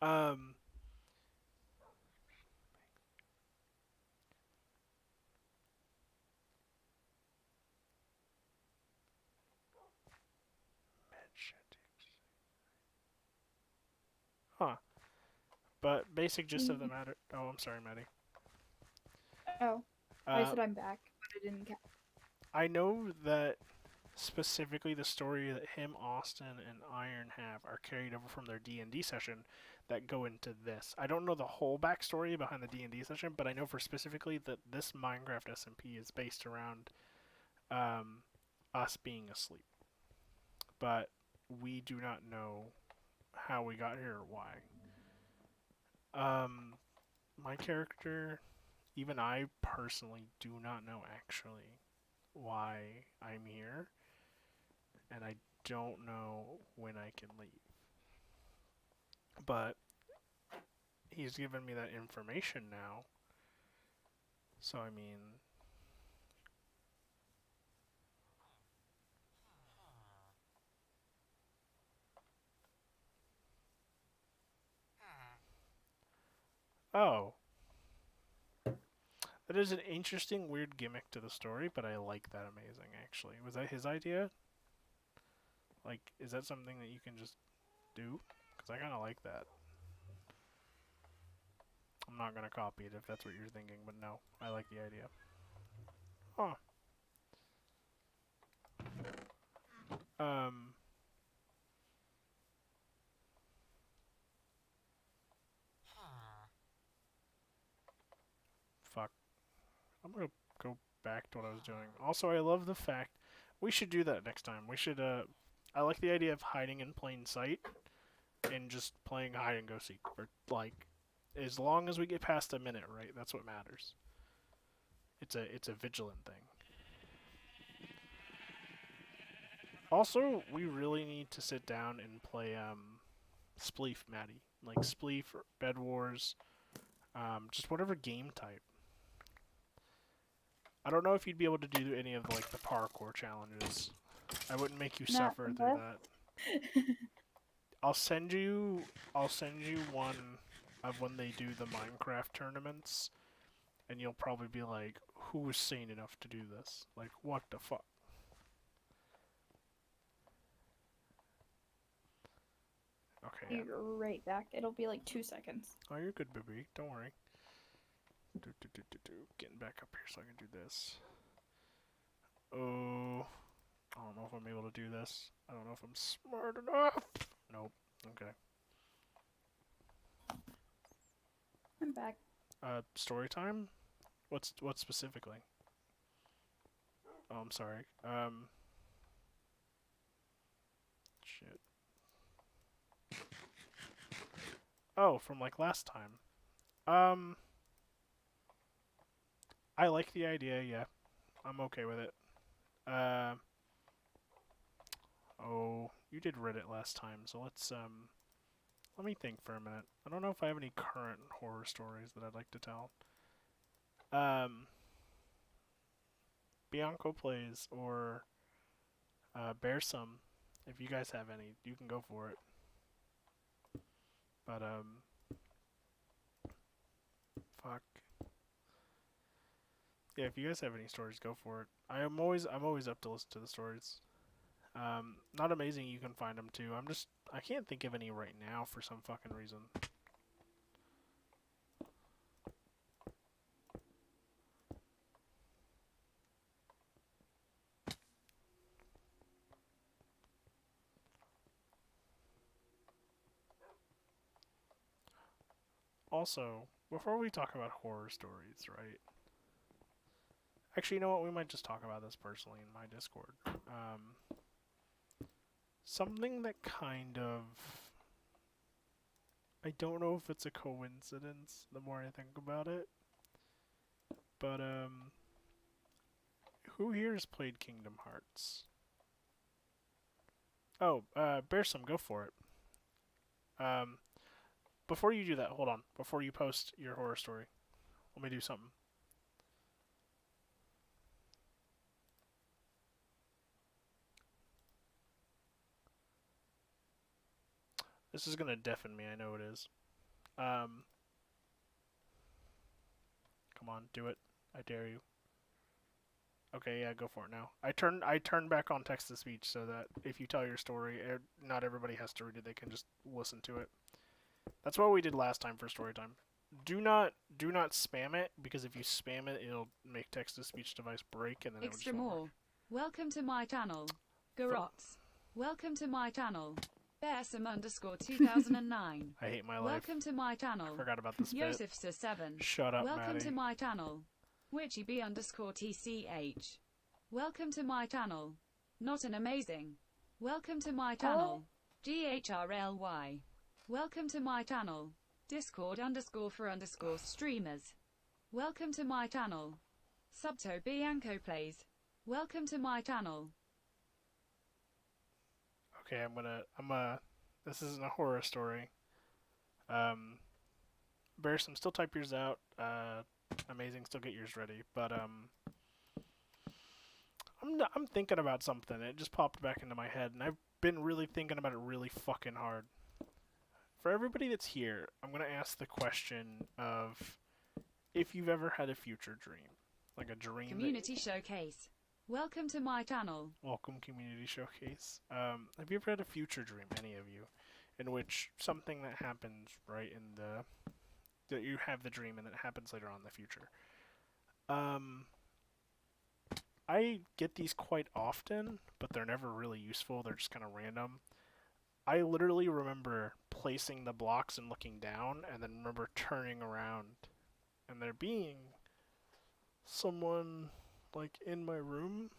Um, huh. But basic gist of the matter. Oh, I'm sorry, Maddie. Oh, I Uh, said I'm back, but I didn't. I know that specifically the story that him, Austin, and Iron have are carried over from their D&D session that go into this. I don't know the whole backstory behind the D&D session, but I know for specifically that this Minecraft SMP is based around um, us being asleep. But we do not know how we got here or why. My character, even I personally do not know actually why I'm here, and I don't know when I can leave. But he's given me that information now. So I mean, oh, that is an interesting, weird gimmick to the story, but I like that amazing. Actually, was that his idea? Like, is that something that you can just do? Because I kind of like that. I'm not gonna copy it if that's what you're thinking, but no, I like the idea. Huh. Um. Fuck. I'm gonna go back to what I was doing. Also, I love the fact we should do that next time. We should. I like the idea of hiding in plain sight and just playing hide and go seek. Or like, as long as we get past a minute, right? That's what matters. It's a vigilant thing. Also, we really need to sit down and play Spleef, Maddie. Like Spleef, or Bed Wars, just whatever game type. I don't know if you'd be able to do any of like the parkour challenges. I wouldn't make you Not suffer the through best. that. I'll send you one of when they do the Minecraft tournaments, and you'll probably be like, "Who was sane enough to do this? Like, what the fuck?" Okay, yeah. Be right back. It'll be like 2 seconds. Oh, you're good, baby. Don't worry. Getting back up here so I can do this. Oh, I don't know if I'm able to do this. I don't know if I'm smart enough. Nope. Okay. I'm back. Story time? What specifically? Oh, I'm sorry. Shit. Oh, from like last time. Um, I like the idea, yeah. I'm okay with it. Oh, you did Reddit last time, so let me think for a minute. I don't know if I have any current horror stories that I'd like to tell. Bianco plays or Bear some. If you guys have any, you can go for it. But fuck. Yeah, if you guys have any stories, go for it. I'm always up to listen to the stories. Not amazing. You can find them too. I can't think of any right now for some fucking reason. Also, before we talk about horror stories, right? Actually, you know what? We might just talk about this personally in my Discord. Something that kind of I don't know if it's a coincidence the more I think about it. But, who here has played Kingdom Hearts? Oh, Bearsome, go for it. Before you do that, hold on. Before you post your horror story, let me do something. This is gonna deafen me, I know it is. Come on, do it. I dare you. Okay, yeah, go for it now. I turn back on text to speech so that if you tell your story, not everybody has to read it. They can just listen to it. That's what we did last time for story time. Do not spam it, because if you spam it, it'll make text to speech device break, and then it will just Extra won't work. more. Welcome to my channel. Garox. Welcome to my channel. Bearsome_2009. I hate my life. Welcome to my I channel. forgot about this bit. Yosefsa7. Shut up, Welcome Maddie. to my channel. WitchyB_TCH. Welcome to my channel. Not an amazing. Welcome to my channel. GHRLY. Welcome to my channel. Discord_for_streamers. Welcome to my channel. Subto Bianco plays. Welcome to my channel. Okay, this isn't a horror story. Bearsome, still type yours out. Amazing, still get yours ready. But I'm thinking about something. It just popped back into my head, and I've been really thinking about it really fucking hard. For everybody that's here, I'm gonna ask the question of if you've ever had a future dream, like a dream. Community Showcase. Welcome to my channel. Welcome, Community Showcase. Have you ever had a future dream, any of you, in which something that happens right in that you have the dream and it happens later on in the future? I get these quite often, but they're never really useful. They're just kind of random. I literally remember placing the blocks and looking down, and then remember turning around and there being someone like in my room,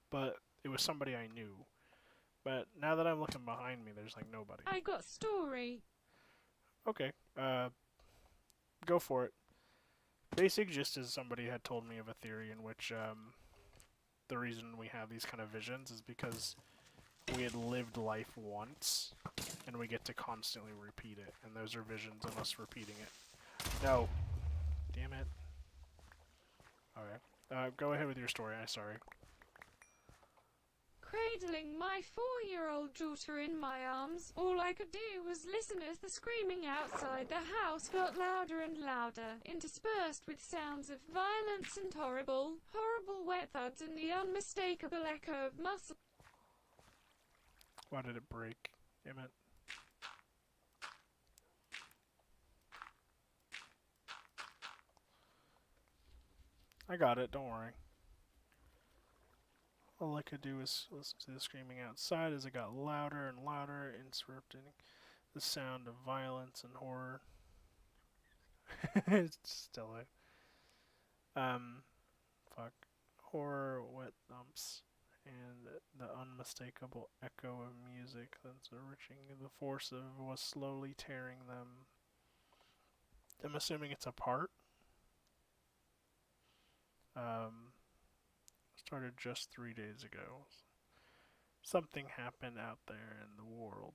but it was somebody I knew. But now that I'm looking behind me, there's like nobody. I got story. Okay, go for it. Basic gist is somebody had told me of a theory in which the reason we have these kind of visions is because we had lived life once, and we get to constantly repeat it, and those are visions of us repeating it. No. Damn it. Okay. Go ahead with your story, I'm sorry. Cradling my 4-year-old daughter in my arms, all I could do was listen as the screaming outside the house got louder and louder, interspersed with sounds of violence and horrible wet thuds and the unmistakable echo of muscle. Why did it break? Damn it. I got it, don't worry. All I could do was listen to the screaming outside as it got louder and louder, interrupting the sound of violence and horror. It's still it. Fuck. Horror, wet thumps, and the unmistakable echo of music that's enriching the force of was slowly tearing them. I'm assuming it's apart. Started just 3 days ago. Something happened out there in the world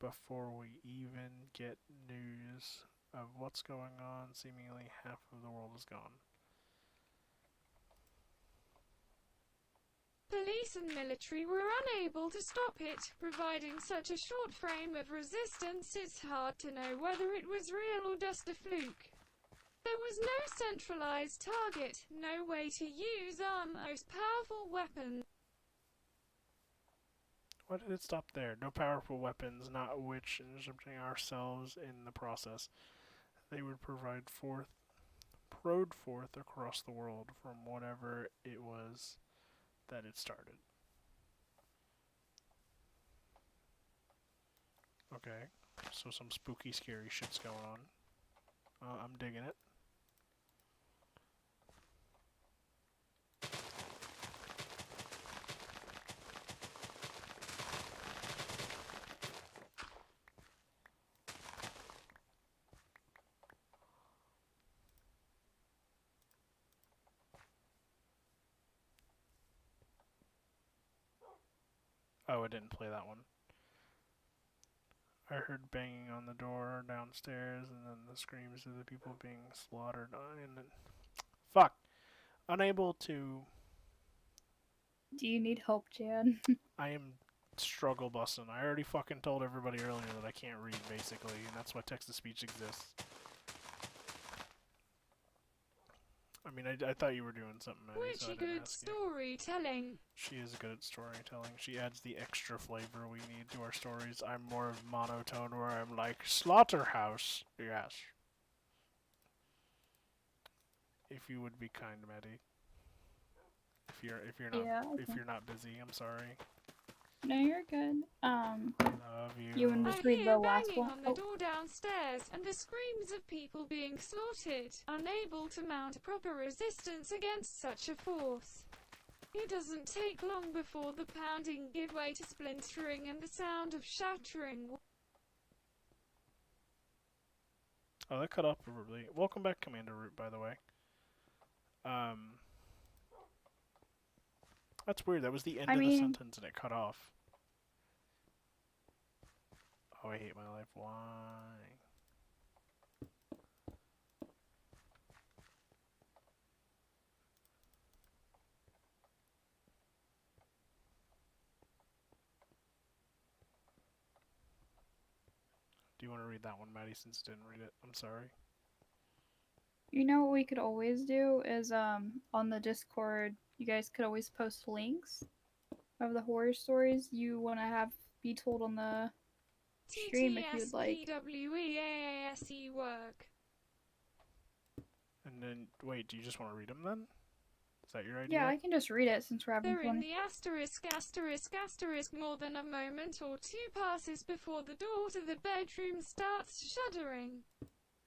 before we even get news of what's going on. Seemingly half of the world is gone. Police and military were unable to stop it. Providing such a short frame of resistance, it's hard to know whether it was real or just a fluke. There was no centralized target, no way to use our most powerful weapon. Why did it stop there? No powerful weapons, not which intercepting ourselves in the process. They would prode forth across the world from whatever it was that it started. Okay, so some spooky, scary shit's going on. I'm digging it. Oh, I didn't play that one. I heard banging on the door downstairs, and then the screams of the people being slaughtered. And then, fuck, unable to. Do you need help, Jan? I am struggle busting. I already fucking told everybody earlier that I can't read, basically, and that's why text to speech exists. I mean, I thought you were doing something, Maddie, so I Witchy didn't good ask you. storytelling. She is good at storytelling. She adds the extra flavor we need to our stories. I'm more of monotone, where I'm like, slaughterhouse. Yes. If you would be kind, Maddie. If you're not Yeah, if okay. you're not busy, I'm sorry. No, you're good. Love you. You want to I just read hear the last banging one? on the Oh, door downstairs and the screams of people being slaughtered, unable to mount proper resistance against such a force. It doesn't take long before the pounding give way to splintering and the sound of shattering. Oh, that cut off abruptly. Welcome back, Commander Root, by the way. That's weird. That was the end I of the mean, sentence and it cut off. Oh, I hate my life. Why? Do you want to read that one, Maddie, since you didn't read it? I'm sorry. you know what we could always do is on the Discord, you guys could always post links of the horror stories you want to have be told on the stream if you would like. TTSPWEAASE work. And then, wait, do you just want to read them then? Is that your idea? Yeah, I can just read it since we're having They're in fun. the asterisk more than a moment or two passes before the door to the bedroom starts shuddering.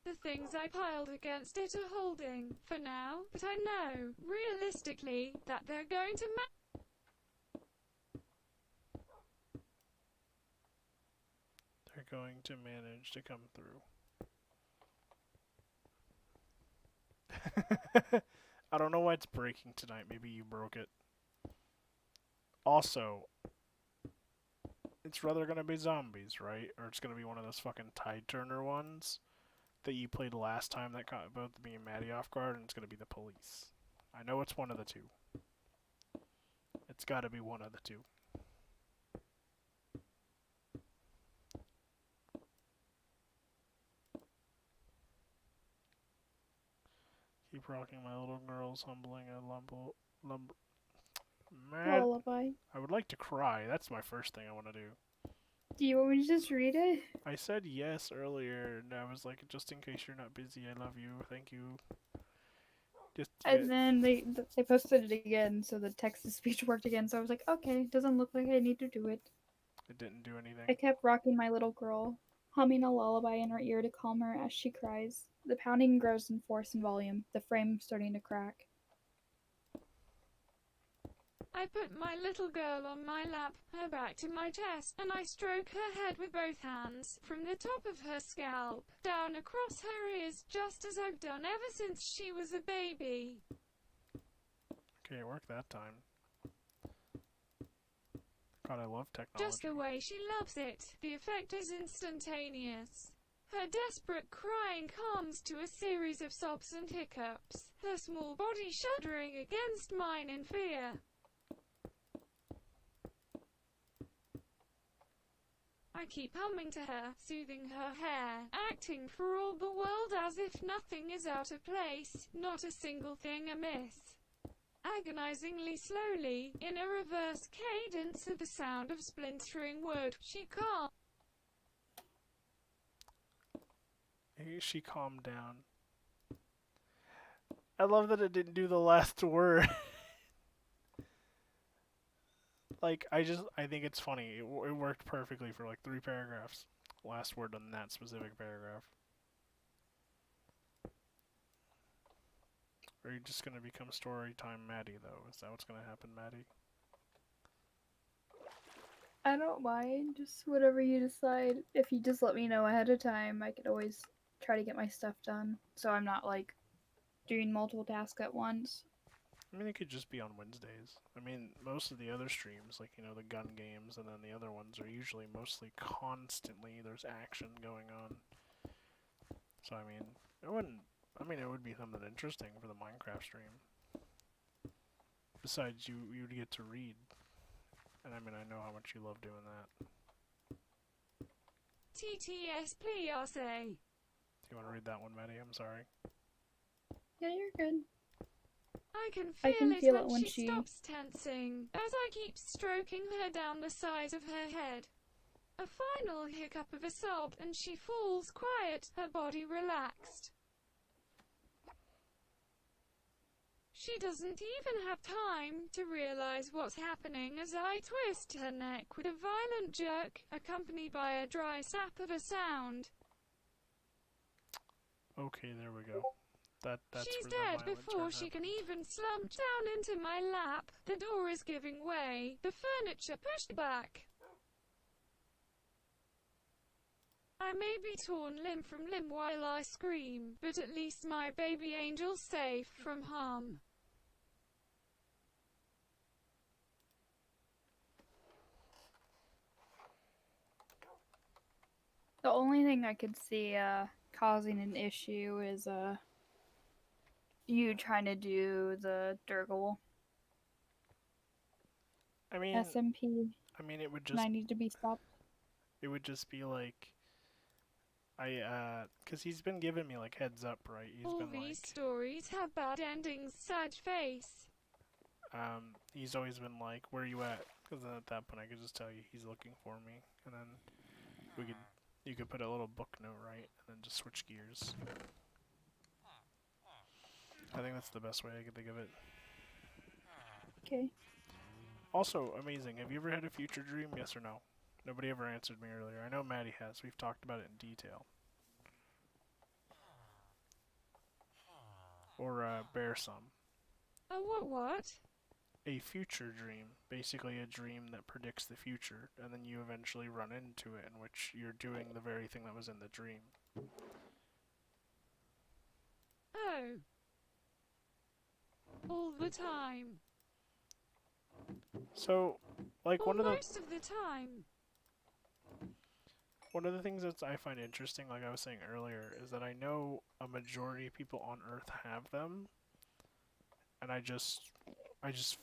The things I piled against it are holding, for now, but I know, realistically, that they're going to They're going to manage to come through. I don't know why it's breaking tonight. Maybe you broke it. Also, it's rather gonna be zombies, right? Or it's gonna be one of those fucking Tide Turner ones that you played last time that caught both me and Maddie off guard, and it's gonna be the police. I know it's one of the two. It's gotta be one of the two. Keep rocking my little girls, humbling a lumber. Man, Lullaby. I would like to cry. That's my first thing I want to do. Do you want me to just read it? I said yes earlier, and I was like, just in case you're not busy, I love you, thank you. Just And then they posted it again, so the text to speech worked again. So I was like, okay, doesn't look like I need to do it. it didn't do anything. I kept rocking my little girl, humming a lullaby in her ear to calm her as she cries. The pounding grows in force and volume, the frame starting to crack. I put my little girl on my lap, her back to my chest, and I stroke her head with both hands, from the top of her scalp, down across her ears, just as I've done ever since she was a baby. Okay, it worked that time. God, I love technology. Just the way she loves it. The effect is instantaneous. Her desperate crying calms to a series of sobs and hiccups, her small body shuddering against mine in fear. I keep humming to her, soothing her hair, acting for all the world as if nothing is out of place, not a single thing amiss. Agonizingly slowly, in a reverse cadence of the sound of splintering wood, she calms. She calmed down. I love that it didn't do the last word. Like, I think it's funny. It worked perfectly for like 3 paragraphs. Last word on that specific paragraph. Are you just gonna become story time Maddie, though? Is that what's gonna happen, Maddie? I don't mind, just whatever you decide. If you just let me know ahead of time, I could always try to get my stuff done. So I'm not like doing multiple tasks at once. I mean, it could just be on Wednesdays. I mean, most of the other streams, like, the gun games and then the other ones, are usually mostly constantly there's action going on. So, I mean, it wouldn't. I mean, it would be something interesting for the Minecraft stream. Besides, you'd get to read. And I mean, I know how much you love doing that. TTS, please say. Do you want to read that one, Maddie? I'm sorry. Yeah, you're good. I can I feel can it feel when it when she she- stops tensing, as I keep stroking her down the sides of her head. A final hiccup of a sob, and she falls quiet, her body relaxed. She doesn't even have time to realize what's happening as I twist her neck with a violent jerk, accompanied by a dry sap of a sound. Okay, there we go. That's She's where the dead violent before turn she can happens. even slump down into my lap. The door is giving way, the furniture pushed back. I may be torn limb from limb while I scream, but at least my baby angel's safe from harm. The only thing I could see causing an issue is you trying to do the Dergol I mean, SMP, it would and just I need to be stopped. be like, 'cause he's been giving me like heads up, right? He's All been these like, stories have bad endings, sad face. he's always been like, where you at? 'Cause then at that point I could just tell you he's looking for me, and then you could put a little book note, right, and then just switch gears. I think that's the best way I could think of it. Okay. Also, amazing. Have you ever had a future dream? Yes or no? Nobody ever answered me earlier. I know Maddie has. We've talked about it in detail. Or bear some. A what? A future dream. Basically a dream that predicts the future, and then you eventually run into it in which you're doing the very thing that was in the dream. Oh. All the time. So, like, Or most of the time. one of the things that I find interesting, like I was saying earlier, is that I know a majority of people on Earth have them, and I just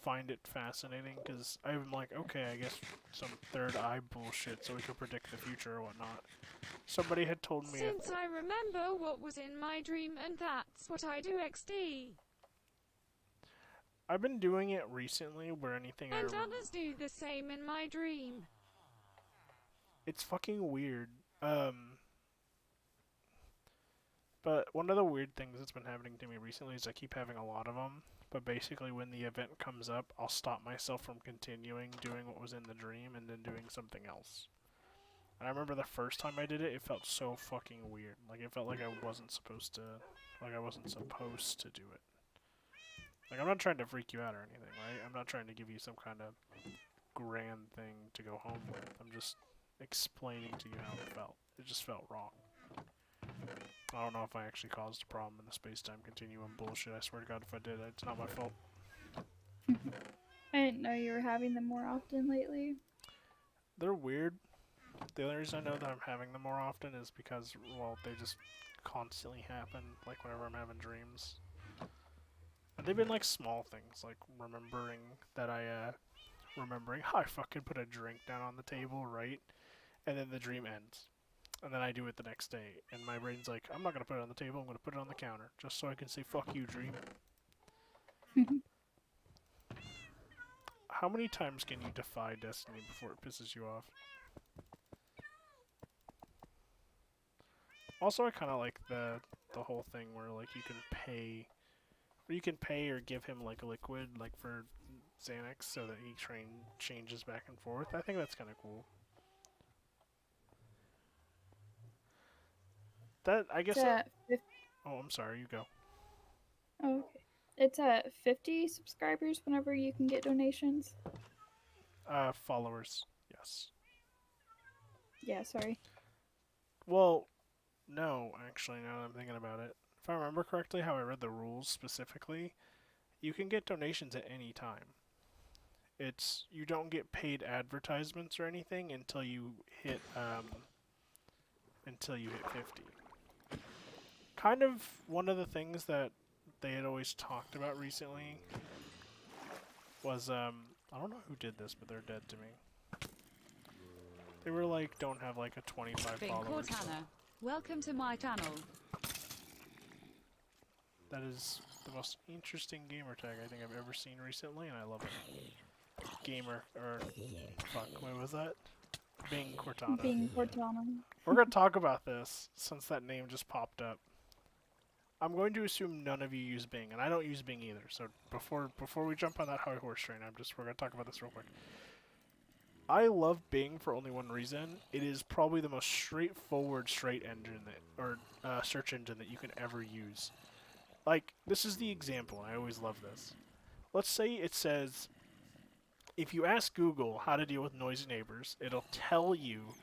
find it fascinating because I'm like, okay, I guess some third eye bullshit, so we could predict the future or whatnot. Somebody had told me, Since I remember what was in my dream, and that's what I do XD. I've been doing it recently, where anything And others do the same in my dream. it's fucking weird. But one of the weird things that's been happening to me recently is I keep having a lot of them. But basically, when the event comes up, I'll stop myself from continuing doing what was in the dream and then doing something else. And I remember the first time I did it, it felt so fucking weird. Like, it felt like I wasn't supposed to, do it. Like, I'm not trying to freak you out or anything, right? I'm not trying to give you some kind of grand thing to go home with. I'm just explaining to you how it felt. It just felt wrong. I don't know if I actually caused a problem in the space-time continuum bullshit. I swear to God, if I did, it's not my fault. I didn't know you were having them more often lately. They're weird. The only reason I know that I'm having them more often is because, well, they just constantly happen, like whenever I'm having dreams. And they've been like small things, like remembering I fucking put a drink down on the table, right? And then the dream ends. And then I do it the next day, and my brain's like, I'm not gonna put it on the table, I'm gonna put it on the counter, just so I can say, fuck you, dream. How many times can you defy destiny before it pisses you off? Also, I kind of like the whole thing where, like, you can pay or give him, like, a liquid, like, for Xanax, so that he changes back and forth. I think that's kind of cool. I guess... It's at Oh, I'm sorry, you go. Oh, okay. It's at 50 subscribers whenever you can get donations. Followers, yes. Yeah, sorry. Well, no, actually, now that I'm thinking about it. If I remember correctly how I read the rules specifically, you can get donations at any time. You don't get paid advertisements or anything until you hit 50. Kind of one of the things that they had always talked about recently was I don't know who did this, but they're dead to me. They were like, don't have like a 25 Bing followers. Cortana, welcome to my channel. That is the most interesting gamer tag I think I've ever seen recently, and I love it. Gamer, or fuck, what was that? Bing Cortana. Being Cortana. We're gonna talk about this since that name just popped up. I'm going to assume none of you use Bing, and I don't use Bing either. So before we jump on that high horse train, we're gonna talk about this real quick. I love Bing for only one reason. It is probably the most straightforward search engine that you can ever use. Like, this is the example, and I always love this. Let's say it says, if you ask Google how to deal with noisy neighbors, it'll tell you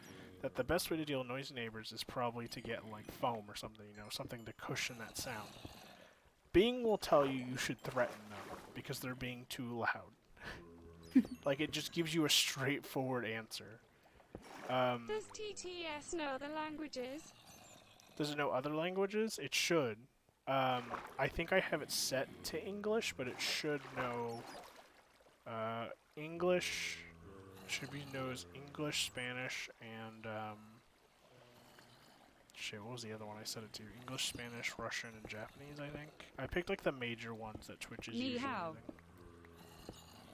that the best way to deal with noisy neighbors is probably to get, like, foam or something, something to cushion that sound. Bing will tell you should threaten them because they're being too loud. Like, it just gives you a straightforward answer. Does TTS know other languages? Does it know other languages? It should. I think I have it set to English, but it should know English. Knows English, Spanish, and shit, what was the other one I set it to? English, Spanish, Russian, and Japanese, I think. I picked like the major ones that Twitch is Ni usually hao. using.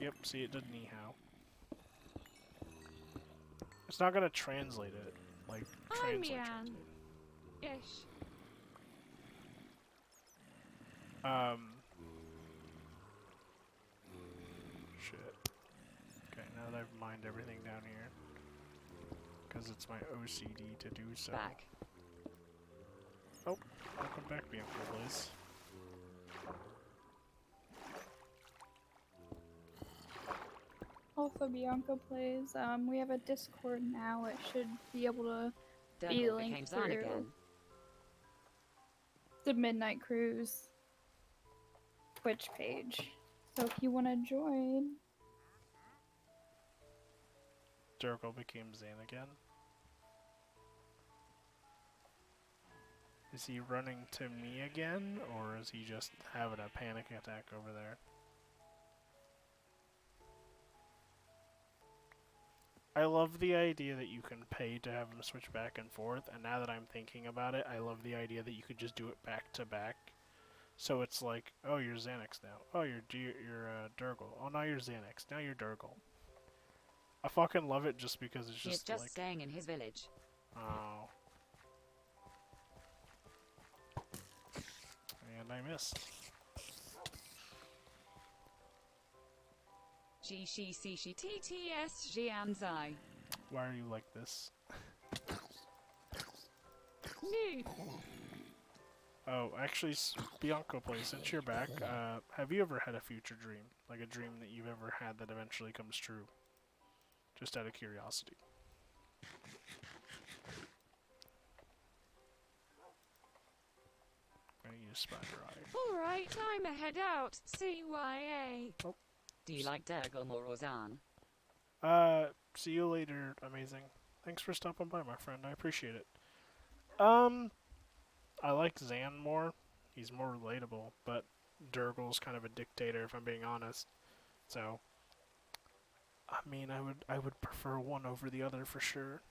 Yep, see, it did ni hao. It's not gonna translate it, like, Hi, translate. Mian. Yes. Shit. Okay, now that I've mined everything down here, because it's my OCD to do so. Back. Oh, welcome back, Bianca, please. Also, Bianca plays. We have a Discord now. It should be able to be Dergol linked became Zan through again. the Midnight Cruise Twitch page. So if you want to join, Dergol became Zane again. Is he running to me again, or is he just having a panic attack over there? I love the idea that you can pay to have him switch back and forth, and now that I'm thinking about it, I love the idea that you could just do it back to back. So it's like, oh, you're Xanax now. Oh, you're Dergol. Oh, now you're Xanax. Now you're Dergol. I fucking love it just because it's He's just just like, staying in his village. oh. And I missed. G shi si shi TTS Jianzai. Why are you like this? New. Oh, actually, Bianco Play, since you're back, have you ever had a future dream? Like a dream that you've ever had that eventually comes true? Just out of curiosity. I'm gonna use Spider Eye. Alright, I'ma head out. CYA. Do you like Dergol more or Zan? See you later, amazing. Thanks for stopping by, my friend. I appreciate it. I like Zan more. He's more relatable, but Dergol's kind of a dictator, if I'm being honest. So, I mean, I would prefer one over the other for sure.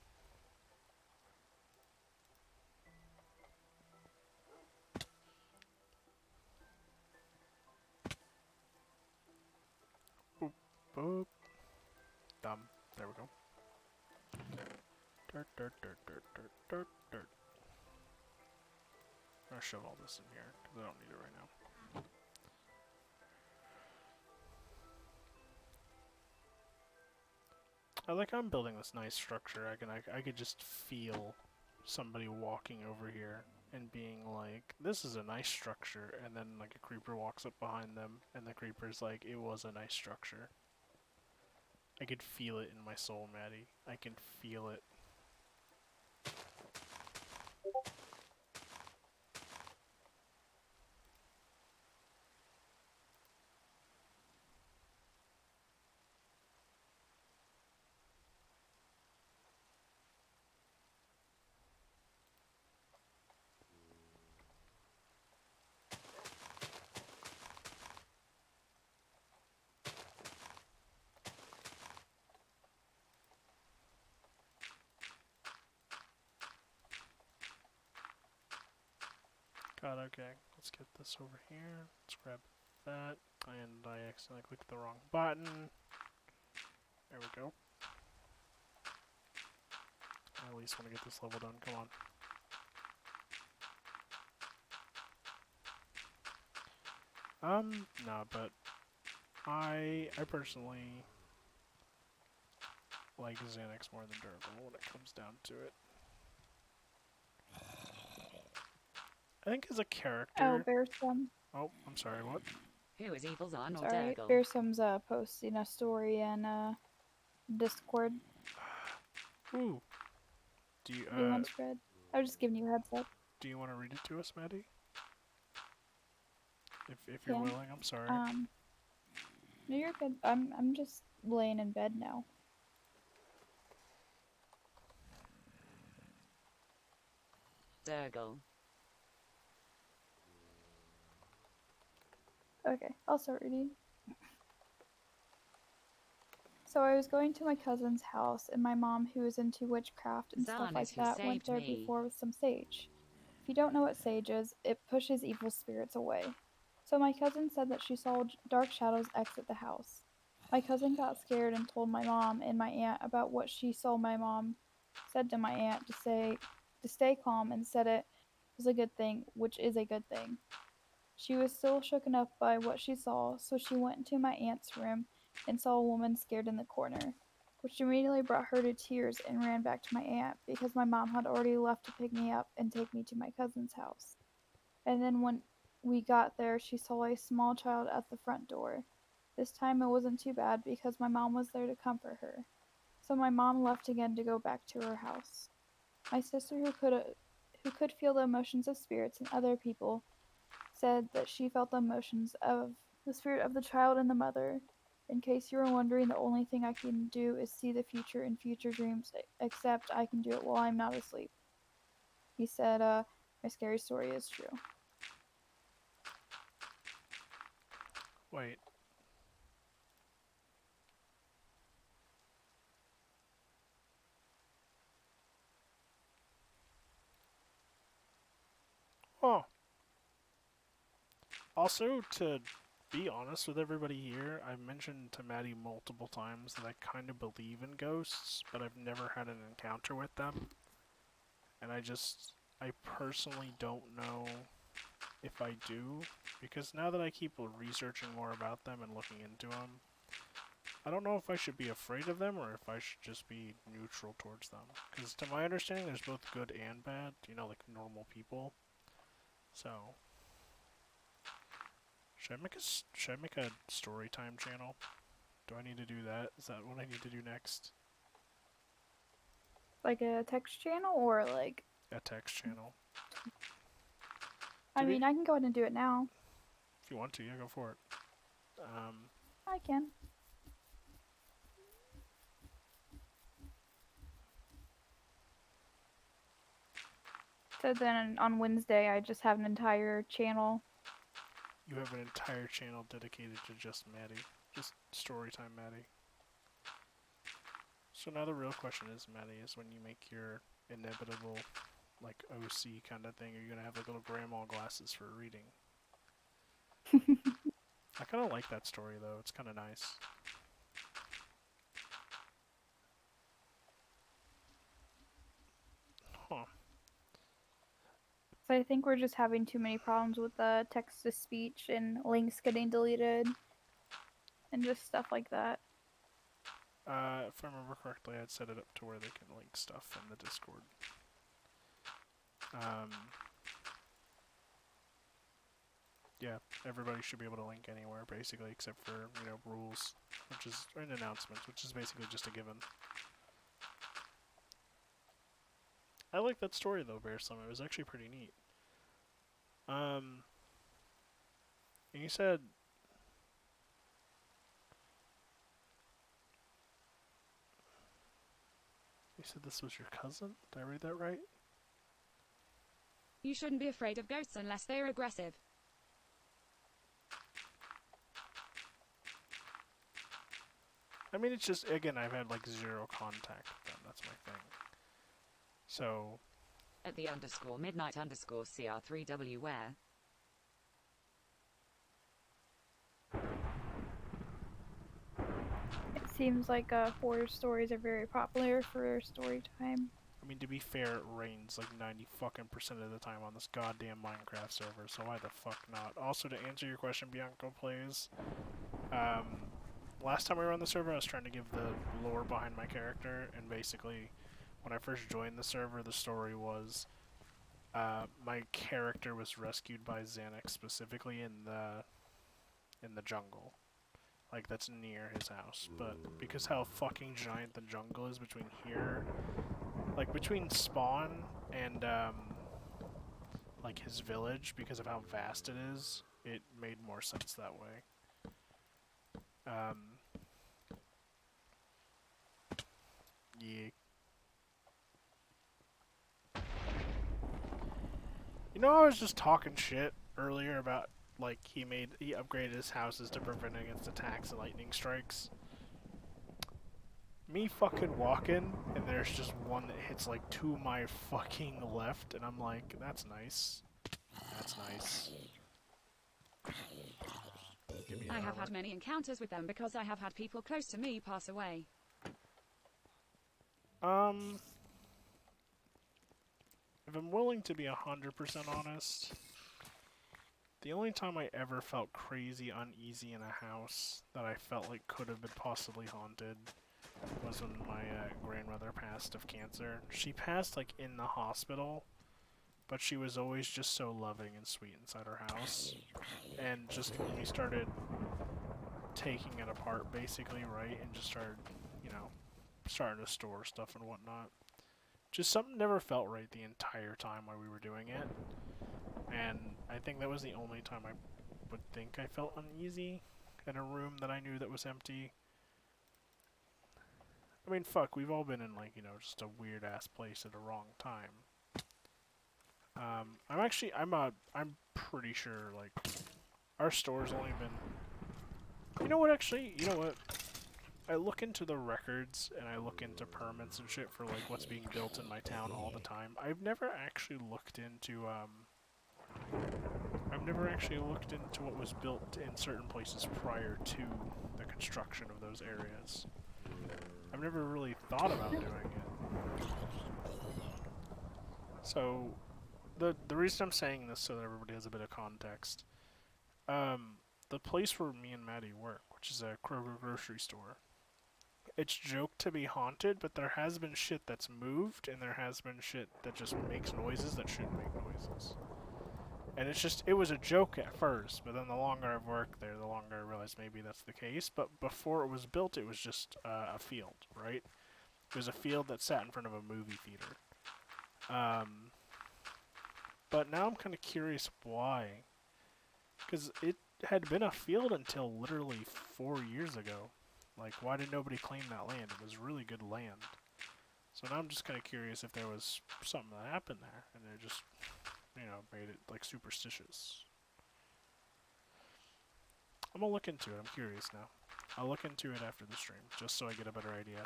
Boop, boop. Dumb. There we go. Dirt, dirt, dirt, dirt, dirt, dirt, dirt. I'm gonna shove all this in here, because I don't need it right now. I like I'm building this nice structure. I could just feel somebody walking over here and being like, this is a nice structure, and then like a creeper walks up behind them, and the creeper's like, it was a nice structure. I could feel it in my soul, Maddie. I can feel it. God, okay. Let's get this over here. Let's grab that. And I accidentally clicked the wrong button. There we go. I at least want to get this level done. Come on. No, but I personally like Xanax more than Dergol when it comes down to it. I think as a Oh, character... Bearsome. Oh, I'm sorry, what? Who is Evil's on It's or alright. Dergol? Bearsome's posting a story in Discord. Ooh. Do you, Do you want spread? I was just giving you a heads up. do you want to read it to us, Maddie? If you're Yeah. willing, I'm sorry. No, you're good. I'm just laying in bed now. Dergol. Okay, I'll start reading. So I was going to my cousin's house, and my mom, who is into witchcraft and stuff Zahn like is who that, went saved there me. before with some sage. If you don't know what sage is, it pushes evil spirits away. So my cousin said that she saw dark shadows exit the house. My cousin got scared and told my mom and my aunt about what she saw. My mom said to my aunt to stay calm and said it was a good thing, which is a good thing. She was still shooken up by what she saw, so she went into my aunt's room and saw a woman scared in the corner, which immediately brought her to tears and ran back to my aunt because my mom had already left to pick me up and take me to my cousin's house. And then when we got there, she saw a small child at the front door. This time it wasn't too bad because my mom was there to comfort her. So my mom left again to go back to her house. My sister, who could feel the emotions of spirits and other people, said that she felt the emotions of the spirit of the child and the mother. In case you were wondering, the only thing I can do is see the future in future dreams, except I can do it while I'm not asleep. He said, my scary story is true. Wait. Oh. Also, to be honest with everybody here, I've mentioned to Maddie multiple times that I kind of believe in ghosts, but I've never had an encounter with them. And I personally don't know if I do, because now that I keep researching more about them and looking into them, I don't know if I should be afraid of them or if I should just be neutral towards them. Because to my understanding, there's both good and bad, you know, like normal people. So, should I make a story time channel? Do I need to do that? Is that what I need to do next? Like a text channel or like. A text channel. I mean, I can go ahead and do it now. If you want to, yeah, go for it. I can. So then on Wednesday, I just have an entire channel. You have an entire channel dedicated to just Maddie. Just Storytime Maddie. So now the real question is, Maddie, is when you make your inevitable, like, OC kind of thing, are you going to have, like, little grandma glasses for reading? I kind of like that story, though. It's kind of nice. Huh. So I think we're just having too many problems with the text-to-speech and links getting deleted. And just stuff like that. If I remember correctly, I'd set it up to where they can link stuff in the Discord. Yeah, everybody should be able to link anywhere, basically, except for, you know, rules, and announcements, which is basically just a given. I like that story, though, Bearsome. It was actually pretty neat. And you said... You said this was your cousin? Did I read that right? You shouldn't be afraid of ghosts unless they're aggressive. I mean, it's just, again, I've had, like, zero contact with them. That's my thing. So, At the _midnight_CR3W where. It seems like horror stories are very popular for story time. I mean, to be fair, it rains like 90 fucking percent of the time on this goddamn Minecraft server, so why the fuck not? Also, to answer your question, Bianco plays, last time we were on the server, I was trying to give the lore behind my character, and basically, when I first joined the server, the story was, my character was rescued by Xanax, specifically in the jungle. Like, that's near his house, but because how fucking giant the jungle is between here, like, between spawn and, like, his village, because of how vast it is, it made more sense that way. Yeah. You know, I was just talking shit earlier about, like, he upgraded his houses to prevent against attacks and lightning strikes. Me fucking walking, and there's just one that hits, like, to my fucking left, and I'm like, that's nice. That's nice. Give me I have armor. had many encounters with them because I have had people close to me pass away. If I'm willing to be 100% honest, the only time I ever felt crazy uneasy in a house that I felt like could have been possibly haunted was when my grandmother passed of cancer. She passed, like, in the hospital, but she was always just so loving and sweet inside her house. And just when we started taking it apart, basically, right, and just started, you know, starting to store stuff and whatnot, just something never felt right the entire time while we were doing it. And I think that was the only time I would think I felt uneasy in a room that I knew that was empty. I mean, fuck, we've all been in, like, you know, just a weird-ass place at a wrong time. I'm pretty sure, like, our store's only been... You know what, actually? You know what? I look into the records, and I look into permits and shit for, like, what's being built in my town all the time. I've never actually looked into what was built in certain places prior to the construction of those areas. I've never really thought about doing it. So, the reason I'm saying this so that everybody has a bit of context, the place where me and Maddie work, which is a Kroger grocery store, it's joked to be haunted, but there has been shit that's moved, and there has been shit that just makes noises that shouldn't make noises. And it was a joke at first, but then the longer I've worked there, the longer I realized maybe that's the case. But before it was built, it was just a field, right? It was a field that sat in front of a movie theater. But now I'm kind of curious why. Because it had been a field until literally 4 years ago. Like, why did nobody claim that land? It was really good land. So now I'm just kind of curious if there was something that happened there, and it just, you know, made it, like, superstitious. I'm gonna look into it. I'm curious now. I'll look into it after the stream, just so I get a better idea.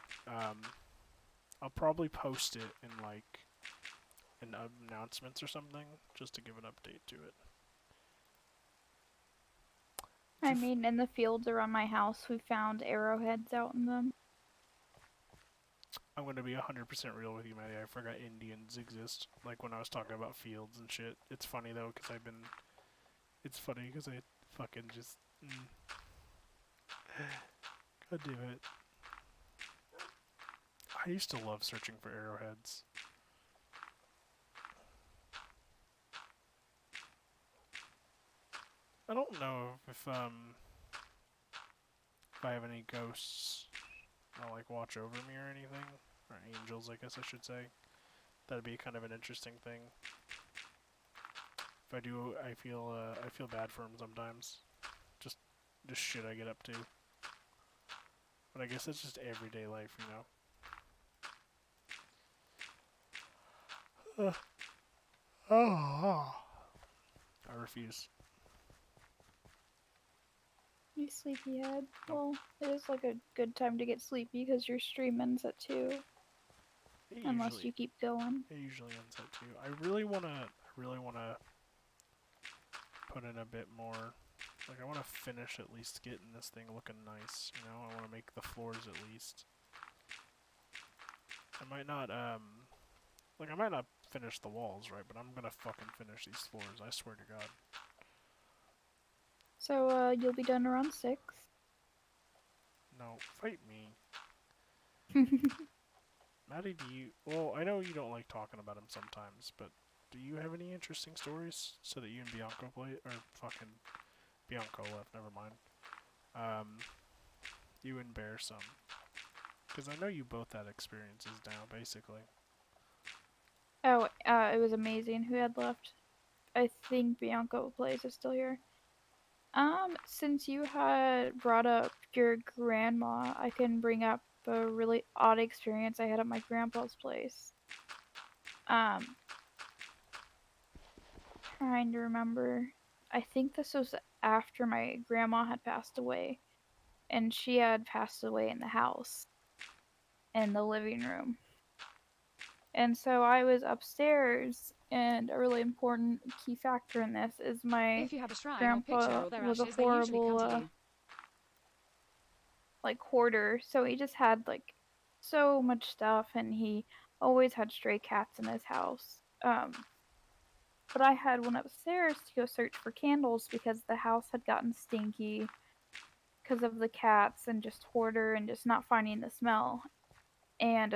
I'll probably post it in, like, in announcements or something, just to give an update to it. I mean, in the fields around my house, we found arrowheads out in them. I'm gonna be 100% real with you, Maddie. I forgot Indians exist. Like, when I was talking about fields and shit. It's funny, though, because It's funny, because I fucking just... God damn it. I used to love searching for arrowheads. I don't know if I have any ghosts that, like, watch over me or anything. Or angels, I guess I should say. That'd be kind of an interesting thing. If I do, I feel bad for them sometimes. Just shit I get up to. But I guess it's just everyday life, you know? I refuse. You sleepyhead. Well, it is like a good time to get sleepy because your stream ends at 2. It unless usually you keep going. it usually ends up too. I really wanna put in a bit more. Like I wanna finish at least getting this thing looking nice. You know, I wanna make the floors at least. I might not I might not finish the walls, right? But I'm gonna fucking finish these floors. I swear to God. So you'll be done around 6. No, fight me. Maddie, do you... Well, I know you don't like talking about him sometimes, but do you have any interesting stories so that you and Bianco play... Or fucking... Bianco left, never mind. You and Bear some. Because I know you both had experiences now, basically. Oh, it was amazing. Who had left? I think Bianco Plays is still here. Since you had brought up your grandma, I can bring up a really odd experience I had at my grandpa's place. Um, Trying to remember. I think this was after my grandma had passed away, and she had passed away in the house, in the living room. And so I was upstairs, and a really important key factor in this is my If you have a shrine or picture grandpa or their was a ashes, they usually come horrible, to you. like, hoarder. So he just had, like, so much stuff, and he always had stray cats in his house. But I had went upstairs to go search for candles because the house had gotten stinky because of the cats and just hoarder and just not finding the smell. And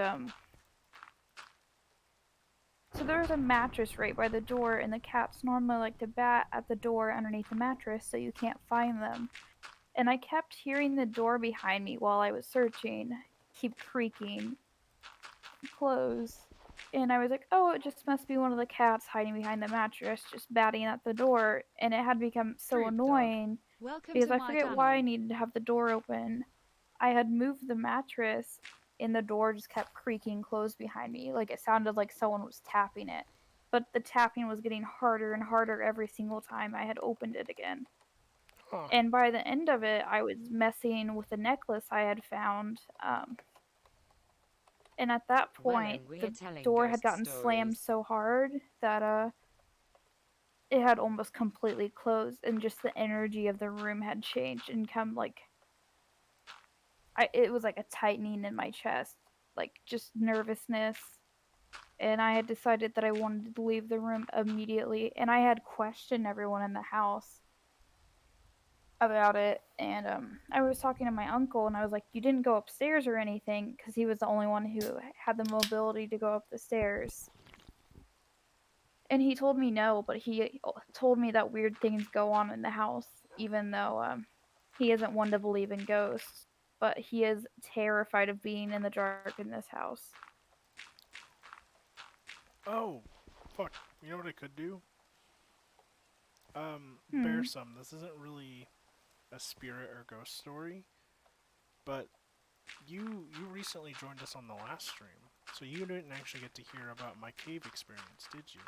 so there was a mattress right by the door, and the cats normally like to bat at the door underneath the mattress so you can't find them. And I kept hearing the door behind me while I was searching keep creaking, close. And I was like, oh, it just must be one of the cats hiding behind the mattress, just batting at the door. And it had become so Droop dog. annoying Welcome because to I my forget why I channel. needed to have the door open. I had moved the mattress, and the door just kept creaking closed behind me. Like it sounded like someone was tapping it. But the tapping was getting harder and harder every single time I had opened it again. Huh. And by the end of it, I was messing with the necklace I had found. And at that Well, point, we're the telling door had ghost gotten slammed stories. so hard that it had almost completely closed, and just the energy of the room had changed and come like it was like a tightening in my chest, like just nervousness. And I had decided that I wanted to leave the room immediately, and I had questioned everyone in the house about it. And I was talking to my uncle, and I was like, "You didn't go upstairs or anything," because he was the only one who had the mobility to go up the stairs. And he told me no, but he told me that weird things go on in the house, even though he isn't one to believe in ghosts. But he is terrified of being in the dark in this house. Oh, fuck. You know what I could do? Bear Hmm. some. This isn't really a spirit or ghost story, but you recently joined us on the last stream, so you didn't actually get to hear about my cave experience, did you?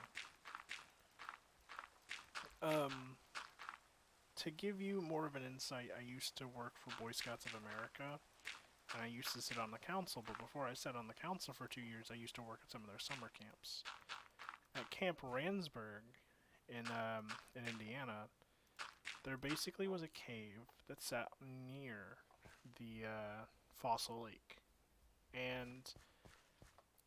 Um, to give you more of an insight, I used to work for Boy Scouts of America, and I used to sit on the council, but before I sat on the council for 2 years, I used to work at some of their summer camps. At Camp Ransburg in Indiana, there basically was a cave that sat near the fossil lake. And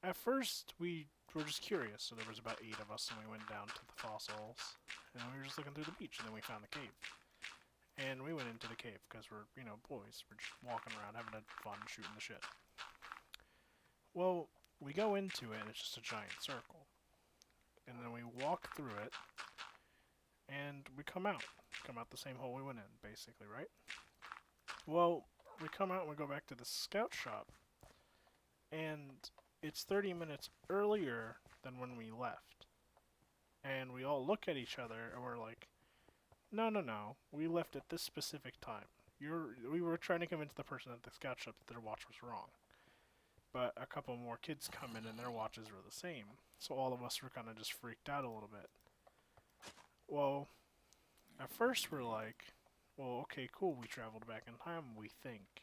at first, we were just curious, so there was about 8 of us, and we went down to the fossils, and we were just looking through the beach, and then we found the cave. And we went into the cave, because we're, boys. We're just walking around, having fun, shooting the shit. Well, we go into it, and it's just a giant circle. And then we walk through it, and we come out. Come out the same hole we went in, basically, right? Well, we come out and we go back to the scout shop, and it's 30 minutes earlier than when we left. And we all look at each other and we're like, no, no, no, we left at this specific time. We were trying to convince the person at the scout shop that their watch was wrong. But a couple more kids come in and their watches were the same. So all of us were kind of just freaked out a little bit. Well, at first we're like, well, okay, cool, we traveled back in time, we think.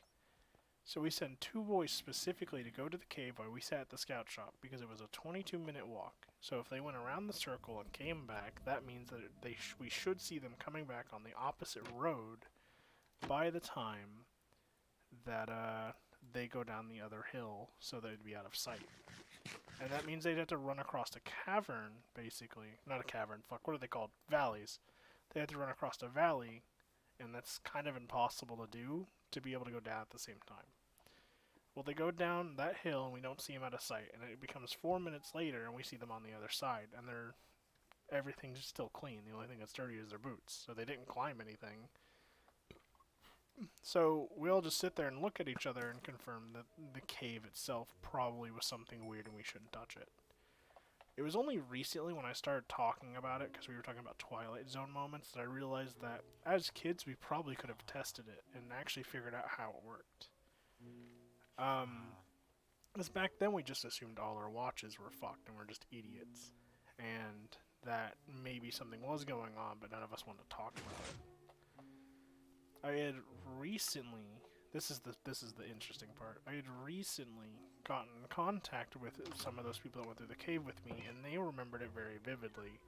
So we sent two boys specifically to go to the cave while we sat at the scout shop because it was a 22-minute walk. So if they went around the circle and came back, that means that we should see them coming back on the opposite road by the time that they go down the other hill, so they'd be out of sight. And that means they'd have to run across a cavern, basically. Not a cavern, fuck, what are they called? Valleys. They have to run across a valley, and that's kind of impossible to do, to be able to go down at the same time. Well, they go down that hill, and we don't see them out of sight, and it becomes 4 minutes later, and we see them on the other side, and everything's still clean. The only thing that's dirty is their boots, so they didn't climb anything. So we all just sit there and look at each other and confirm that the cave itself probably was something weird and we shouldn't touch it. It was only recently when I started talking about it, because we were talking about Twilight Zone moments, that I realized that as kids we probably could have tested it and actually figured out how it worked. Because back then we just assumed all our watches were fucked and we're just idiots. And that maybe something was going on, but none of us wanted to talk about it. I had recently, this is the interesting part, I had recently gotten in contact with some of those people that went through the cave with me, and they remembered it very vividly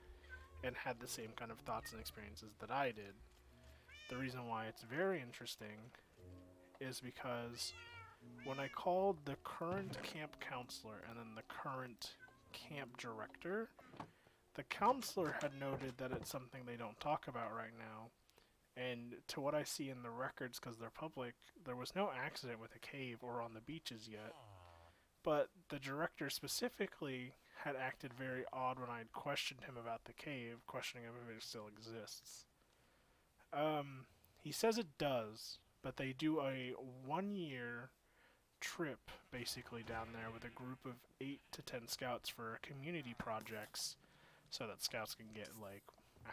and had the same kind of thoughts and experiences that I did. The reason why it's very interesting is because when I called the current camp counselor and then the current camp director, the counselor had noted that it's something they don't talk about right now. And to what I see in the records, because they're public, there was no accident with a cave or on the beaches yet. But the director specifically had acted very odd when I had questioned him about the cave, questioning him if it still exists. He says it does, but they do a 1-year trip basically down there with a group of 8 to 10 scouts for community projects, so that scouts can get like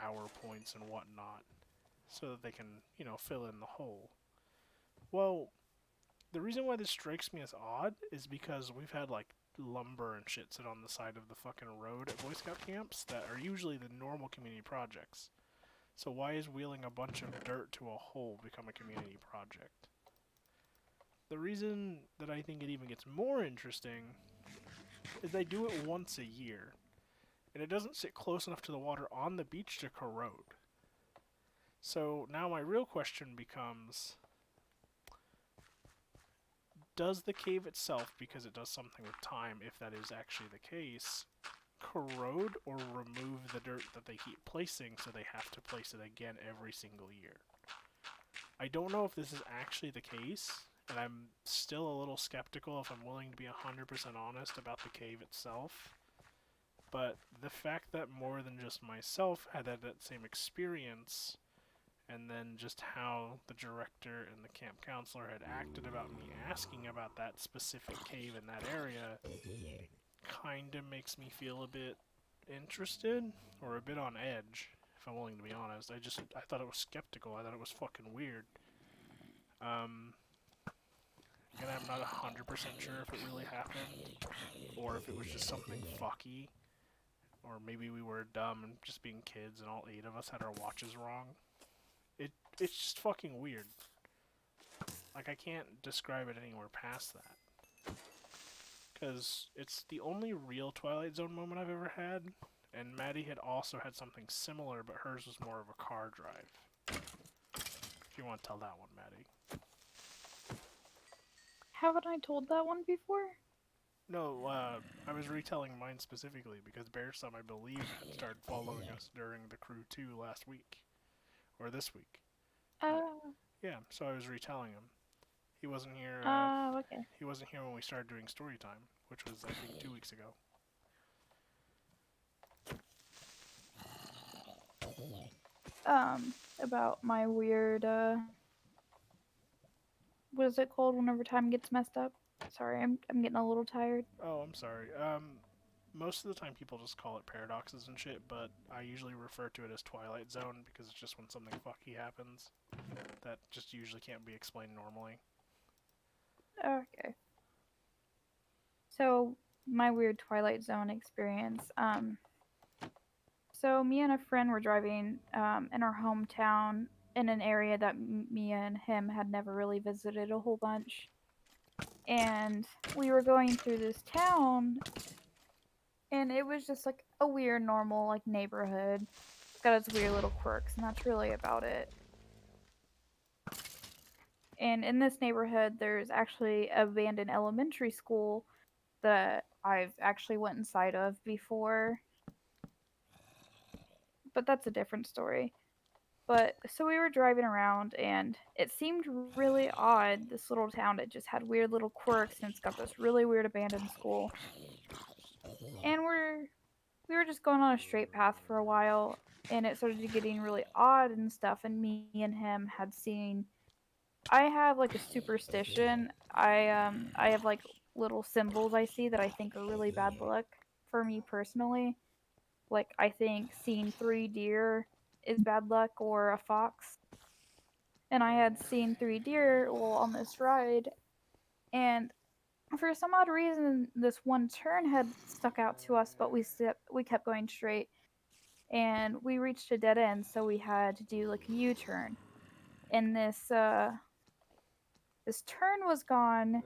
hour points and whatnot, so that they can, fill in the hole. Well, the reason why this strikes me as odd is because we've had like lumber and shit sit on the side of the fucking road at Boy Scout camps that are usually the normal community projects. So why is wheeling a bunch of dirt to a hole become a community project? The reason that I think it even gets more interesting is they do it once a year, and it doesn't sit close enough to the water on the beach to corrode. So now my real question becomes, does the cave itself, because it does something with time, if that is actually the case, corrode or remove the dirt that they keep placing so they have to place it again every single year? I don't know if this is actually the case, and I'm still a little skeptical if I'm willing to be 100% honest about the cave itself. But the fact that more than just myself had that same experience, and then just how the director and the camp counselor had acted about me asking about that specific cave in that area, kind of makes me feel a bit interested, or a bit on edge, if I'm willing to be honest. I thought it was skeptical. I thought it was fucking weird. Again, I'm not 100% sure if it really happened, or if it was just something fucky, or maybe we were dumb and just being kids and all 8 of us had our watches wrong. It's just fucking weird. Like, I can't describe it anywhere past that. Because it's the only real Twilight Zone moment I've ever had, and Maddie had also had something similar, but hers was more of a car drive. If you want to tell that one, Maddie. Haven't I told that one before? No, I was retelling mine specifically because Bearsome, I believe, started following us during the Crew 2 last week. Or this week. Yeah, so I was retelling him. He wasn't here. Okay. He wasn't here when we started doing story time, which was I think 2 weeks ago. About my weird what is it called whenever time gets messed up? Sorry, I'm getting a little tired. Oh, I'm sorry. Most of the time people just call it paradoxes and shit, but I usually refer to it as Twilight Zone because it's just when something fucky happens that just usually can't be explained normally. Okay. So, my weird Twilight Zone experience. So me and a friend were driving in our hometown in an area that me and him had never really visited a whole bunch. and we were going through this town, and it was just like a weird, normal like neighborhood. It's got its weird little quirks, and that's really about it. And in this neighborhood, there's actually an abandoned elementary school that I've actually went inside of before, but that's a different story. But so we were driving around and it seemed really odd. This little town, it just had weird little quirks and it's got this really weird abandoned school. And we were just going on a straight path for a while and it started getting really odd and stuff, and me and him had seen, I have like a superstition. I have like little symbols I see that I think are really bad luck for me personally. Like I think seeing 3 deer is bad luck, or a fox. And I had seen 3 deer while on this ride, and for some odd reason, this one turn had stuck out to us, but we kept going straight, and we reached a dead end, so we had to do like a U-turn. And this turn was gone,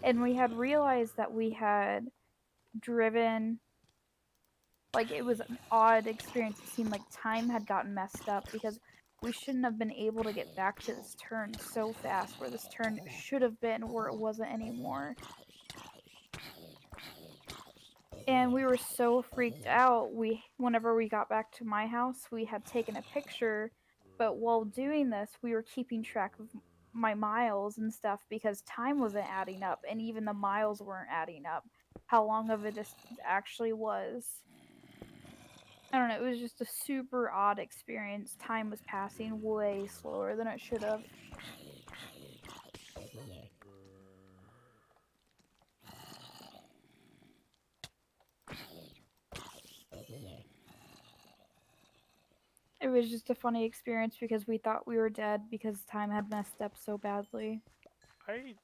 and we had realized that we had driven, like it was an odd experience. It seemed like time had gotten messed up because we shouldn't have been able to get back to this turn so fast, where this turn should have been, where it wasn't anymore. And we were so freaked out. Whenever we got back to my house, we had taken a picture, but while doing this, we were keeping track of my miles and stuff because time wasn't adding up, and even the miles weren't adding up. How long of a distance actually was. I don't know, it was just a super odd experience. Time was passing way slower than it should have. It was just a funny experience because we thought we were dead because time had messed up so badly. I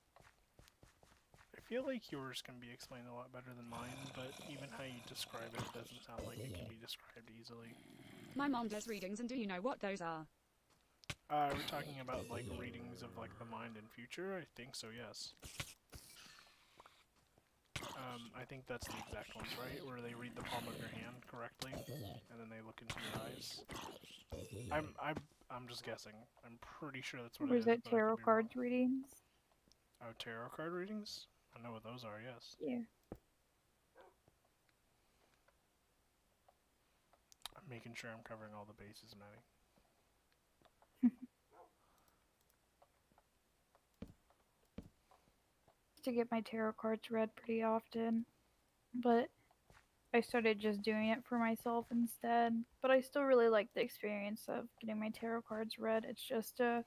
feel like yours can be explained a lot better than mine, but even how you describe it, it doesn't sound like it can be described easily. My mom does readings, and do you know what those are? We're talking about like readings of like the mind and future. I think so. Yes. I think that's the exact ones, right? Where they read the palm of your hand correctly, and then they look into your eyes. I'm just guessing. I'm pretty sure that's what it Was is, it but I tarot could be wrong. cards readings? Oh, tarot card readings? I know what those are. Yes. Yeah. I'm making sure I'm covering all the bases, Maddie. To get my tarot cards read pretty often, but I started just doing it for myself instead. But I still really like the experience of getting my tarot cards read. It's just the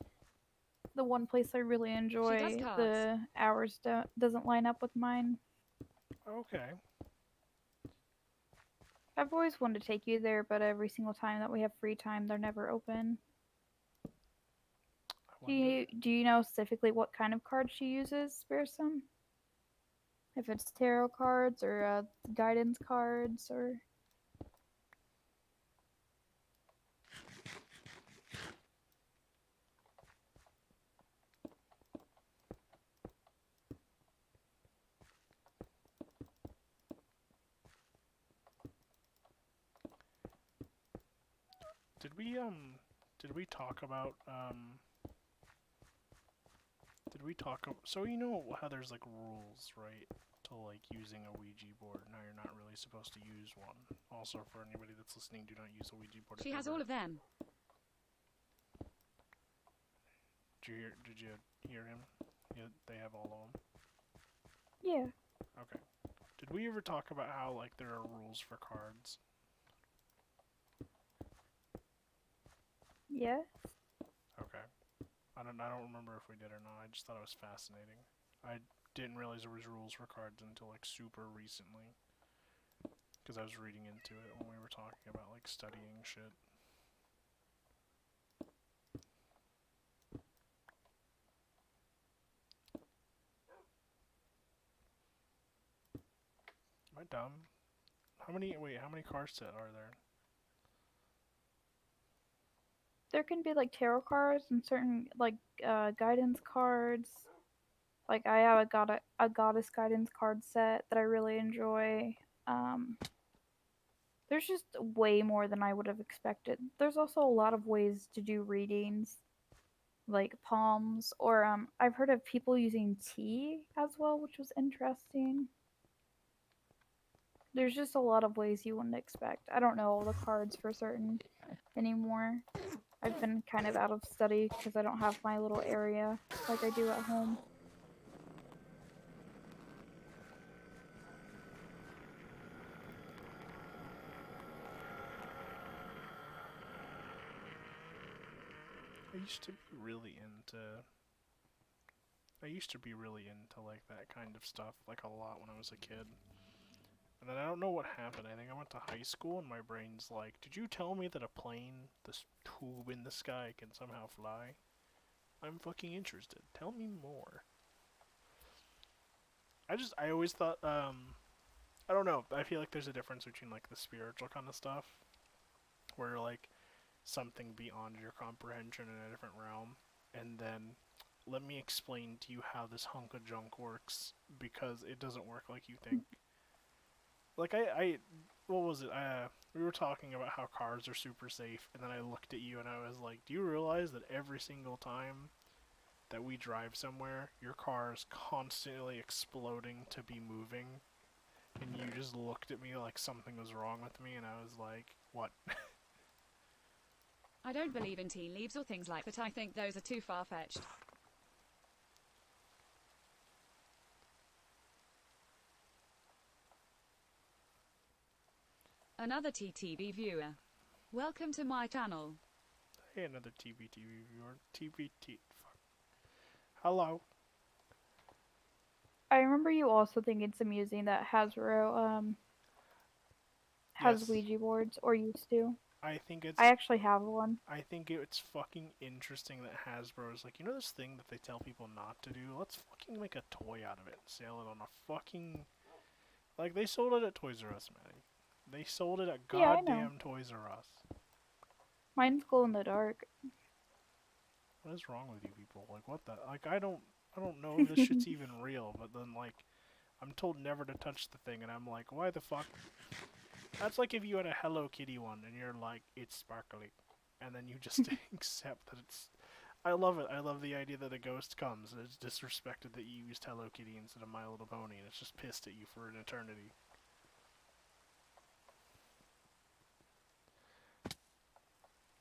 one place I really She does enjoy. cards. The hours doesn't line up with mine. Okay. I've always wanted to take you there, but every single time that we have free time, they're never open. I wonder. Do you know specifically what kind of card she uses, Spearsome? If it's tarot cards or guidance cards or. Did we talk about did we talk? So you know how there's like rules, right? To like using a Ouija board. Now you're not really supposed to use one. Also, for anybody that's listening, do not use a Ouija board. She has all of them. Did you hear him? Yeah, they have all of them. Yeah. Okay. Did we ever talk about how like there are rules for cards? Yeah. Okay. I don't remember if we did or not. I just thought it was fascinating. I didn't realize there was rules for cards until like super recently. Because I was reading into it when we were talking about like studying shit. Am I dumb? How many card set are there? There can be like tarot cards and certain like guidance cards. Like I have a goddess guidance card set that I really enjoy. Um, there's just way more than I would have expected. There's also a lot of ways to do readings, like palms, or I've heard of people using tea as well, which was interesting. There's just a lot of ways you wouldn't expect. I don't know all the cards for certain anymore. I've been kind of out of study because I don't have my little area like I do at home. I used to be really into. I used to be really into like that kind of stuff, like a lot when I was a kid. And then I don't know what happened. I think I went to high school and my brain's like, did you tell me that a plane, this tube in the sky, can somehow fly? I'm fucking interested. Tell me more. I always thought, I don't know. I feel like there's a difference between like the spiritual kind of stuff, where like something beyond your comprehension in a different realm, and then let me explain to you how this hunk of junk works because it doesn't work like you think. Like what was it? We were talking about how cars are super safe, and then I looked at you and I was like, do you realize that every single time that we drive somewhere, your car is constantly exploding to be moving? And you just looked at me like something was wrong with me, and I was like, what? I don't believe in tea leaves or things like that. I think those are too far-fetched. Another TTV viewer. Welcome to my channel. Hey, another TV viewer. TBT. Fuck. Hello. I remember you also think it's amusing that Hasbro has Yes. Ouija boards or used to. I think I it's actually have one. I think it's fucking interesting that Hasbro is like, you know this thing that they tell people not to do? Let's fucking make a toy out of it and sell it on a fucking... Like, they sold it at Toys R Us, Maddie. They sold it at Yeah, I know. goddamn Toys R Us. Mine's glow in the dark. What is wrong with you people? Like, what the... Like, I don't know if this shit's even real, but then, like, I'm told never to touch the thing, and I'm like, why the fuck? That's like if you had a Hello Kitty one, and you're like, it's sparkly. And then you just accept that it's... I love it. I love the idea that a ghost comes and it's disrespected that you used Hello Kitty instead of My Little Pony, and it's just pissed at you for an eternity.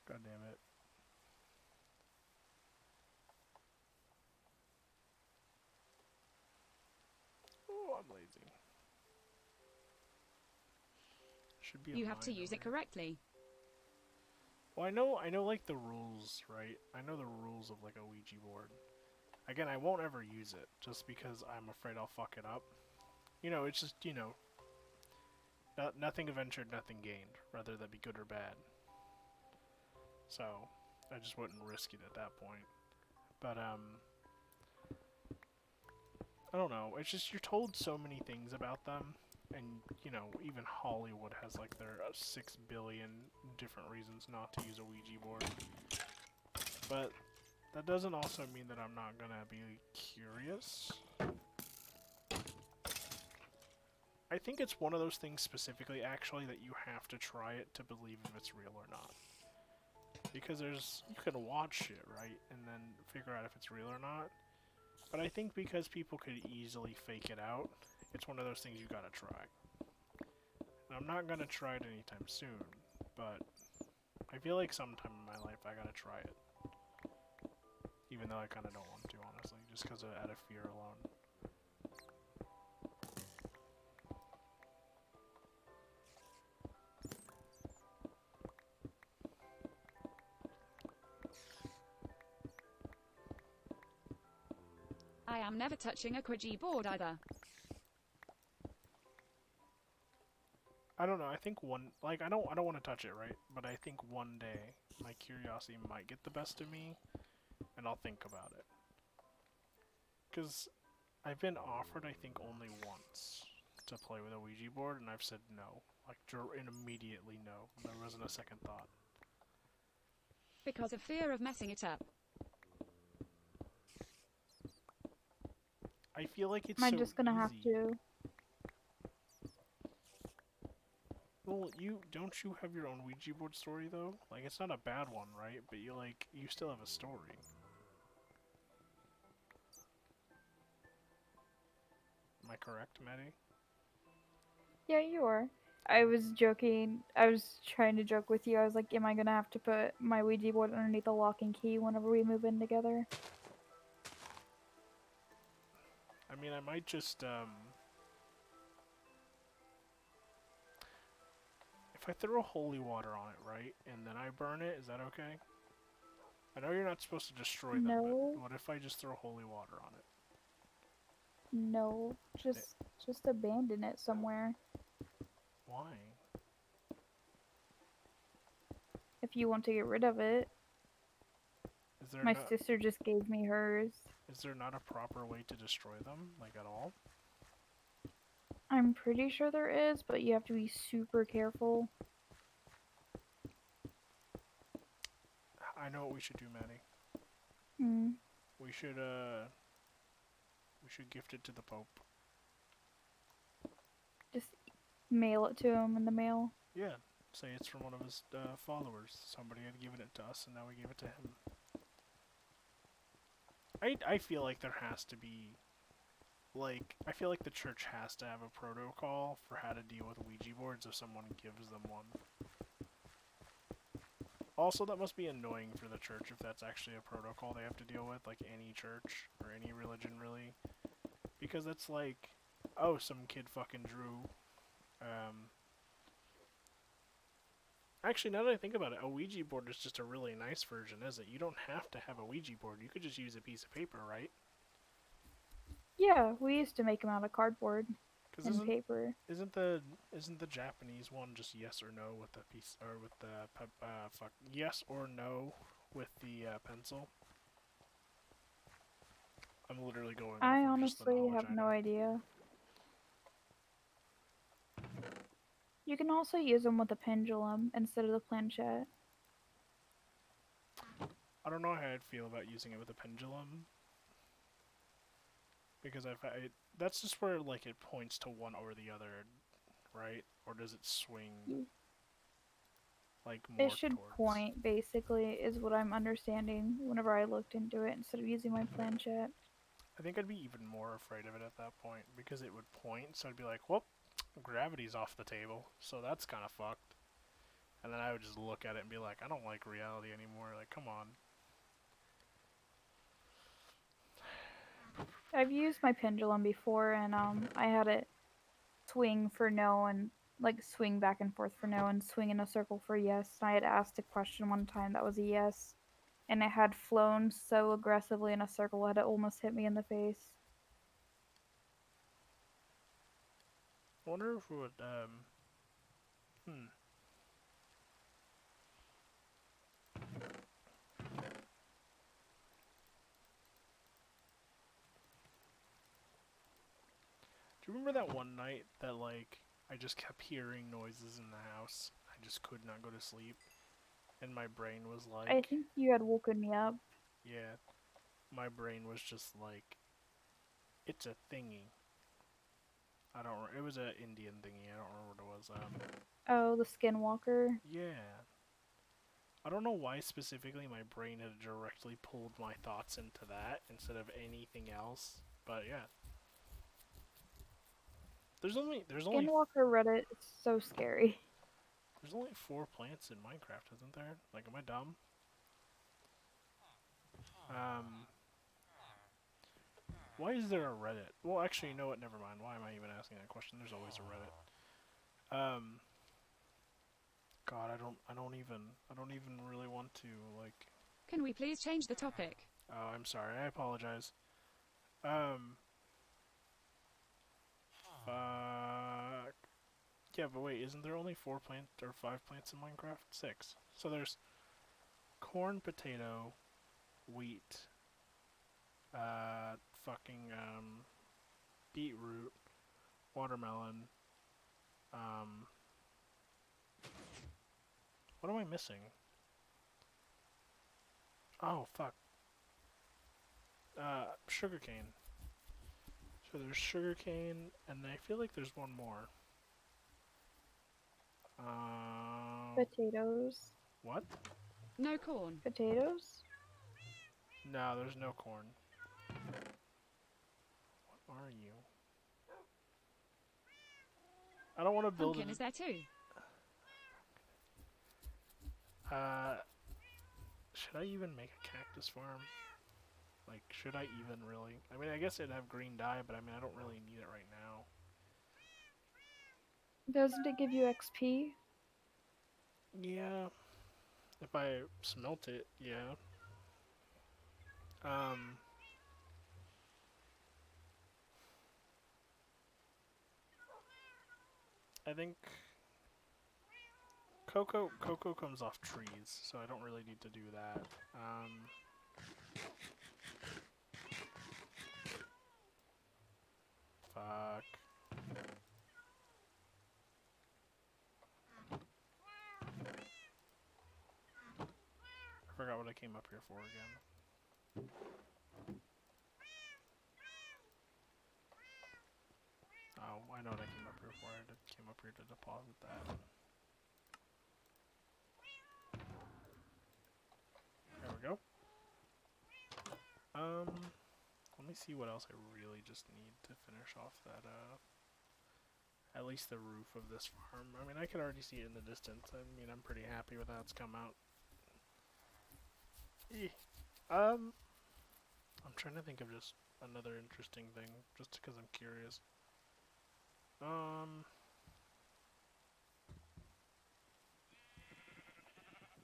God damn it. Oh, I'm lazy. Should be a You have to mine use over it here. correctly. Well, I know like the rules, right? I know the rules of like a Ouija board. Again, I won't ever use it, just because I'm afraid I'll fuck it up. You know, it's just, you know, nothing ventured, nothing gained, whether that be good or bad. So, I just wouldn't risk it at that point. But, I don't know, it's just, you're told so many things about them, and, you know, even Hollywood has, like, their 6 billion different reasons not to use a Ouija board. But, that doesn't also mean that I'm not gonna be curious. I think it's one of those things specifically, actually, that you have to try it to believe if it's real or not. Because you can watch it, right, and then figure out if it's real or not. But I think because people could easily fake it out, it's one of those things you gotta try. And I'm not gonna try it anytime soon, but I feel like sometime in my life I gotta try it. Even though I kinda don't want to, honestly, just because out of fear alone. I am never touching a Ouija board either. I don't know, I think I don't want to touch it, right? But I think one day, my curiosity might get the best of me, and I'll think about it. Because I've been offered, I think, only once to play with a Ouija board, and I've said no. Like, immediately no. There wasn't a second thought. Because of fear of messing it up. I feel like it's Am I so just gonna have easy. to? Well, don't you have your own Ouija board story though? Like it's not a bad one, right? But you still have a story. Am I correct, Maddie? Yeah, you are. I was joking. I was trying to joke with you. I was like, am I gonna have to put my Ouija board underneath the lock and key whenever we move in together? I mean, I might just if I throw holy water on it, right, and then I burn it, is that okay? I know you're not supposed to destroy them, but No, what if I just throw holy water on it? no. Eh, Just abandon it somewhere. why? If you want to get rid of it. Is there My no sister just gave me hers. is there not a proper way to destroy them, like at all? I'm pretty sure there is, but you have to be super careful. I know what we should do, Maddie. Hmm. We should gift it to the Pope. Just mail it to him in the mail. Yeah, say it's from one of his followers. Somebody had given it to us, and now we gave it to him. I feel like there has to be, like, I feel like the church has to have a protocol for how to deal with Ouija boards if someone gives them one. Also, that must be annoying for the church if that's actually a protocol they have to deal with, like any church or any religion, really. Because it's like, oh, some kid fucking drew. Actually, now that I think about it, a Ouija board is just a really nice version, isn't it? You don't have to have a Ouija board. You could just use a piece of paper, right? Yeah, we used to make them out of cardboard Because and paper. isn't the Japanese one just yes or no with the piece or with the yes or no with the pencil? I'm literally going off I of just the honestly knowledge have I no know. idea. You can also use them with a pendulum instead of the planchette. I don't know how I'd feel about using it with a pendulum because that's just where like it points to one or the other, right? Or does it swing Mm. like It more should towards? point, basically, is what I'm understanding whenever I looked into it instead of using my planchette. I think I'd be even more afraid of it at that point because it would point, so I'd be like, "Whoop, gravity's off the table, so that's kind of fucked." And then I would just look at it and be like, "I don't like reality anymore. Like, come on." I've used my pendulum before, and I had it swing for no and like swing back and forth for no and swing in a circle for yes. I had asked a question one time that was a yes, and it had flown so aggressively in a circle that it almost hit me in the face. I wonder if it would. Hmm. Do you remember that one night that like I just kept hearing noises in the house? I just could not go to sleep, and my brain was I like, think you had woken me up. yeah, my brain was just like, it's a thingy. I don't. It was a Indian thingy. I don't remember what it was. Oh, the skinwalker. Yeah. I don't know why specifically my brain had directly pulled my thoughts into that instead of anything else. But yeah, Skinwalker Reddit is so scary. there's only 4 plants in Minecraft, isn't there? Like, am I dumb? Um, why is there a Reddit? Well, actually, you know what? Never mind. Why am I even asking that question? There's always a Reddit. God, I don't even really want to like. Can we please change the topic? Oh, I'm sorry. I apologize. Um, fuck. Yeah, but wait, isn't there only 4 plants or 5 plants in Minecraft? 6. So there's corn, potato, wheat, fucking beetroot, watermelon. Um, what am I missing? Oh fuck. Sugarcane. So there's sugarcane, and I feel like there's one more. Potatoes. What? No corn. Potatoes? No, there's no corn. What are you? I don't want to build Pumpkin is there too. Should I even make a cactus farm? Like, should I even really? I mean, I guess it'd have green dye, but I mean, I don't really need it right now. Doesn't it give you XP? Yeah, if I smelt it, yeah. Um, I think cocoa comes off trees, so I don't really need to do that. Fuck. I forgot what I came up here for again. Oh, I know what I came up here for. I came up here to deposit that. There we go. Let me see what else I really just need to finish off that, at least the roof of this farm. I mean, I can already see it in the distance. I mean, I'm pretty happy with how it's come out. I'm trying to think of just another interesting thing, just because I'm curious.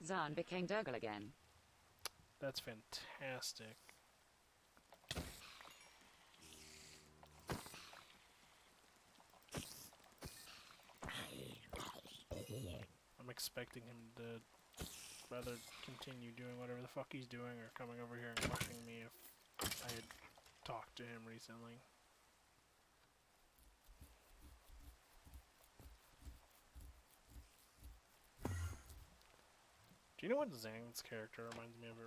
Zahn became Dergol again. That's fantastic. I'm expecting him to rather continue doing whatever the fuck he's doing or coming over here and questioning me if I had talked to him recently. Do you know what Zhang's character reminds me of?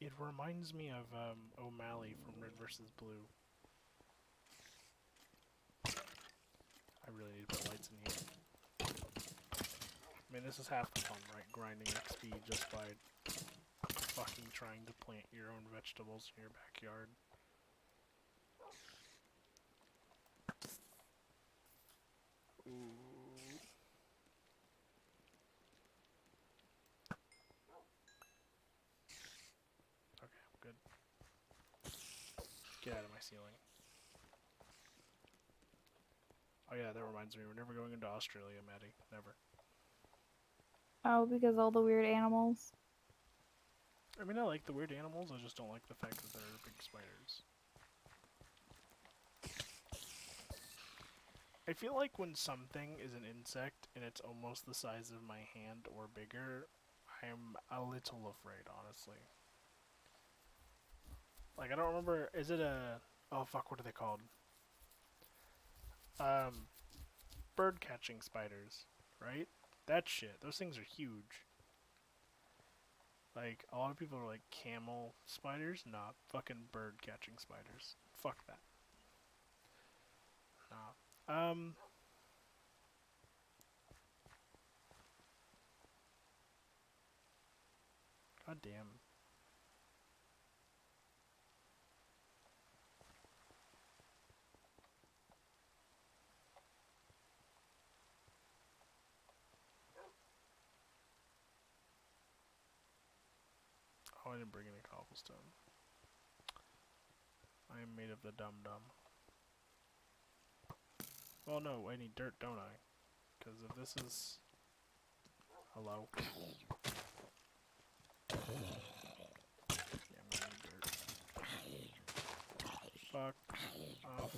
It reminds me of O'Malley from Red vs. Blue. I really need to put lights in here. I mean, this is half the fun, right? Grinding XP just by fucking trying to plant your own vegetables in your backyard. Ooh. Okay, I'm good. Get out of my ceiling. Oh yeah, that reminds me, we're never going into Australia, Maddie. Never. Oh, because all the weird animals. I mean, I like the weird animals, I just don't like the fact that they're big spiders. I feel like when something is an insect and it's almost the size of my hand or bigger, I'm a little afraid, honestly. Like, I don't remember, is it a... Oh, fuck, what are they called? Bird catching spiders, right? That shit. Those things are huge. Like, a lot of people are like camel spiders. Nah, fucking bird catching spiders. Fuck that. Nah. God damn. Oh, I didn't bring any cobblestone. I am made of the dum-dum. Well, no, I need dirt, don't I? Because if this is... Hello? Yeah, I'm gonna need dirt. Fuck off.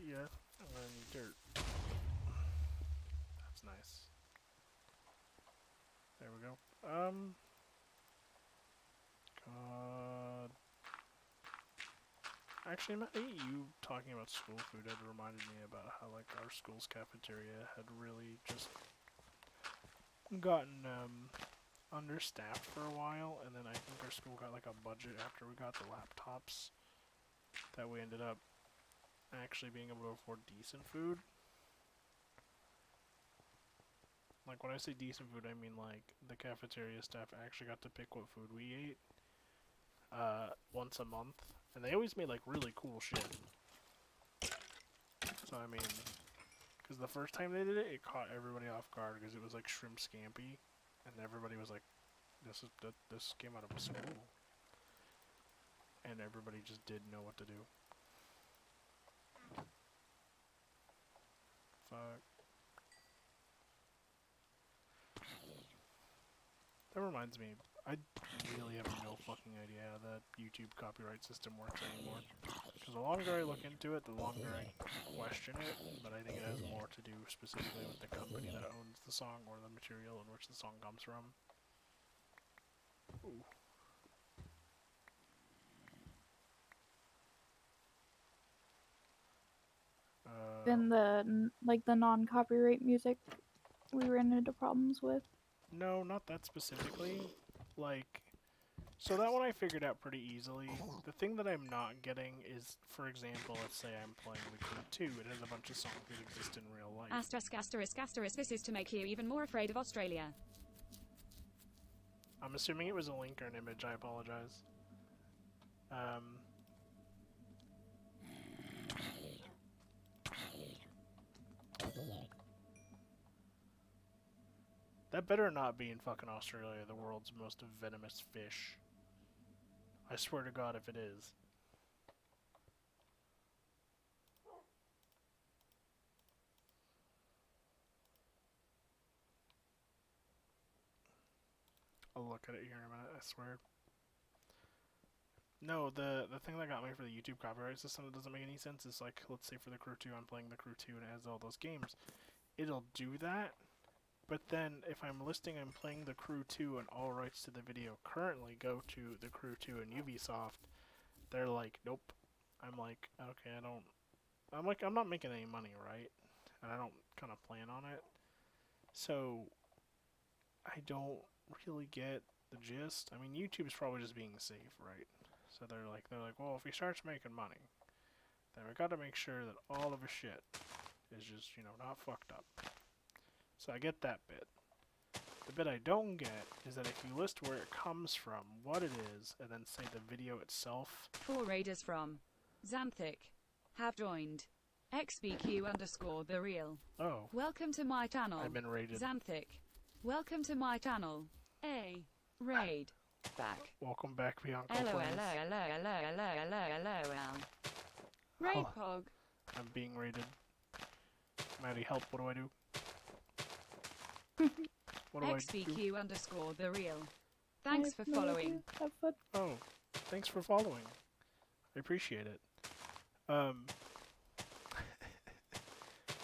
Yeah, I'm gonna need dirt. That's nice. There we go. God. Actually, Matt, you talking about school food had reminded me about how, like, our school's cafeteria had really just gotten understaffed for a while, and then I think our school got like a budget after we got the laptops that we ended up actually being able to afford decent food. Like, when I say decent food, I mean like the cafeteria staff actually got to pick what food we ate once a month, and they always made like really cool shit. So I mean, because the first time they did it, it caught everybody off guard because it was like shrimp scampi, and everybody was like, this came out of a school," and everybody just didn't know what to do. Fuck. That reminds me, I really have no fucking idea how the YouTube copyright system works anymore. Because the longer I look into it, the longer I question it, but I think it has more to do specifically with the company that owns the song or the material in which the song comes from. Ooh. Then the non-copyright music we ran into problems with. No, not that specifically. Like, so that one I figured out pretty easily. The thing that I'm not getting is, for example, let's say I'm playing The Crew 2. It has a bunch of songs that exist in real life. Asterisk, asterisk, asterisk. This is to make you even more afraid of Australia. I'm assuming it was a link or an image. I apologize. That better not be in fucking Australia, the world's most venomous fish. I swear to God if it is. I'll look at it here in a minute, I swear. No, the thing that got me for the YouTube copyright system that doesn't make any sense is like, let's say for the Crew 2, I'm playing the Crew 2 and it has all those games. It'll do that, but then if I'm listing I'm playing the Crew 2 and all rights to the video currently go to the Crew 2 and Ubisoft, they're like, nope. I'm like, okay, I'm not making any money, right? And I don't kind of plan on it. So, I don't really get the gist. I mean, YouTube's probably just being safe, right? So they're like, well, if he starts making money, then we gotta make sure that all of his shit is just, not fucked up. So I get that bit. The bit I don't get is that if you list where it comes from, what it is, and then say the video itself. 4 raiders from Xanthic have joined. XBQ_the real. Oh. Welcome to my channel. I've been raided. Xanthic. Welcome to my channel. A raid. Back. Welcome back, Bianca. Hello, hello, hello, hello, hello, hello, hello. Raid pog. I'm being raided. Maddie, help. What do I do? What do I do? XBQ_the real. Thanks for No idea. following. Have fun. Oh, thanks for following. I appreciate it.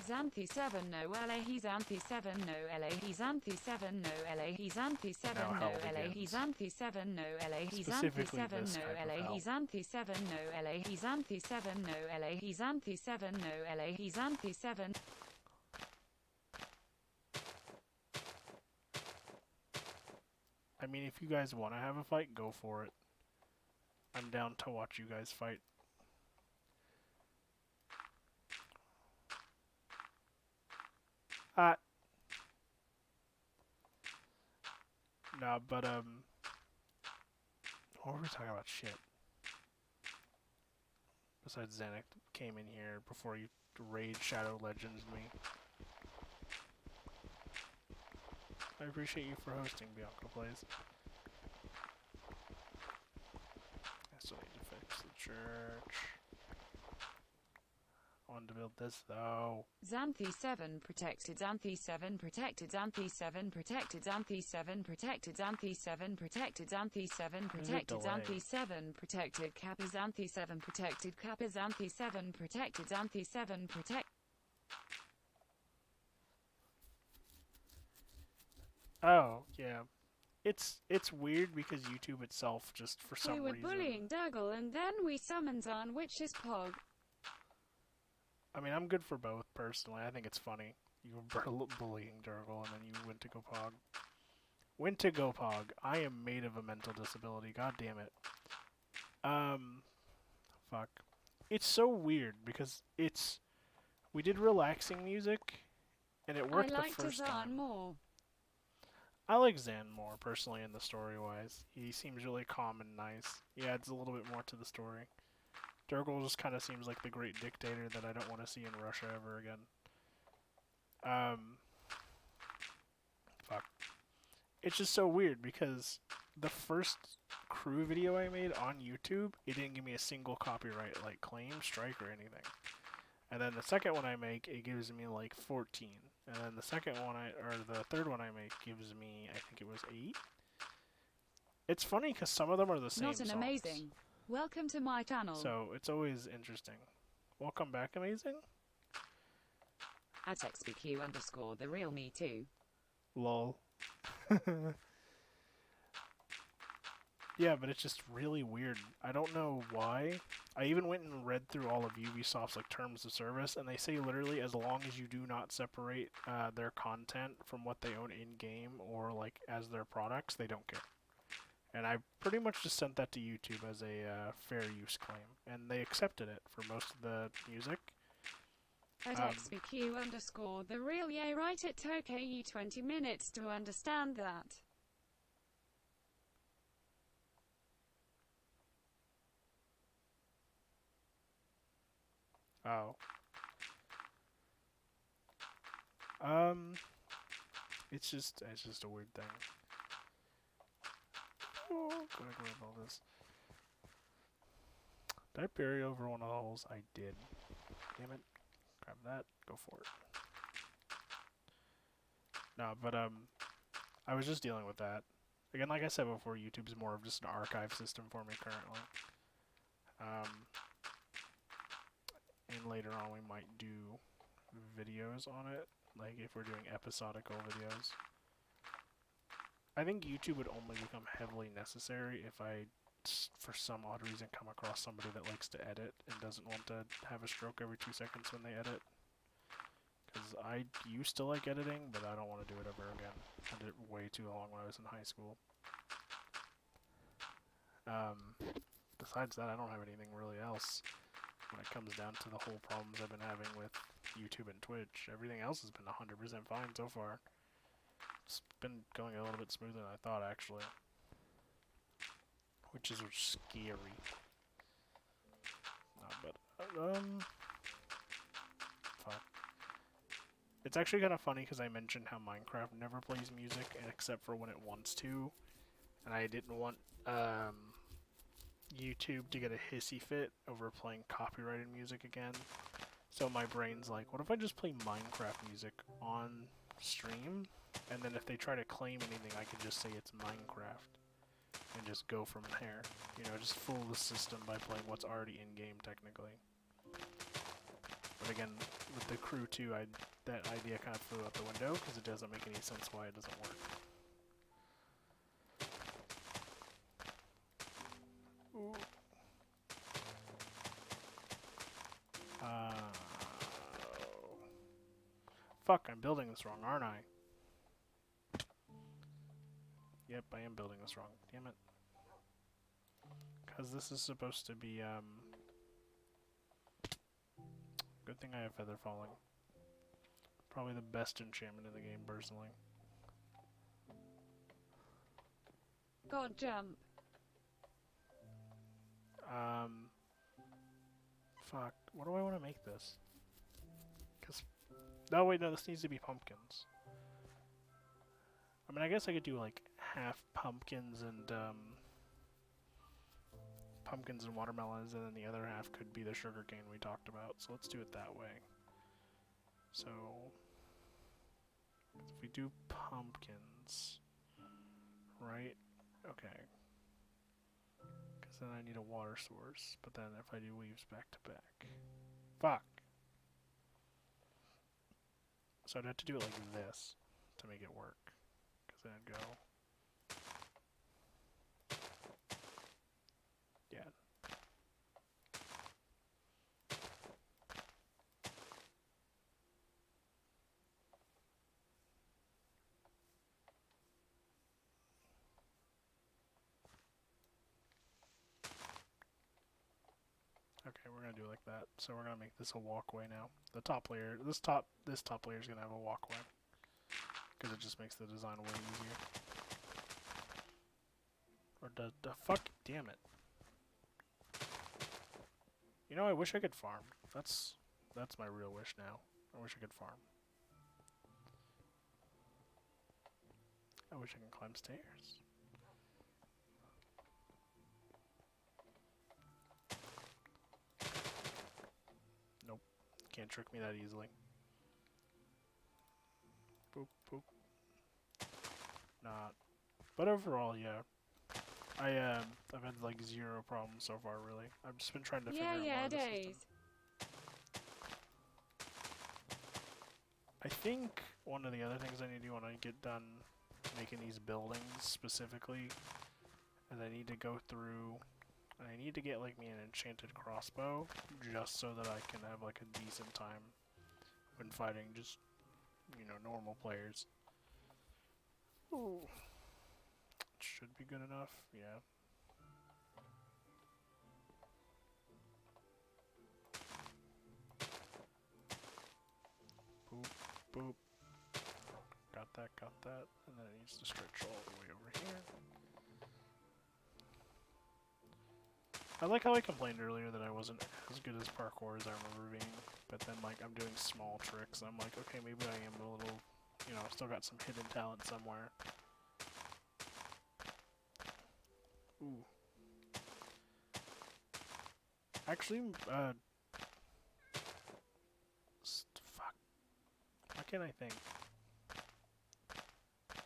Xanthi 7 no LA he's Xanthi 7 no LA he's Xanthi 7 no LA he's Xanthi 7 Now no hell LA he's begins. Xanthi 7 no LA he's Xanthi Specifically 7 this no type of LA hell. he's Xanthi 7 no LA he's Xanthi 7 no LA he's Xanthi 7 no LA he's Xanthi 7. I mean, if you guys want to have a fight, go for it. I'm down to watch you guys fight. Nah, but, what were we talking about? Shit. Besides Xanac came in here before you raid Shadow Legends me. I appreciate you for hosting, Bianca Plays. I still need to fix the church. I wanted to build this, though. Xanthi 7 protected Xanthi 7 protected Xanthi 7 protected Xanthi 7 protected Xanthi 7 protected Xanthi 7 protected Xanthi 7 protected Kappa Xanthi 7 protected Kappa Xanthi 7 protected Xanthi 7 protect. Oh, yeah. It's weird because YouTube itself just for some We were reason. bullying Dergol and then we summoned on which is pog. I mean, I'm good for both personally. I think it's funny. You were bullying Dergol, and then you went to go pog. Went to go pog. I am made of a mental disability. God damn it. Fuck. It's so weird because we did relaxing music, and it I worked the like first Tazan time. more. I like Zan more, personally, in the story-wise. He seems really calm and nice. He adds a little bit more to the story. Dergol just kind of seems like the great dictator that I don't want to see in Russia ever again. Fuck. It's just so weird because the first crew video I made on YouTube, it didn't give me a single copyright like claim, strike, or anything. And then the second one I make, it gives me like 14. And then the third one I make gives me, I think it was 8. It's funny because some of them are the same Not an songs. amazing. Welcome to my channel. So it's always interesting. Welcome back, amazing. At XBQ _ the real me too. Lol. Yeah, but it's just really weird. I don't know why. I even went and read through all of Ubisoft's like terms of service, and they say literally as long as you do not separate their content from what they own in game or like as their products, they don't care. And I pretty much just sent that to YouTube as a fair use claim, and they accepted it for most of the music. At XBQ _ the real yeah, right, it took you 20 minutes to understand that. Oh. It's just a weird thing. Oh, gonna grab all this. Did I bury over one of the holes? I did. Damn it. Grab that. Go for it. No, but I was just dealing with that. Again, like I said before, YouTube's more of just an archive system for me currently. And later on we might do videos on it, like if we're doing episodical videos. I think YouTube would only become heavily necessary if I, for some odd reason, come across somebody that likes to edit and doesn't want to have a stroke every 2 seconds when they edit. Because I used to like editing, but I don't want to do it ever again. I did it way too long when I was in high school. Besides that, I don't have anything really else when it comes down to the whole problems I've been having with YouTube and Twitch. Everything else has been 100% fine so far. It's been going a little bit smoother than I thought, actually. Which is scary. No, but, fuck. It's actually kind of funny because I mentioned how Minecraft never plays music except for when it wants to. And I didn't want, YouTube to get a hissy fit over playing copyrighted music again. So my brain's like, what if I just play Minecraft music on stream? And then if they try to claim anything, I can just say it's Minecraft. And just go from there. You know, just fool the system by playing what's already in-game, technically. But again, with the crew too, that idea kind of flew out the window, because it doesn't make any sense why it doesn't work. Ooh. Fuck, I'm building this wrong, aren't I? Yep, I am building this wrong. Damn it. Because this is supposed to be, good thing I have Feather Falling. Probably the best enchantment in the game, personally. God jump. Fuck. What do I want to make this? Because... No, wait, no, this needs to be pumpkins. I mean, I guess I could do, like, half pumpkins and watermelons, and then the other half could be the sugarcane we talked about. So let's do it that way. So... if we do pumpkins... Right? Okay. Because then I need a water source. But then if I do leaves back to back... Fuck! So I'd have to do it like this to make it work. Because then I'd go... Yeah. we're gonna do it like that. So we're gonna make this a walkway now. The top layer, this top layer is gonna have a walkway because it just makes the design way easier. Or the fuck, damn it. You know, I wish I could farm. That's my real wish now. I wish I could farm. I wish I could climb stairs. Nope. Can't trick me that easily. Boop, boop. Not. But overall, yeah. I've had like 0 problems so far, really. I've just been trying to figure out more of the system. days. I think one of the other things I need to do when I get done making these buildings specifically is I need to go through and I need to get like me an enchanted crossbow just so that I can have like a decent time when fighting just, you know, normal players. Ooh. Should be good enough, yeah. Boop, boop. Got that. And then it needs to stretch all the way over here. I like how I complained earlier that I wasn't as good as parkour as I remember being, but then like I'm doing small tricks. I'm like, okay, maybe I am a little, you know, still got some hidden talent somewhere. Ooh. Actually, fuck. Why can't I think?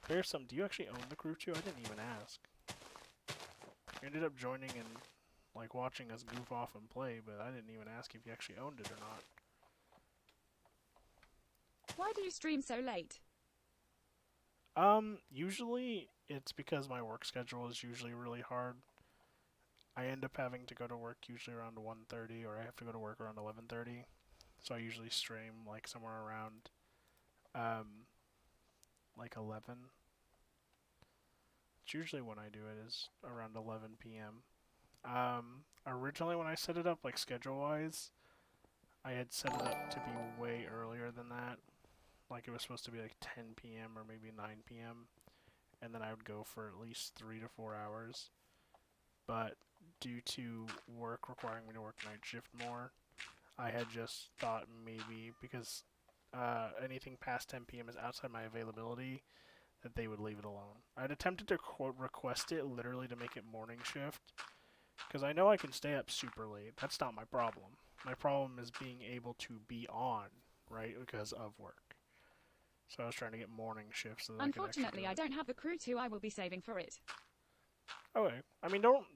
There's some. Do you actually own the crew too? I didn't even ask. You ended up joining and like watching us goof off and play, but I didn't even ask if you actually owned it or not. Why do you stream so late? Usually it's because my work schedule is usually really hard. I end up having to go to work usually around 1:30, or I have to go to work around 11:30. So I usually stream like somewhere around like 11. It's usually when I do it is around 11 p.m. Originally when I set it up like schedule-wise, I had set it up to be way earlier than that. Like it was supposed to be like 10 p.m. or maybe 9 p.m. and then I would go for at least 3 to 4 hours. But due to work requiring me to work night shift more, I had just thought maybe because anything past 10 p.m. is outside my availability, that they would leave it alone. I'd attempted to request it literally to make it morning shift, because I know I can stay up super late. That's not my problem. My problem is being able to be on, right, because of work. So I was trying to get morning shifts so that Unfortunately, I I don't have the crew to. I will be saving for it. Okay. I mean, don't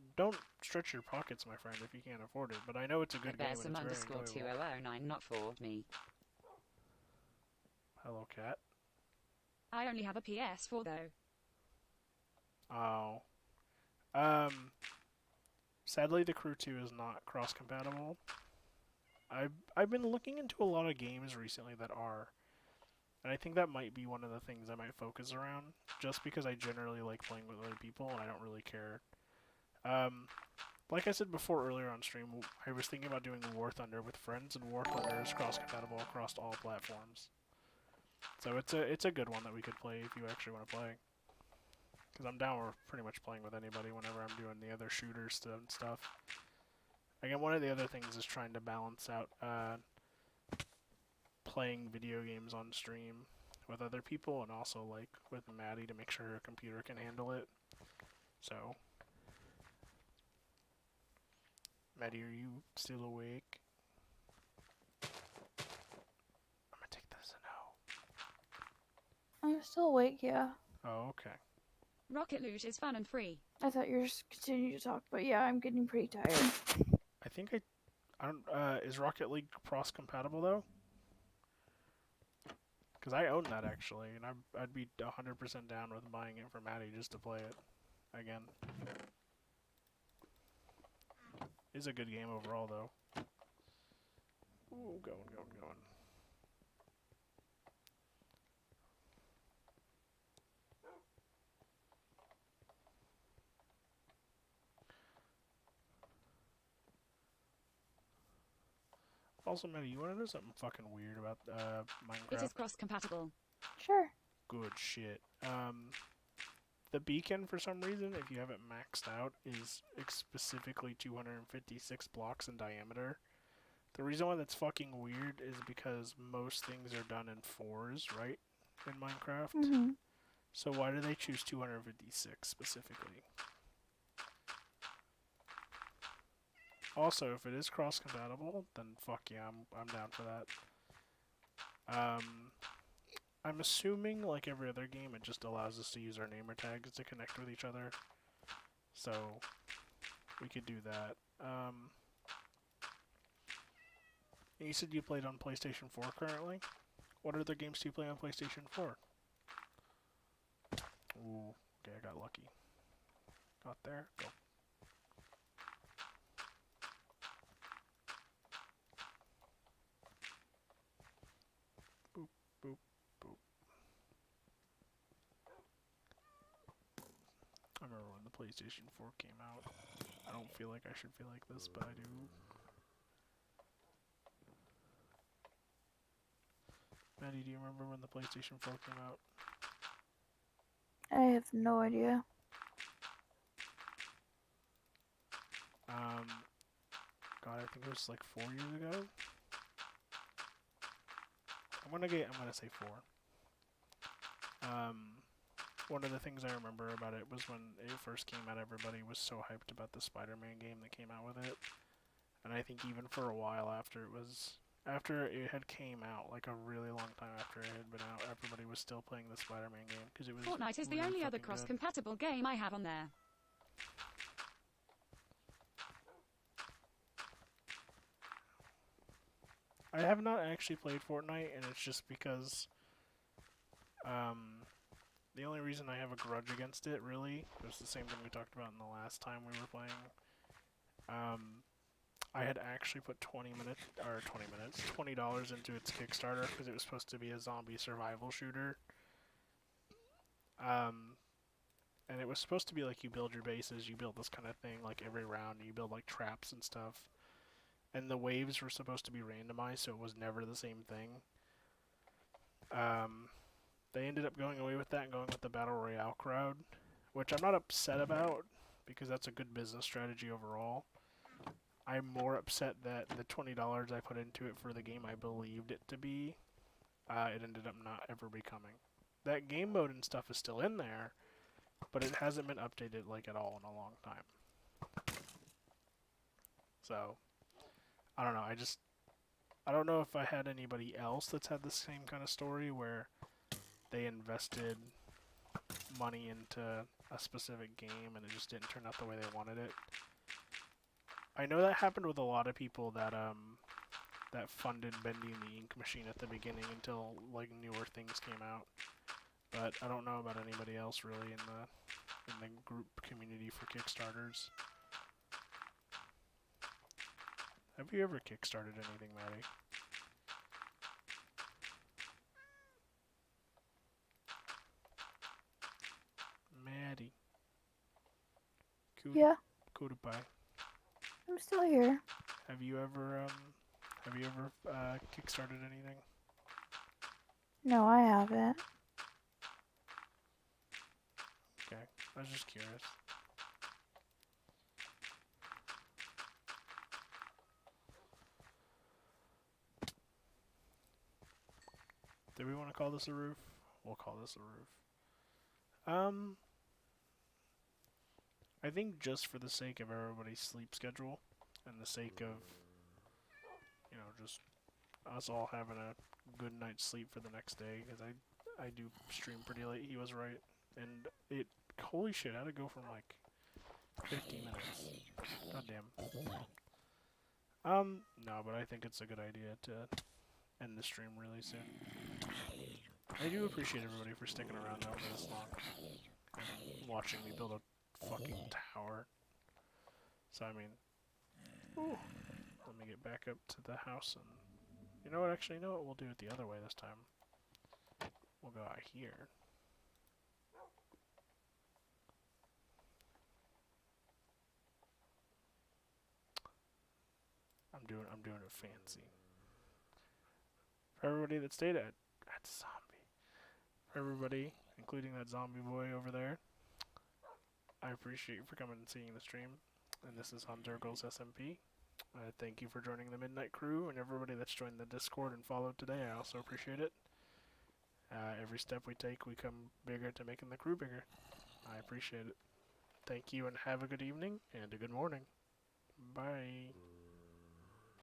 stretch your pockets, my friend, if you can't afford it. But I know it's a good game There's and some it's very underscore enjoyable. 2009 not for me. Hello, cat. I only have a PS4 though. Oh. Sadly, the Crew 2 is not cross-compatible. I've been looking into a lot of games recently that are, and I think that might be one of the things I might focus around, just because I generally like playing with other people and I don't really care. Like I said before earlier on stream, I was thinking about doing War Thunder with friends, and War Thunder is cross-compatible across all platforms. So it's a good one that we could play if you actually want to play. Because I'm down with pretty much playing with anybody whenever I'm doing the other shooters and stuff. Again, one of the other things is trying to balance out playing video games on stream with other people, and also like with Maddie to make sure her computer can handle it. So, Maddie, are you still awake? I'm gonna take this a no. I'm still awake, yeah. Oh, okay. Rocket Loot is fun and free. I thought you were just continuing to talk, but yeah, I'm getting pretty tired. I think I don't. Is Rocket League cross-compatible though? Because I own that actually, and I'd be 100% down with buying it for Maddie just to play it again. It's a good game overall though. Ooh, going. Also, Maddie, you want to know something fucking weird about It Minecraft? is cross-compatible. Sure. Good shit. The beacon, for some reason, if you have it maxed out, is specifically 256 blocks in diameter. The reason why that's fucking weird is because most things are done in 4s, right? In Minecraft. Mm-hmm. So why do they choose 256 specifically? Also, if it is cross-compatible, then fuck yeah, I'm down for that. I'm assuming, like every other game, it just allows us to use our namer tags to connect with each other. So, we could do that. You said you played on PlayStation 4 currently? What other games do you play on PlayStation 4? Ooh, okay, I got lucky. Got there, go. Boop, boop, boop. I remember when the PlayStation 4 came out. I don't feel like I should feel like this, but I do. Maddie, do you remember when the PlayStation 4 came out? I have no idea. God, I think it was like 4 years ago. I'm gonna say 4. One of the things I remember about it was when it first came out, everybody was so hyped about the Spider-Man game that came out with it. And I think even for a while after it had came out, like a really long time after it had been out, everybody was still playing the Spider-Man game because it was Fortnite is the really only other fucking good. cross-compatible game I have on there. I have not actually played Fortnite, and it's just because the only reason I have a grudge against it, really, was the same thing we talked about in the last time we were playing. I had actually put $20 into its Kickstarter because it was supposed to be a zombie survival shooter. And it was supposed to be like you build your bases, you build this kind of thing like every round, you build like traps and stuff. And the waves were supposed to be randomized, so it was never the same thing. They ended up going away with that and going with the Battle Royale crowd, which I'm not upset about because that's a good business strategy overall. I'm more upset that the $20 I put into it for the game I believed it to be, it ended up not ever becoming. That game mode and stuff is still in there, but it hasn't been updated like at all in a long time. So, I don't know, I don't know if I had anybody else that's had the same kind of story where they invested money into a specific game and it just didn't turn out the way they wanted it. I know that happened with a lot of people that that funded Bendy and the Ink Machine at the beginning until like newer things came out. But I don't know about anybody else really in the group community for Kickstarters. Have you ever kickstarted anything, Maddie? Maddie. Yeah, Goodbye. I'm still here. Have you ever kickstarted anything? No, I haven't. Okay, I was just curious. Do we want to call this a roof? We'll call this a roof. I think just for the sake of everybody's sleep schedule and the sake of, you know, just us all having a good night's sleep for the next day, because I do stream pretty late, he was right. And it, holy shit, I had to go from like 15 minutes. God damn. No, but I think it's a good idea to end the stream really soon. I do appreciate everybody for sticking around though for this long. And watching me build a fucking tower. So I mean, ooh, let me get back up to the house and you know what? Actually, you know what? We'll do it the other way this time. We'll go out here. I'm doing it fancy. everybody that stayed at Zombie. For everybody, including that zombie boy over there, I appreciate you for coming and seeing the stream. And this is on Dergol SMP. Thank you for joining the Midnight Crew and everybody that's joined the Discord and followed today. I also appreciate it. Every step we take, we come bigger to making the crew bigger. I appreciate it. Thank you and have a good evening and a good morning. Bye.